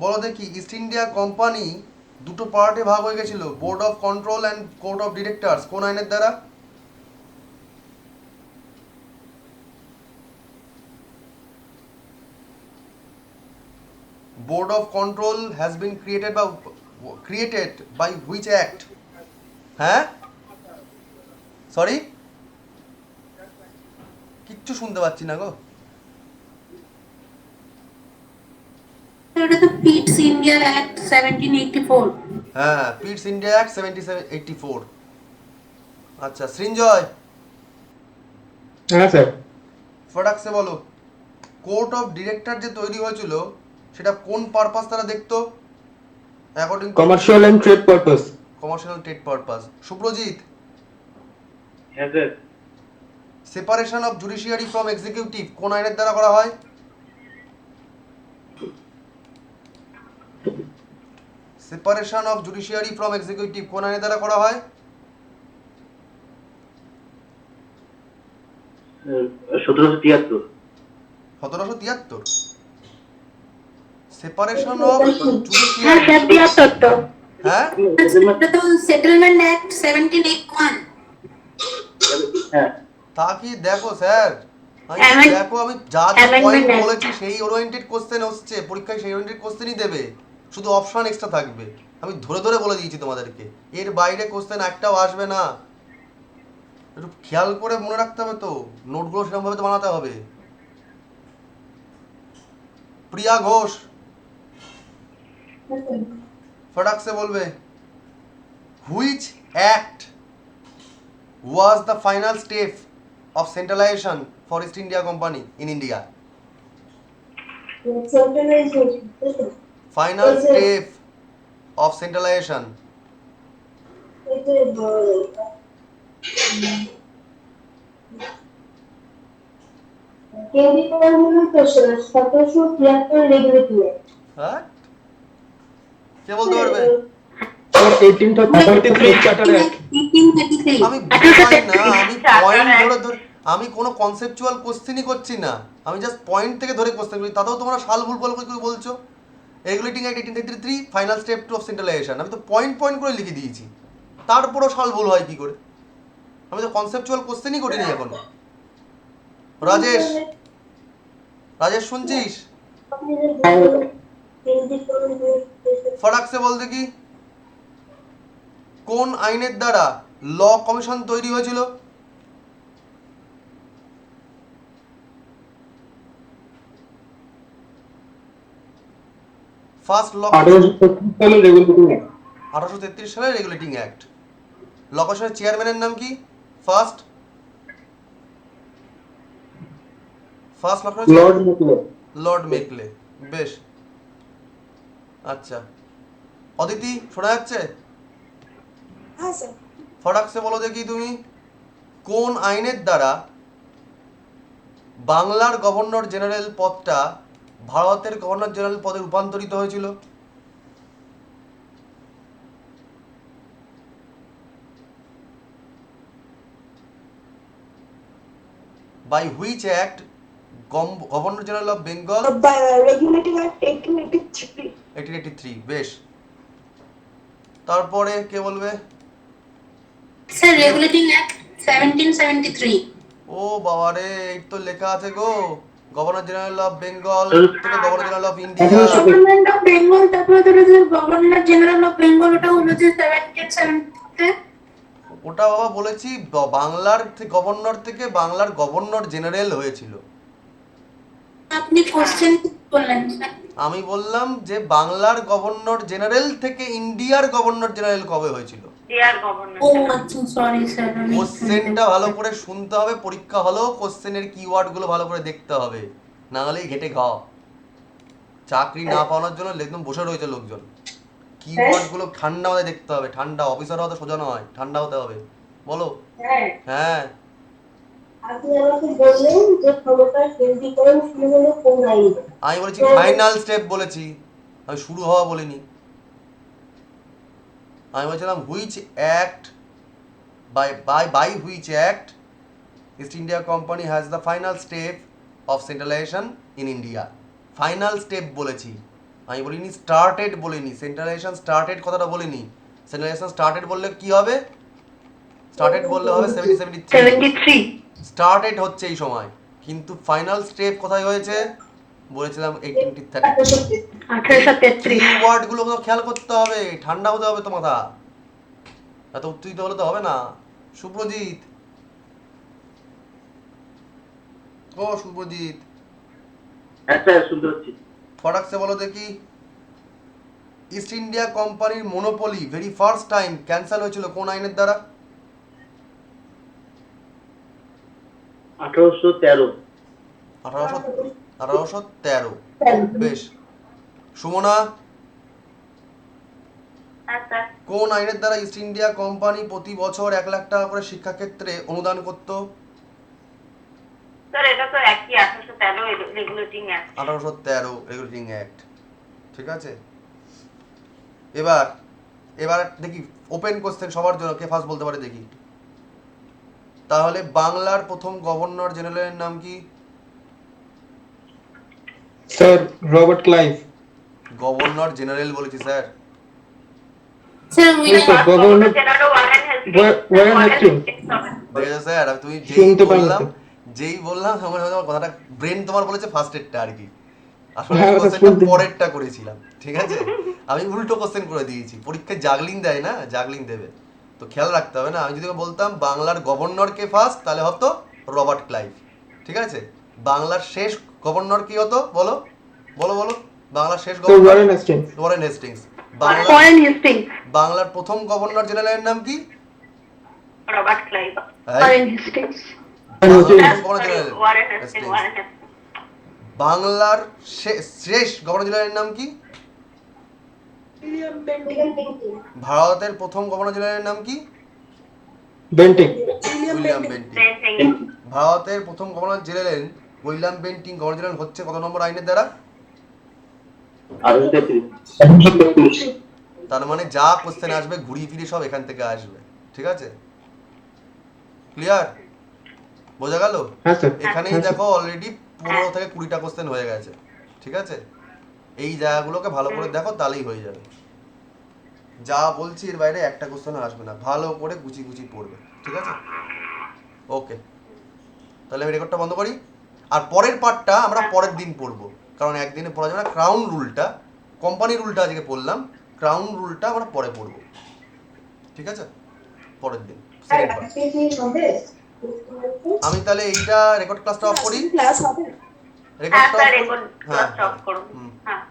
বলো দেখি, ইস্ট ইন্ডিয়া কোম্পানি দুটো পার্টে ভাগ হয়ে গেছিল, board of control and court of directors, কোন আইনের দ্বারা? Board of Control has been created by which act? হ্যাঁ, সরি কিচ্ছু শুনতে পাচ্ছি না গো। এটা তো পিটস ইন্ডিয়া অ্যাক্ট 1784। হ্যাঁ, পিটস ইন্ডিয়া অ্যাক্ট 1784। আচ্ছা, সৃঞ্জয় হ্যাঁ স্যার। ফটাকসে বলো, কোর্ট অফ ডিরেক্টর যে তৈরি হয়েছিল সেটা কোন পারপাস তারা দেখতো? According commercial and trade purpose. Commercial trade purpose. Suprajit, হ্যাঁ sir. Separation of judiciary from executive কোন আইনের দ্বারা করা হয়? Separation of judiciary from executive কোন আইনের দ্বারা করা হয়? 1773। 1773 সেপারেশন অফ হ্যাঁ স্যার 73 তো। হ্যাঁ এটা তো সেটেলমেন্ট অ্যাক্ট 1781। তা কি দেখো স্যার, আমি Amend- দেখো আমি যা যা Amendment পয়েন্ট Act। বলেছি সেই ওরিয়েন্টেড কোশ্চেন হচ্ছে পরীক্ষায়, সেই ওরিয়েন্টেড কোশ্চেনই দেবে, শুধু অপশন এক্সট্রা থাকবে। আমি ধরে ধরে বলে দিয়েছি তোমাদেরকে, এর বাইরে কোশ্চেন একটাও আসবে না। একটু খেয়াল করে মনে রাখতে হবে তো, নোটগুলো সেরকমভাবে তো বানাতে হবে। প্রিয়া ঘোষ ফটাক সে বলবে, which act was the final step of centralization for East India Company in India? Final step of centralization. হ্যাঁ কে বলতে পারবে? Sir, 18th of 33 Charter Act. 1833। আমি বুঝাই না, আমি পয়েন্ট ধরে ধরে, আমি কোনো কনসেপচুয়াল কোশ্চেনই করছি না, আমি জাস্ট পয়েন্ট থেকে ধরে কোশ্চেন করি, তাতেও তোমরা সাল ভুল করে বলছো। Regulating act 1833 final step to of centralisation, আমি তো পয়েন্ট পয়েন্ট করে লিখে দিয়েছি, তারপরও সাল ভুল হয় কি করে? আমি তো কনসেপচুয়াল কোশ্চেনই করিনি এখনো। রাজেশ, রাজেশ শুনছিস? ফটাকসে বল দেখি, কোন আইনের দ্বারা ল কমিশন তৈরি হয়েছিল? ফার্স্ট ল 1833 সালে রেগুলেটিং অ্যাক্ট। 1833 সালের রেগুলেটিং অ্যাক্ট। ল কমিশনের চেয়ারম্যানের নাম কি? ফার্স্ট ল কমিশনের লর্ড মেকলে। Lord Macaulay. বেশ, আচ্ছা অদিতি শোনা যাচ্ছে? হ্যাঁ স্যার। ফটাকসে বলো দেখি তুমি, কোন আইনের দ্বারা বাংলার গভর্নর জেনারেল পদটা ভারতের গভর্নর জেনারেল পদে রূপান্তরিত হয়েছিল? By which act governor general of Bengal By Regulating Act 1883. 1883? বেশ, তারপরে কে বলবে? Sir regulating act 1773। ও বাবারে, এই তো লেখা আছে গো, গভর্নর জেনারেল অফ বেঙ্গল থেকে governor general of India. Government of Bengal, তারপরে ধরো যে গভর্নর জেনারেল অফ বেঙ্গল, ওটা হলো যে 1770। ওটা বাবা বলেছি বাংলার গভর্নর থেকে বাংলার গভর্নর জেনারেল হয়েছিল। আপনি কোশ্চেন বললেন স্যার। আমি বললাম যে বাংলার গভর্নর জেনারেল থেকে ইন্ডিয়ার গভর্নর জেনারেল কবে হয়েছিল। Deer governor. ও আচ্ছা, সরি স্যার। কোশ্চেনটা ভালো করে শুনতে হবে, পরীক্ষা হলেও কোশ্চেনের কিওয়ার্ড গুলো ভালো করে দেখতে হবে, না হলেই ঘেটে খাও। চাকরি না পাওয়ার জন্য একদম বসে রয়েছে লোকজন, কিওয়ার্ড গুলো ঠান্ডা মাথায় দেখতে হবে। ঠান্ডা অফিসার হতে সোজা নয়, ঠান্ডা হতে হবে। বলো। হ্যাঁ আপনি আমাকে বললেন যে ক্ষমতার কেন্দ্রীকরণ শুরু হলো কোন আইনে? আমি বলেছি ফাইনাল স্টেপ বলেছি, আমি শুরু হওয়া বলিনি। আমি বলছিলাম which act by which act East India Company has the final step of centralisation in India. Final step বলেছি, আমি বলিনি স্টার্টেড বলিনি, সেন্ট্রালাইজেশন স্টার্টেড কথাটা বলিনি। সেন্ট্রালাইজেশন স্টার্টেড বললে কি হবে? স্টার্টেড বললে হবে 1773। 73। স্টার্টেড হচ্ছে এই সময়, কিন্তু ফাইনাল স্টেপ কোথায় হয়েছে বলেছিলাম 1833। 1833। ওয়ার্ড গুলো খেয়াল করতে হবে, ঠান্ডা হতে হবে তো মাথা, এত উত্তেজিত হলে তো হবে না। সুপ্রজিৎ, ও সুপ্রজিৎ। হ্যাঁ স্যার শুনতে পাচ্ছি। ফটাকসে বলো দেখি, ইস্ট ইন্ডিয়া কোম্পানির monopoly very first time cancel হয়েছিল কোন আইনের দ্বারা? 1813। 1813। বেশ, সুমনা, হ্যাঁ স্যার। কোন আইনের দ্বারা ইস্ট ইন্ডিয়া কোম্পানি প্রতি বছর 1 লাখ টাকা করে শিক্ষাক্ষেত্রে অনুদান করত? স্যার এটা তো একই 1813 রেগুলেটিং অ্যাক্ট। 1813 রেগুলেটিং অ্যাক্ট, ঠিক আছে। এবার দেখি ওপেন কোশ্চেন সবার জন্য, কে ফার্স্ট বলতে পারে দেখি। তাহলে বাংলার প্রথম গভর্নর জেনারেলের নাম কি? Sir Robert Clive. Governor general বলেছি sir. Sir Yes, sir. Governor Warren Hastings. দেখেছো স্যার, আমি তুমি যেই শুনতে পাইনি বললাম আমার কথাটা ব্রেন তোমার বলেছে ফার্স্ট এডটা আর কি, আসলে হ্যাঁ, ওটা কোশ্চেনটা শুনতে- পরেরটা করেছিলাম, ঠিক আছে? আমি উল্টো কোশ্চেন করে দিয়েছি, পরীক্ষায় জাগলিং দেয় না, জাগলিং দেবে তো খেয়াল রাখতে হবে না। আমি যদি বলতাম বাংলার গভর্নর কে ফার্স্ট, তাহলে হতো রবার্ট ক্লাইভ, ঠিক আছে? বাংলার শেষ গভর্নর কি হতো বলো বলো বলো, বাংলার শেষ sir governor Warren Hastings. Warren Hastings. Bangla Warren Hastings. বাংলার প্রথম গভর্নর জেনারেলের নাম কি? Robert Clive. এই, ওয়ারেন হেস্টিংস। বাংলার প্রথম governor general Warren Hastings, Hastings. Warren Hastings. বাংলার শেষ গভর্নর জেনারেলের নাম কি? William Bentinck. ভারতের প্রথম গভর্নর জেনারেলের নাম কি? বেন্টিং। William Bentinck. বেন্টিং। ভারতের প্রথম governor general William Bentinck governor general হচ্ছে কত নম্বর আইনের দ্বারা? 1833। তার মানে যা কোশ্চেন আসবে ঘুরিয়ে ফিরে সব এখান থেকে আসবে, ঠিক আছে? ক্লিয়ার? বোঝা গেল? হ্যাঁ স্যার। এখানেই হ্যাঁ, স্যার। দেখো অলরেডি 15 থেকে 20টা কোশ্চেন হয়ে গেছে, ঠিক আছে? এই জায়গাগুলোকে ভালো করে দেখো, তাহলেই হয়ে যাবে। যা বলছি এর বাইরে একটা কোশ্চেন আসবে না, ভালো করে গুছি গুছি পড়বে, ঠিক আছে? ওকে, তাহলে আমি রেকর্ডটা বন্ধ করি। আর পরের পার্টটা আমরা পরের দিন পড়বো, কারণ একদিনে পড়া যাবে না। ক্রাউন রুলটা, কোম্পানি রুলটা আজকে পড়লাম, ক্রাউন রুলটা আমরা পরে পড়বো, ঠিক আছে? পরের দিন second part। আজকে কি হবে? আমি তাহলে এইটা রেকর্ড ক্লাসটা অফ করি, ক্লাস হবে? হ্যাঁ রেকর্ডটা স্যার, অফ রেকর্ড হ্যাঁ স্টপ করুন। হুম। হ্যাঁ।